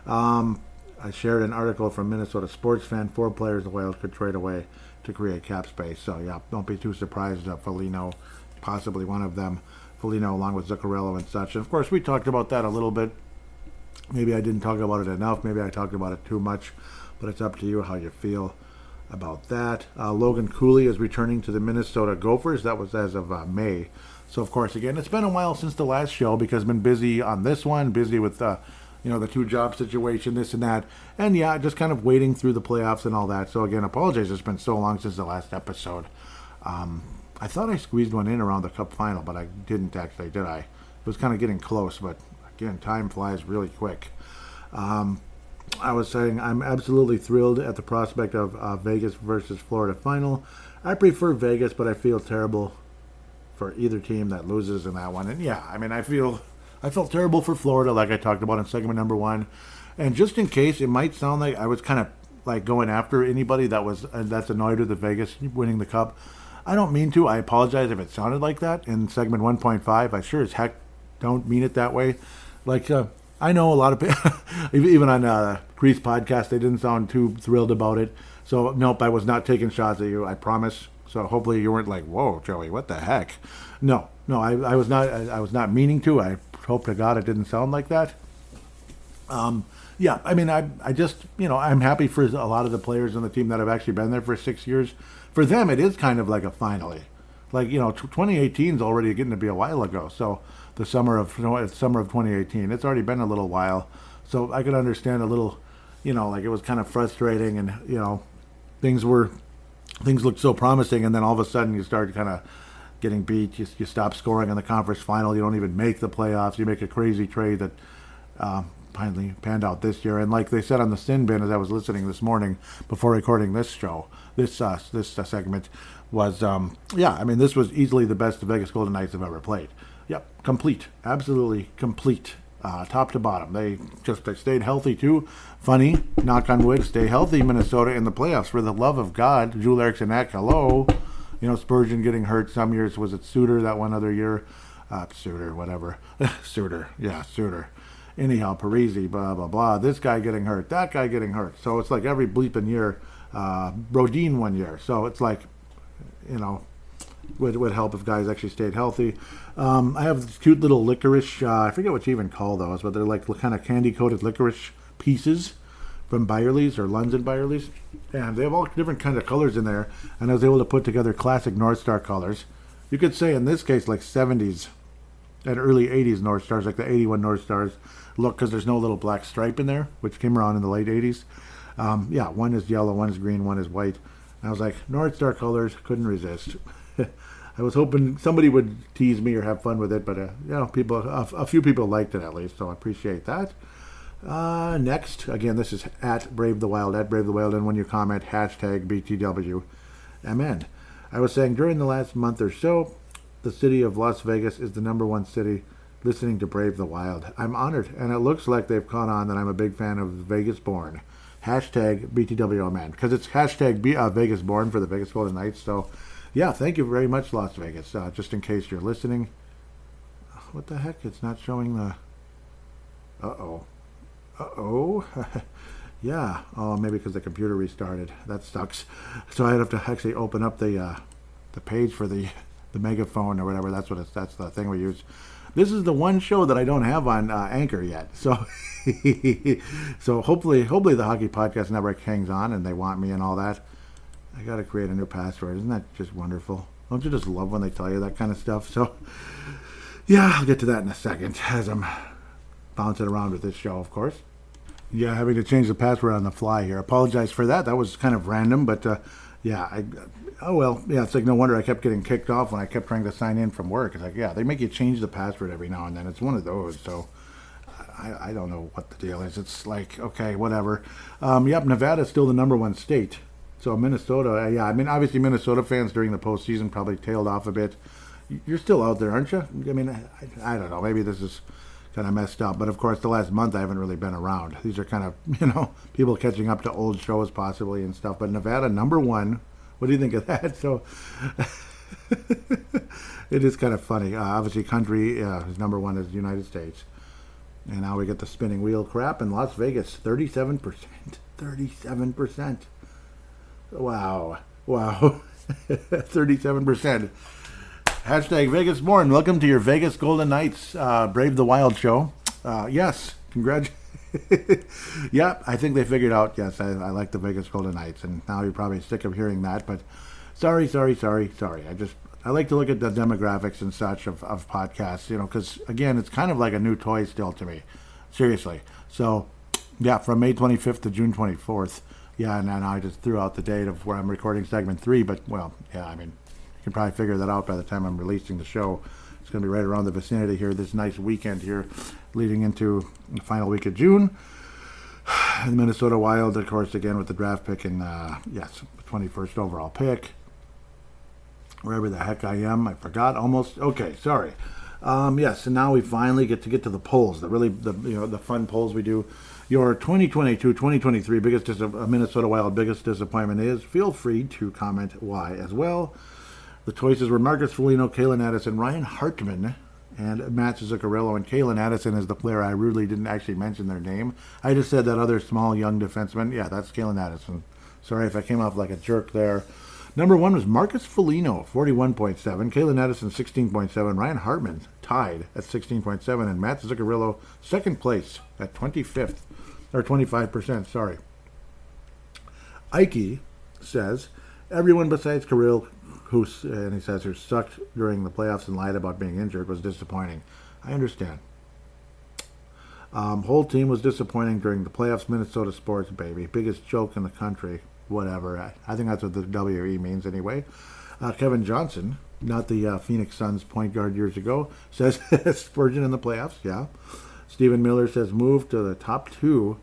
I shared an article from Minnesota Sports Fan. 4 players the Wild could trade away to create cap space. So, yeah, don't be too surprised that Foligno, possibly one of them, Foligno along with Zuccarello and such. And, of course, we talked about that a little bit. Maybe I didn't talk about it enough. Maybe I talked about it too much. But it's up to you how you feel about that. Logan Cooley is returning to the Minnesota Gophers. That was as of May. So, of course, again, it's been a while since the last show because I've been busy on this one, busy with, the 2-job situation, this and that. And, yeah, just kind of waiting through the playoffs and all that. So, again, apologize. It's been so long since the last episode. I thought I squeezed one in around the Cup final, but I didn't actually, did I? It was kind of getting close, but, again, time flies really quick. I was saying I'm absolutely thrilled at the prospect of Vegas versus Florida final. I prefer Vegas, but I feel terrible for either team that loses in that one. And yeah, I mean, I felt terrible for Florida, like I talked about in segment number 1. And just in case, it might sound like I was kind of like going after anybody that's annoyed with the Vegas winning the Cup. I don't mean to. I apologize if it sounded like that in segment 1.5. I sure as heck don't mean it that way. Like, I know a lot of people, even on Crease podcast, they didn't sound too thrilled about it. So, nope, I was not taking shots at you, I promise. So, hopefully you weren't like, whoa, Joey, what the heck? No, I was not. I was not meaning to. I hope to God it didn't sound like that. Yeah, I mean, I just, I'm happy for a lot of the players on the team that have actually been there for 6 years. For them, it is kind of like a finally. Like, 2018 is already getting to be a while ago. So, the summer of 2018. It's already been a little while, so I could understand a little, like it was kind of frustrating, and things looked so promising, and then all of a sudden you start kind of getting beat. You stop scoring in the conference final. You don't even make the playoffs. You make a crazy trade that finally panned out this year. And like they said on the Sin Bin, as I was listening this morning before recording this show, this segment was this was easily the best the Vegas Golden Knights have ever played. Yep, complete, absolutely complete, top to bottom. They stayed healthy too. Funny, knock on wood, stay healthy, Minnesota in the playoffs. For the love of God, Jules Eriksson Ek, hello. Spurgeon getting hurt some years. Was it Suter that one other year? Suter, whatever. Suter. Anyhow, Parisi, blah, blah, blah. This guy getting hurt, that guy getting hurt. So it's like every bleeping year. Brodin 1 year. So it's like, would help if guys actually stayed healthy. I have this cute little licorice, I forget what you even call those, but they're like kind of candy-coated licorice pieces from Byerly's or Lunds and Byerly's. And they have all different kinds of colors in there. And I was able to put together classic North Star colors. You could say in this case like 70s and early 80s North Stars, like the 81 North Stars look, because there's no little black stripe in there, which came around in the late 80s. One is yellow, one is green, one is white. And I was like, North Star colors, couldn't resist. I was hoping somebody would tease me or have fun with it, but a few people liked it at least, so I appreciate that. Next, again, this is at Brave the Wild, and when you comment, hashtag BTWMN. I was saying during the last month or so, the city of Las Vegas is the #1 city listening to Brave the Wild. I'm honored, and it looks like they've caught on that I'm a big fan of Vegas Born. Hashtag BTWMN, because it's hashtag Vegas Born for the Vegas Golden Knights, so yeah, thank you very much, Las Vegas. Just in case you're listening. What the heck? It's not showing the... Uh-oh. Yeah. Oh, maybe because the computer restarted. That sucks. So I'd have to actually open up the page for the megaphone or whatever. That's the thing we use. This is the one show that I don't have on Anchor yet. So so hopefully the Hockey Podcast Network hangs on and they want me and all that. I got to create a new password. Isn't that just wonderful? Don't you just love when they tell you that kind of stuff? So, yeah, I'll get to that in a second as I'm bouncing around with this show, of course. Yeah, having to change the password on the fly here. Apologize for that. That was kind of random, but it's like no wonder I kept getting kicked off when I kept trying to sign in from work. It's like, yeah, they make you change the password every now and then. It's one of those, so I don't know what the deal is. It's like, okay, whatever. Nevada's still the #1 state. So Minnesota, obviously Minnesota fans during the postseason probably tailed off a bit. You're still out there, aren't you? I mean, I don't know. Maybe this is kind of messed up. But, of course, the last month I haven't really been around. These are kind of, people catching up to old shows possibly and stuff. But Nevada, #1. What do you think of that? So, It is kind of funny. Obviously, country is number one is the United States. And now we get the spinning wheel crap in Las Vegas, 37%. 37%. Wow. 37%. Hashtag Vegas Born. Welcome to your Vegas Golden Knights Brave the Wild show. Yes, congratulations. Yeah, I think they figured out, yes, I like the Vegas Golden Knights. And now you're probably sick of hearing that. But sorry. I like to look at the demographics and such of podcasts, because, again, it's kind of like a new toy still to me. Seriously. So, yeah, from May 25th to June 24th. Yeah, and then I just threw out the date of where I'm recording segment 3. But, well, yeah, I mean, you can probably figure that out by the time I'm releasing the show. It's going to be right around the vicinity here, this nice weekend here, leading into the final week of June. The Minnesota Wild, of course, again, with the draft pick and, 21st overall pick. Wherever the heck I am, I forgot almost. Okay, sorry. Yes, and now we finally get to the polls. The fun polls we do. Your 2022-2023 Minnesota Wild biggest disappointment is. Feel free to comment why as well. The choices were Marcus Foligno, Kalen Addison, Ryan Hartman, and Matt Zuccarello. And Kalen Addison is the player I rudely didn't actually mention their name. I just said that other small young defenseman. Yeah, that's Kalen Addison. Sorry if I came off like a jerk there. Number 1 was Marcus Foligno, 41.7. Kalen Addison, 16.7. Ryan Hartman tied at 16.7. And Matt Zuccarello, second place at 25%. Sorry. Ike says, everyone besides Kirill, who sucked during the playoffs and lied about being injured, was disappointing. I understand. Whole team was disappointing during the playoffs. Minnesota sports, baby. Biggest joke in the country. Whatever. I think that's what the WE means anyway. Kevin Johnson, not the Phoenix Suns point guard years ago, says Spurgeon in the playoffs. Yeah. Stephen Miller says move to the top 2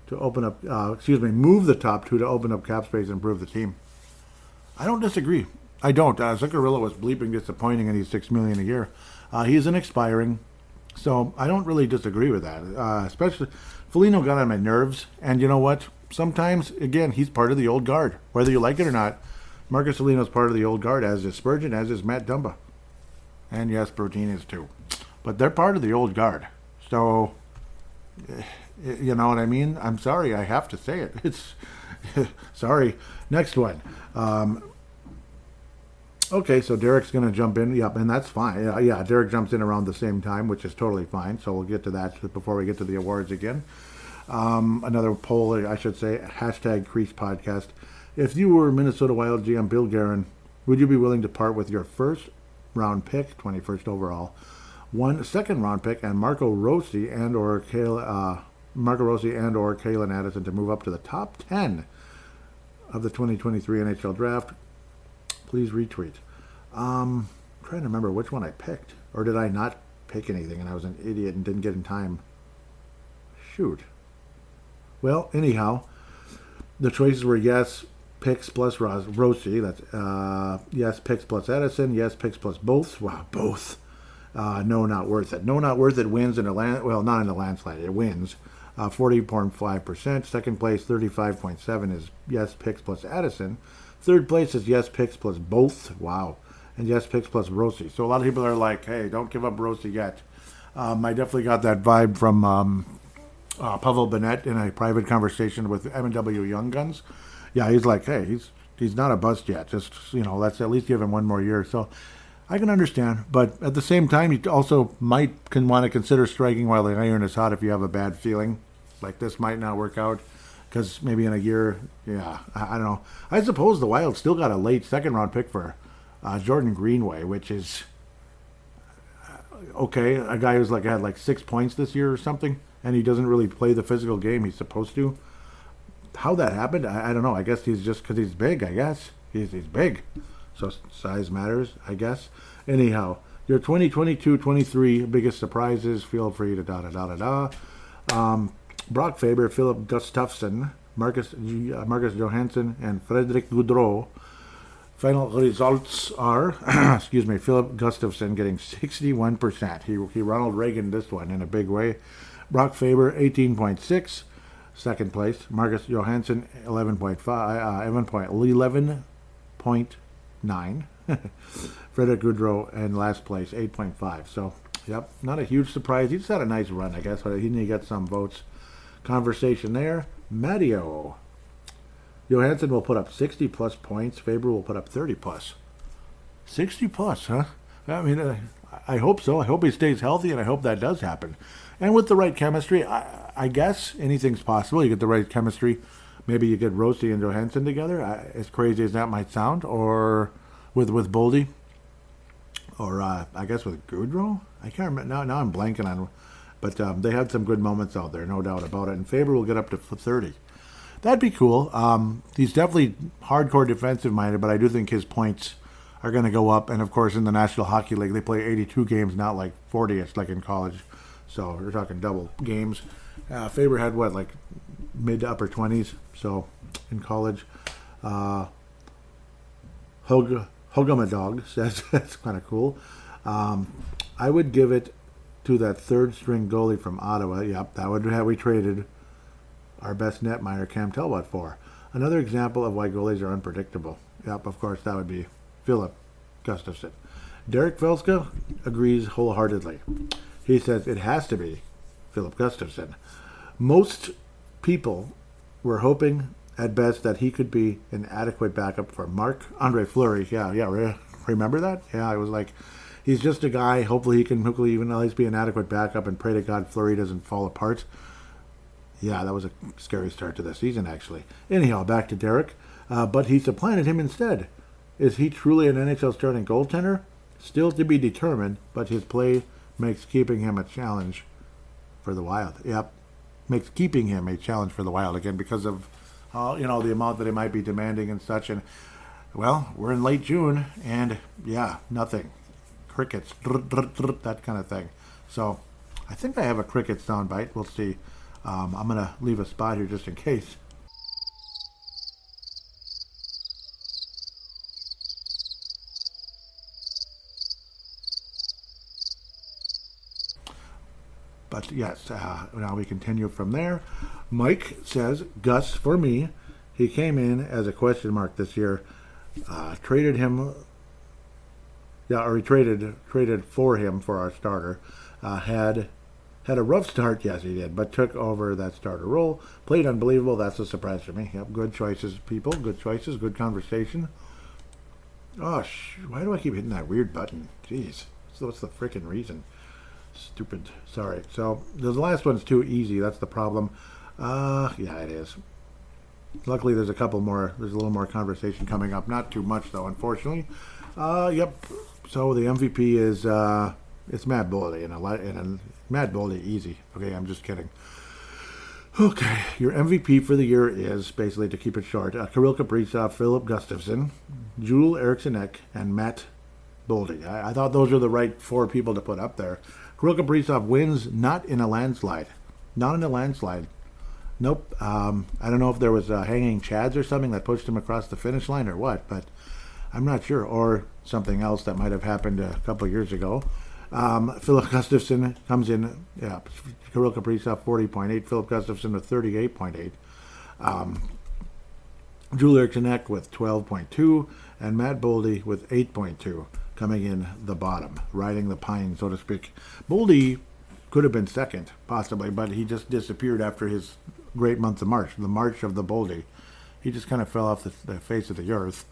to open up. Move the top 2 to open up cap space and improve the team. I don't disagree. I don't. Zuccarello was bleeping disappointing, and he's $6 million a year. He's an expiring, so I don't really disagree with that. Especially, Foligno got on my nerves, and you know what? Sometimes, again, he's part of the old guard. Whether you like it or not, Marcus Foligno is part of the old guard, as is Spurgeon, as is Matt Dumba. And yes, Protein is too. But they're part of the old guard. So, you know what I mean? I'm sorry, I have to say it. It's sorry. Next one. Okay, so Derek's going to jump in. Yep, and that's fine. Yeah, Derek jumps in around the same time, which is totally fine. So we'll get to that before we get to the awards again. Another poll, I should say, hashtag Crease Podcast. If you were Minnesota Wild GM Bill Guerin, would you be willing to part with your first round pick, 21st overall, one second round pick, and Marco Rossi and or Kalen Addison to move up to the top 10 of the 2023 NHL draft? Please retweet. I'm trying to remember which one I picked, or did I not pick anything and I was an idiot and didn't get in time? Shoot. Well, anyhow, the choices were yes, picks plus Rossi. That's yes, picks plus Edison. Yes, picks plus both. Wow, both. No, not worth it. No, not worth it wins in a not in a landslide. It wins. 40.5%. Second place, 35.7 is yes, picks plus Edison. Third place is yes, picks plus both. Wow. And yes, picks plus Rossi. So a lot of people are like, hey, don't give up Rossi yet. I definitely got that vibe from Pavel Bennett in a private conversation with M&W Young Guns. Yeah, he's like, hey, he's not a bust yet. Just, let's at least give him one more year. So I can understand. But at the same time, you also want to consider striking while the iron is hot if you have a bad feeling. Like this might not work out. Because maybe in a year, I don't know. I suppose the Wild still got a late second-round pick for Jordan Greenway, which is okay. A guy who's had 6 points this year or something, and he doesn't really play the physical game he's supposed to. How that happened, I don't know. I guess he's just because he's big, I guess. He's big. So size matters, I guess. Anyhow, your 2022-23 biggest surprises, feel free to Brock Faber, Philip Gustafsson, Marcus Johansson, and Frederick Gaudreau. Final results are, Philip Gustafsson getting 61%. He Ronald Reagan this one in a big way. Brock Faber, 18.6. Second place. Marcus Johansson, 11.9. Frederick Goudreau in last place, 8.5. So, yep, not a huge surprise. He just had a nice run, I guess. But he got some votes. Conversation there. Matteo. Johansson will put up 60-plus points. Faber will put up 30-plus. 60-plus, huh? I mean, I hope so. I hope he stays healthy, and I hope that does happen. And with the right chemistry, I guess anything's possible. You get the right chemistry. Maybe you get Rossi and Johansson together, as crazy as that might sound, or with Boldy, or I guess with Goudreau. I can't remember. Now I'm blanking on, but they had some good moments out there, no doubt about it. And Faber will get up to 30. That'd be cool. He's definitely hardcore defensive-minded, but I do think his points are going to go up. And, of course, in the National Hockey League, they play 82 games, not like 40. It's like in college. So we're talking double games. Faber had, like mid to upper 20s, so in college. Hogamadog says that's kind of cool. I would give it to that third-string goalie from Ottawa. Yep, that would have we traded our best netminder, Cam Talbot, for. Another example of why goalies are unpredictable. Yep, of course, that would be Philip Gustafsson. Derek Velska agrees wholeheartedly. He says it has to be Philip Gustafsson. Most people were hoping at best that he could be an adequate backup for Marc-Andre Fleury. Yeah, remember that? Yeah, I was like, he's just a guy. Hopefully he can even at least be an adequate backup, and pray to God Fleury doesn't fall apart. Yeah, that was a scary start to the season, actually. Anyhow, back to Derek. But he supplanted him instead. Is he truly an NHL starting goaltender? Still to be determined, but his play makes keeping him a challenge for the Wild. Yep, makes keeping him a challenge for the Wild again because of, the amount that he might be demanding and such. And, well, we're in late June, and, yeah, nothing. Crickets, that kind of thing. So, I think I have a cricket soundbite. We'll see. I'm going to leave a spot here just in case. But yes, now we continue from there. Mike says, Gus, for me, he came in as a question mark this year. Traded him, he traded for him for our starter. Had a rough start, yes he did, but took over that starter role. Played unbelievable, that's a surprise for me. Yep, good choices, people, good choices, good conversation. Oh, why do I keep hitting that weird button? Jeez, so what's the freaking reason? Stupid. Sorry. So the last one's too easy. That's the problem. Yeah, it is. Luckily, there's a little more conversation coming up. Not too much, though, unfortunately. Yep. So the MVP is it's Matt Boldy, and Matt Boldy, easy. Okay, I'm just kidding. Okay, your MVP for the year is, basically, to keep it short, Kirill Kaprizov, Philip Gustafsson, Joel Eriksson-Ek, and Matt Boldy. I thought those were the right four people to put up there. Kirill Kaprizov wins not in a landslide. Not in a landslide. Nope. I don't know if there was hanging chads or something that pushed him across the finish line or what, but I'm not sure. Or something else that might have happened a couple of years ago. Philip Gustafsson comes in, Kirill Kaprizov 40.8, Philip Gustafsson with 38.8. Joel Eriksson-Ek with 12.2, and Matt Boldy with 8.2. Coming in the bottom, riding the pine, so to speak. Boldy could have been second, possibly, but he just disappeared after his great month of March, the March of the Boldy. He just kind of fell off the face of the earth.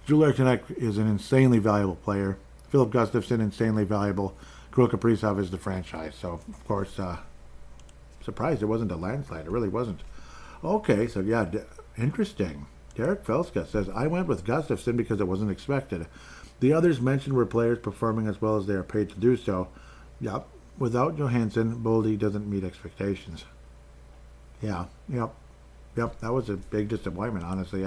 Joel Eriksson-Ek is an insanely valuable player. Philip Gustafsson, insanely valuable. Kirill Kaprizov is the franchise. So, of course, surprised it wasn't a landslide. It really wasn't. Okay, so yeah, interesting. Derek Felska says, I went with Gustafsson because it wasn't expected. The others mentioned were players performing as well as they are paid to do so. Yep. Without Johansson, Boldy doesn't meet expectations. Yeah. Yep. That was a big disappointment, honestly.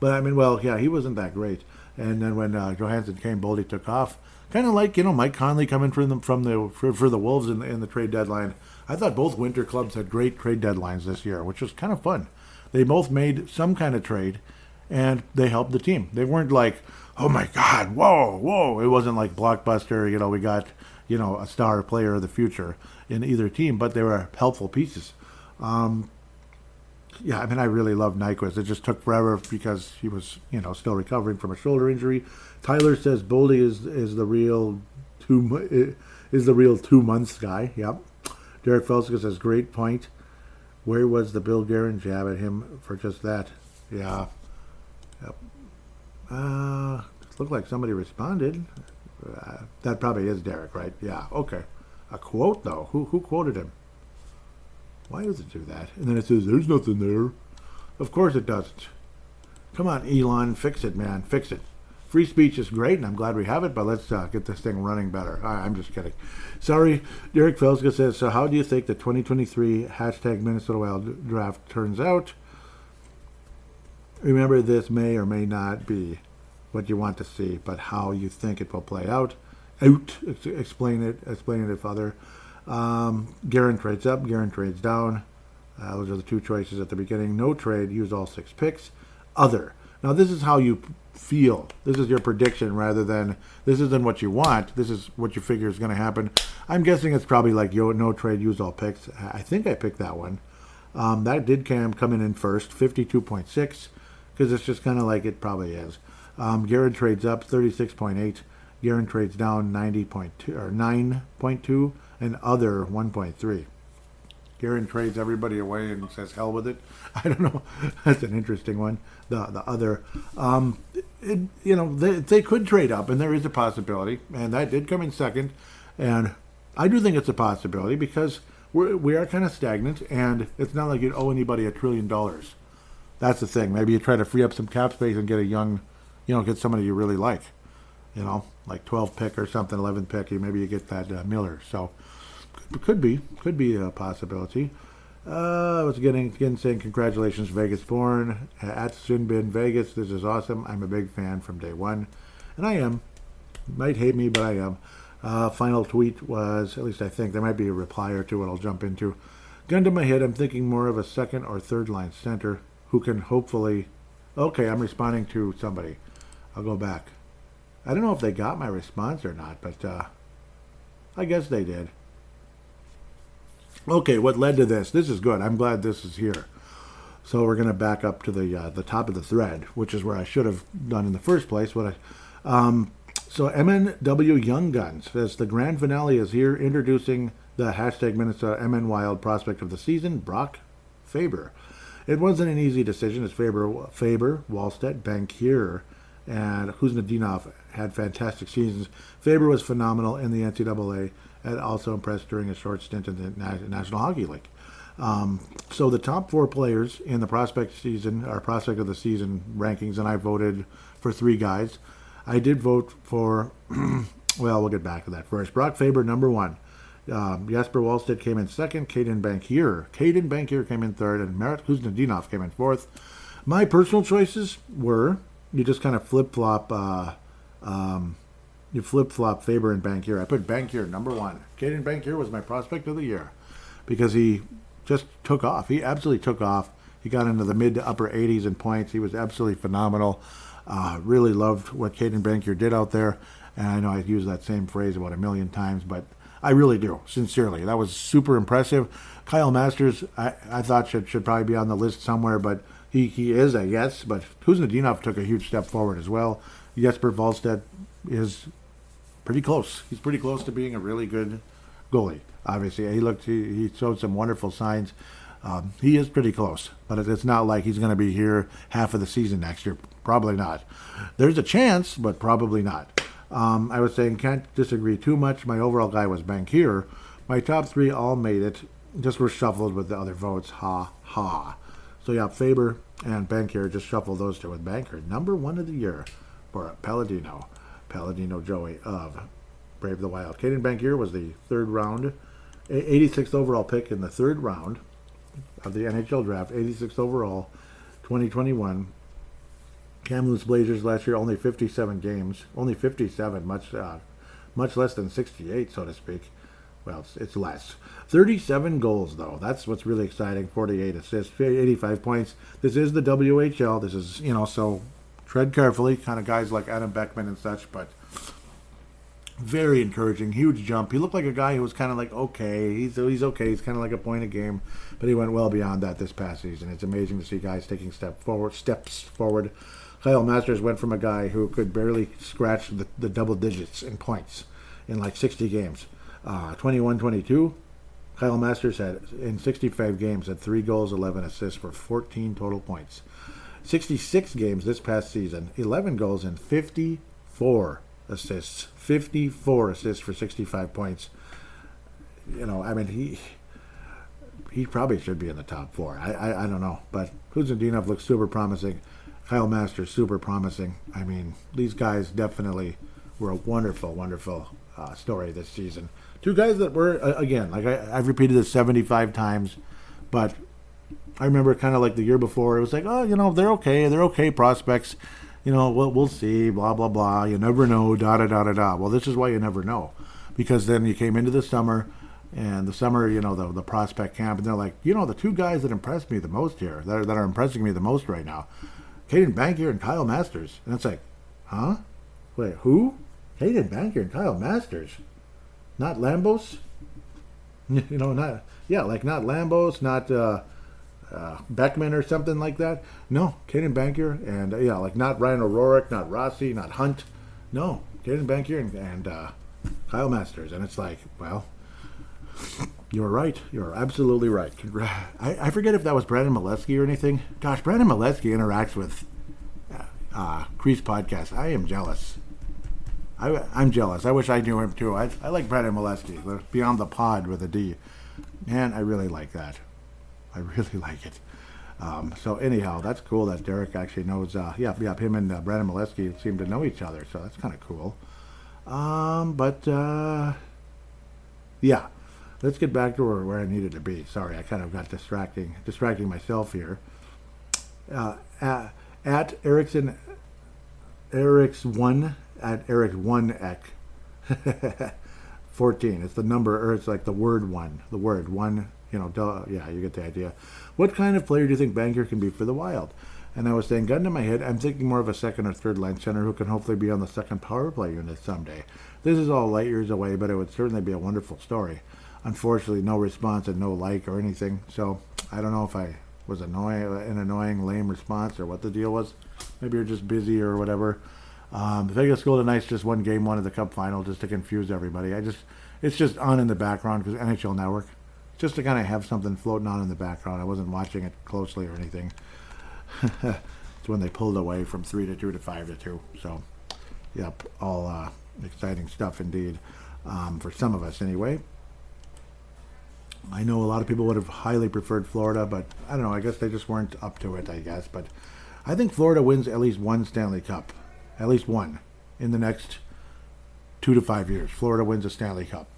But I mean, well, yeah, he wasn't that great. And then when Johansson came, Boldy took off. Kind of like Mike Conley coming for the Wolves in the trade deadline. I thought both winter clubs had great trade deadlines this year, which was kind of fun. They both made some kind of trade, and they helped the team. They weren't like, oh my God, whoa. It wasn't like blockbuster, we got, a star player of the future in either team, but they were helpful pieces. Yeah, I mean, I really love Nyquist. It just took forever because he was, still recovering from a shoulder injury. Tyler says Boldy is the real 2 months guy. Yep. Derek Felska says great point. Where was the Bill Guerin jab at him for just that? Yeah. Yep. It looked like somebody responded. That probably is Derek, right? Yeah. Okay. A quote though. Who quoted him? Why does it do that? And then it says, there's nothing there. Of course it doesn't. Come on, Elon. Fix it, man. Fix it. Free speech is great, and I'm glad we have it, but let's get this thing running better. I'm just kidding. Sorry. Derek Felska says, so how do you think the 2023 #Minnesota Wild draft turns out? Remember, this may or may not be what you want to see, but how you think it will play out. Explain it further. Guerin trades up, Guerin trades down. Those are the two choices at the beginning. No trade, use all 6 picks. Other. Now this is how you feel. This is your prediction rather than, this isn't what you want. This is what you figure is going to happen. I'm guessing it's probably like no trade, use all picks. I think I picked that one. That did come in first, 52.6, because it's just kind of like it probably is. Guerin trades up, 36.8. Guerin trades down, 90.2 or 9.2. And other 1.3. Guerin trades everybody away and says hell with it. I don't know. That's an interesting one. The other, they could trade up, and there is a possibility, and that did come in second. And I do think it's a possibility because we are kind of stagnant, and it's not like you'd owe anybody $1 trillion. That's the thing. Maybe you try to free up some cap space and get a young, get somebody you really like. Like 12 pick or something, 11 pick. Maybe you get that Miller. So. Could be a possibility. I was again saying congratulations, Vegas Born at Sinbin Vegas. This is awesome. I'm a big fan from day one, and I am. You might hate me, but I am. Final tweet was, at least I think there might be a reply or two. What I'll jump into. Gun to my head. I'm thinking more of a second or third line center who can hopefully. Okay, I'm responding to somebody. I'll go back. I don't know if they got my response or not, but I guess they did. Okay, what led to this? This is good. I'm glad this is here. So we're going to back up to the top of the thread, which is where I should have done in the first place. So MNW Young Guns says the grand finale is here, introducing the #Minnesota MN Wild prospect of the season, Brock Faber. It wasn't an easy decision as Faber, Wallstedt, Bankier, and Kuznetsov had fantastic seasons. Faber was phenomenal in the NCAA and also impressed during a short stint in the National Hockey League. So the top 4 players in the prospect of the season rankings, and I voted for 3 guys. I did vote for, well, we'll get back to that first. Brock Faber, number 1. Jesper Wallstedt came in second. Caden Bankier came in third, and Merit Kuznetsov came in fourth. My personal choices were, you just kind of flip-flop Faber and Bankier. I put Bankier number 1. Caden Bankier was my prospect of the year because he just took off. He absolutely took off. He got into the mid to upper 80s in points. He was absolutely phenomenal. Really loved what Caden Bankier did out there. And I know I've used that same phrase about 1 million times, but I really do, sincerely. That was super impressive. Kyle Masters, I thought should probably be on the list somewhere, but he is, I guess. But Kuznetsov took a huge step forward as well. Jesper Wallstedt is pretty close. He's pretty close to being a really good goalie. Obviously, he showed some wonderful signs. He is pretty close, but it's not like he's going to be here half of the season next year. Probably not. There's a chance, but probably not. I was saying can't disagree too much. My overall guy was Bankier. My top 3 all made it. Just were shuffled with the other votes. Ha ha. So yeah, Faber and Bankier, just shuffle those two with Bankier. Number 1 of the year for Paladino Joey of Brave the Wild. Caden Bankier was the 3rd round, 86th overall pick in the 3rd round of the NHL draft, 86th overall, 2021. Kamloops Blazers last year, only 57 games, only 57, much less than 68, so to speak. Well, it's less. 37 goals, though. That's what's really exciting. 48 assists, 85 points. This is the WHL. This is, so tread carefully, kind of guys like Adam Beckman and such, but Very encouraging, huge jump. He looked like a guy who was kind of like, okay, he's okay. He's kind of like a point a game, but he went well beyond that this past season. It's amazing to see guys taking steps forward. Kyle Masters went from a guy who could barely scratch the double digits in points in like 60 games. 21-22, Kyle Masters had, in 65 games, had 3 goals, 11 assists for 14 total points. 66 games this past season, 11 goals and 54 assists. 54 assists for 65 points. You know, I mean, he probably should be in the top 4. I don't know. But Kuzmadinov looks super promising. Kyle Masters, super promising. I mean, these guys definitely were a wonderful, wonderful story this season. 2 guys that were, again, like I've repeated this 75 times, but I remember kind of like the year before, it was like, oh, you know, they're okay prospects. You know, we'll see, blah, blah, blah. You never know, da-da-da-da-da. Well, this is why you never know. Because then you came into the summer, and the summer, you know, the prospect camp, and they're like, you know, the 2 guys that impressed me the most here, that are impressing me the most right now, Caden Bankier and Kyle Masters. And it's like, huh? Wait, who? Caden Bankier and Kyle Masters? Not Lambos? You know, not Lambos, not Beckman or something like that. No, Caden Bankier and like not Ryan O'Rourke, not Rossi, not Hunt. No, Caden Bankier and Kyle Masters. And it's like, well, you're right. You're absolutely right. I forget if that was Brandon Molesky or anything. Gosh, Brandon Molesky interacts with Crease Podcast. I am jealous. I'm jealous. I wish I knew him too. I like Brandon Molesky, Beyond the Pod with a D. Man, I really like that. I really like it. So anyhow, that's cool that Derek actually knows. Him and Brandon Molesky seem to know each other, so that's kind of cool. Yeah, let's get back to where I needed to be. Sorry, I kind of got distracting myself here. At Erickson, Erics1 at Eric1 14. It's the number, or it's like the word 1. The word 1. You know, you get the idea. What kind of player do you think Bankier can be for the Wild? And I was saying, gun to my head, I'm thinking more of a second or third line center who can hopefully be on the second power play unit someday. This is all light years away, but it would certainly be a wonderful story. Unfortunately, no response and no like or anything. So I don't know if I was an annoying, lame response or what the deal was. Maybe you're just busy or whatever. The Vegas Golden Knights just won Game 1 of the Cup Final just to confuse everybody. It's just on in the background because NHL Network. Just to kind of have something floating on in the background. I wasn't watching it closely or anything. It's when they pulled away from 3-2 to 5-2. So, yep, all exciting stuff indeed, for some of us anyway. I know a lot of people would have highly preferred Florida, but I don't know. I guess they just weren't up to it, I guess. But I think Florida wins at least one Stanley Cup. At least one in the next 2 to 5 years. Florida wins a Stanley Cup.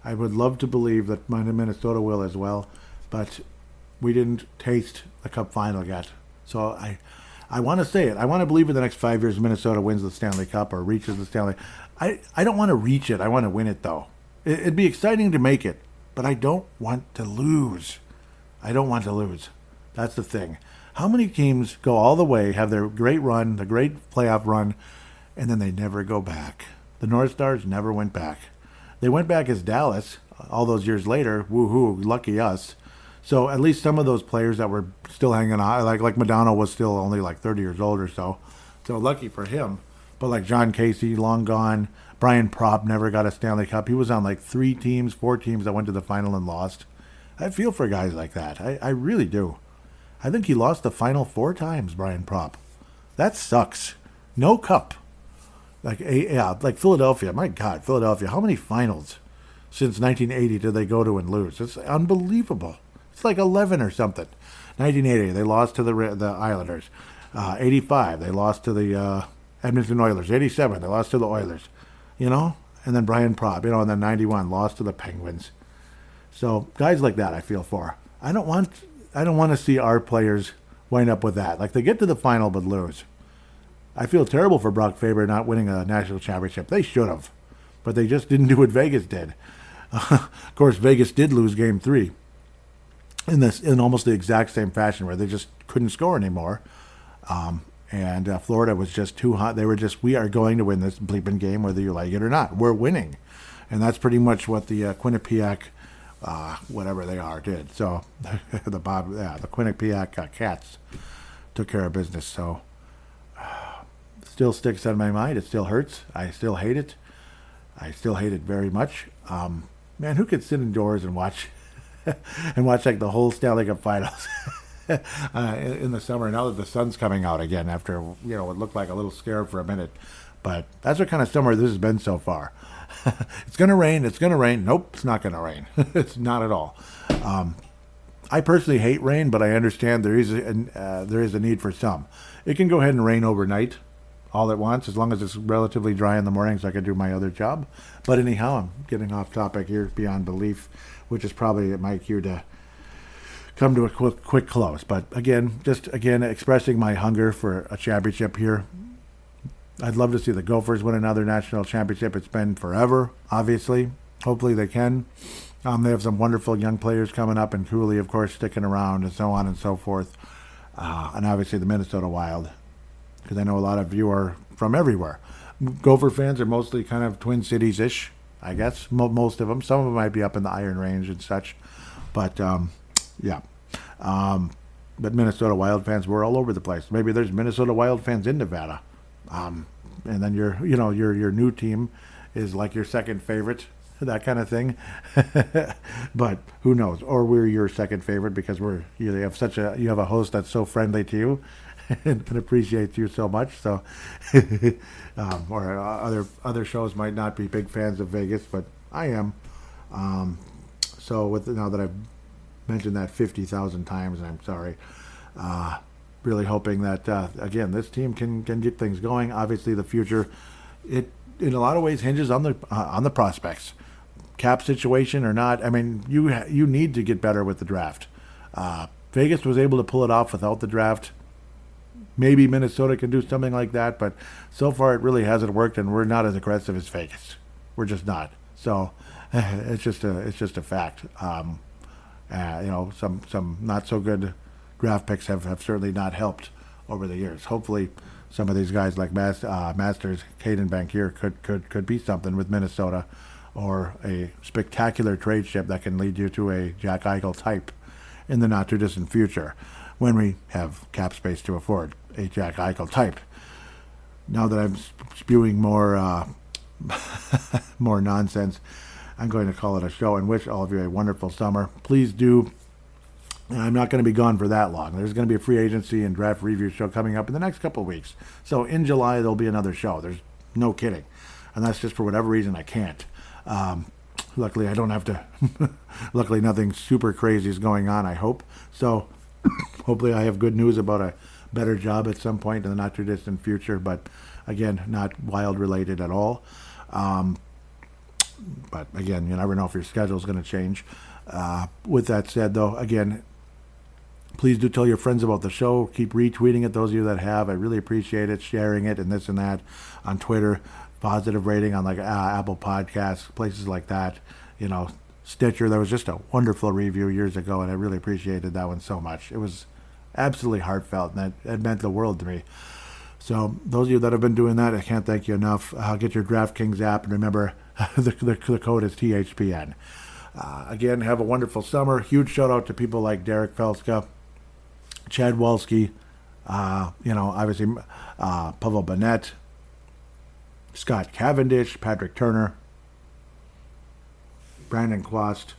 I would love to believe that Minnesota will as well, but we didn't taste the Cup Final yet. So I want to say it. I want to believe in the next 5 years Minnesota wins the Stanley Cup or reaches the Stanley. I don't want to reach it. I want to win it, though. It'd be exciting to make it, but I don't want to lose. I don't want to lose. That's the thing. How many teams go all the way, have their great run, the great playoff run, and then they never go back? The North Stars never went back. They went back as Dallas all those years later. Woohoo, lucky us. So at least some of those players that were still hanging on, like Madonna was still only like 30 years old or so. So lucky for him. But like John Casey, long gone. Brian Propp never got a Stanley Cup. He was on like 4 teams that went to the final and lost. I feel for guys like that. I really do. I think he lost the final 4 times, Brian Propp. That sucks. No cup. Like Philadelphia. My God, Philadelphia. How many finals since 1980 did they go to and lose? It's unbelievable. It's like 11 or something. 1980, they lost to the Islanders. 85, they lost to the Edmonton Oilers. 87, they lost to the Oilers. You know? And then Brian Propp, and then 91, lost to the Penguins. So guys like that I feel for. I don't want to see our players wind up with that. Like they get to the final but lose. I feel terrible for Brock Faber not winning a national championship. They should have. But they just didn't do what Vegas did. Of course, Vegas did lose Game 3 in almost the exact same fashion where they just couldn't score anymore. And Florida was just too hot. They were just, we are going to win this bleeping game, whether you like it or not. We're winning. And that's pretty much what the Quinnipiac, whatever they are, did. So the Quinnipiac Cats took care of business. So still sticks on my mind. It still hurts. I still hate it. I still hate it very much. Man, who could sit indoors and watch like the whole Stanley Cup Finals in the summer? Now that the sun's coming out again after, it looked like a little scared for a minute. But that's what kind of summer this has been so far. It's going to rain. It's going to rain. Nope, it's not going to rain. It's not at all. I personally hate rain, but I understand there is a need for some. It can go ahead and rain overnight all at once, as long as it's relatively dry in the morning so I can do my other job. But anyhow, I'm getting off topic here beyond belief, which is probably my cue to come to a quick close. But again, expressing my hunger for a championship here. I'd love to see the Gophers win another national championship. It's been forever, obviously. Hopefully they can. They have some wonderful young players coming up, and Cooley, of course, sticking around, and so on and so forth. And obviously the Minnesota Wild, because I know a lot of you are from everywhere. Gopher fans are mostly kind of Twin Cities-ish, I guess, most of them. Some of them might be up in the Iron Range and such. But, yeah. But Minnesota Wild fans were all over the place. Maybe there's Minnesota Wild fans in Nevada. And then your new team is like your second favorite, that kind of thing. But who knows? Or we're your second favorite because you have a host that's so friendly to you and appreciates you so much. So, or other shows might not be big fans of Vegas, but I am. So now that I've mentioned that 50,000 times, and I'm sorry. Really hoping that, again, this team can get things going. Obviously, the future, it in a lot of ways hinges on the prospects. Cap situation or not, I mean, you need to get better with the draft. Vegas was able to pull it off without the draft. Maybe Minnesota can do something like that, but so far it really hasn't worked, and we're not as aggressive as Vegas. We're just not. So it's just a fact. Some not so good draft picks have certainly not helped over the years. Hopefully, some of these guys like Masters, Caden Bankier could be something with Minnesota, or a spectacular trade ship that can lead you to a Jack Eichel type in the not too distant future, when we have cap space to afford a Jack Eichel type. Now that I'm spewing more more nonsense, I'm going to call it a show and wish all of you a wonderful summer. Please do. And I'm not going to be gone for that long. There's going to be a free agency and draft review show coming up in the next couple of weeks. So in July, there'll be another show. There's no kidding. And that's just for whatever reason I can't. Luckily, I don't have to. Luckily, nothing super crazy is going on, I hope. So hopefully I have good news about a better job at some point in the not too distant future. But again, not Wild related at all. But again, you never know if your schedule is going to change. With that said, though, again, please do tell your friends about the show. Keep retweeting it, those of you that have. I really appreciate it. Sharing it and this and that on Twitter. Positive rating on like Apple Podcasts, places like that. Stitcher. There was just a wonderful review years ago, and I really appreciated that one so much. It was absolutely heartfelt, and it meant the world to me. So those of you that have been doing that, I can't thank you enough. Get your DraftKings app, and remember, the code is THPN. Again, have a wonderful summer. Huge shout out to people like Derek Felska, Chad Walski, obviously Pavel Bennett, Scott Cavendish, Patrick Turner, Brandon Quast,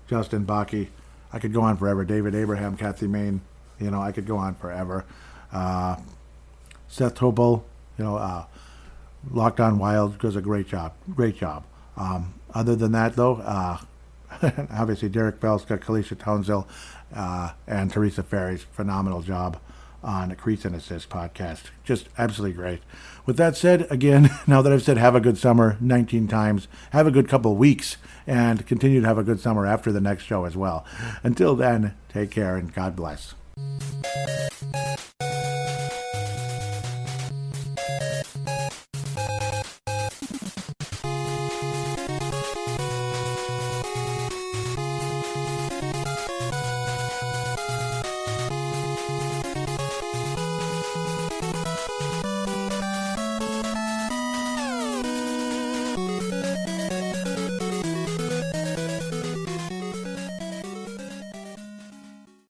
Justin Bakke. I could go on forever. David Abraham, Kathy Main. I could go on forever. Seth Topol, Locked On Wild does a great job. Great job. Other than that, though, obviously Derek Felska, Kalisha Townsville, and Teresa Ferry's phenomenal job on the Crease and Assist podcast. Just absolutely great. With that said, again, now that I've said have a good summer 19 times, have a good couple of weeks, and continue to have a good summer after the next show as well. Until then, take care and God bless.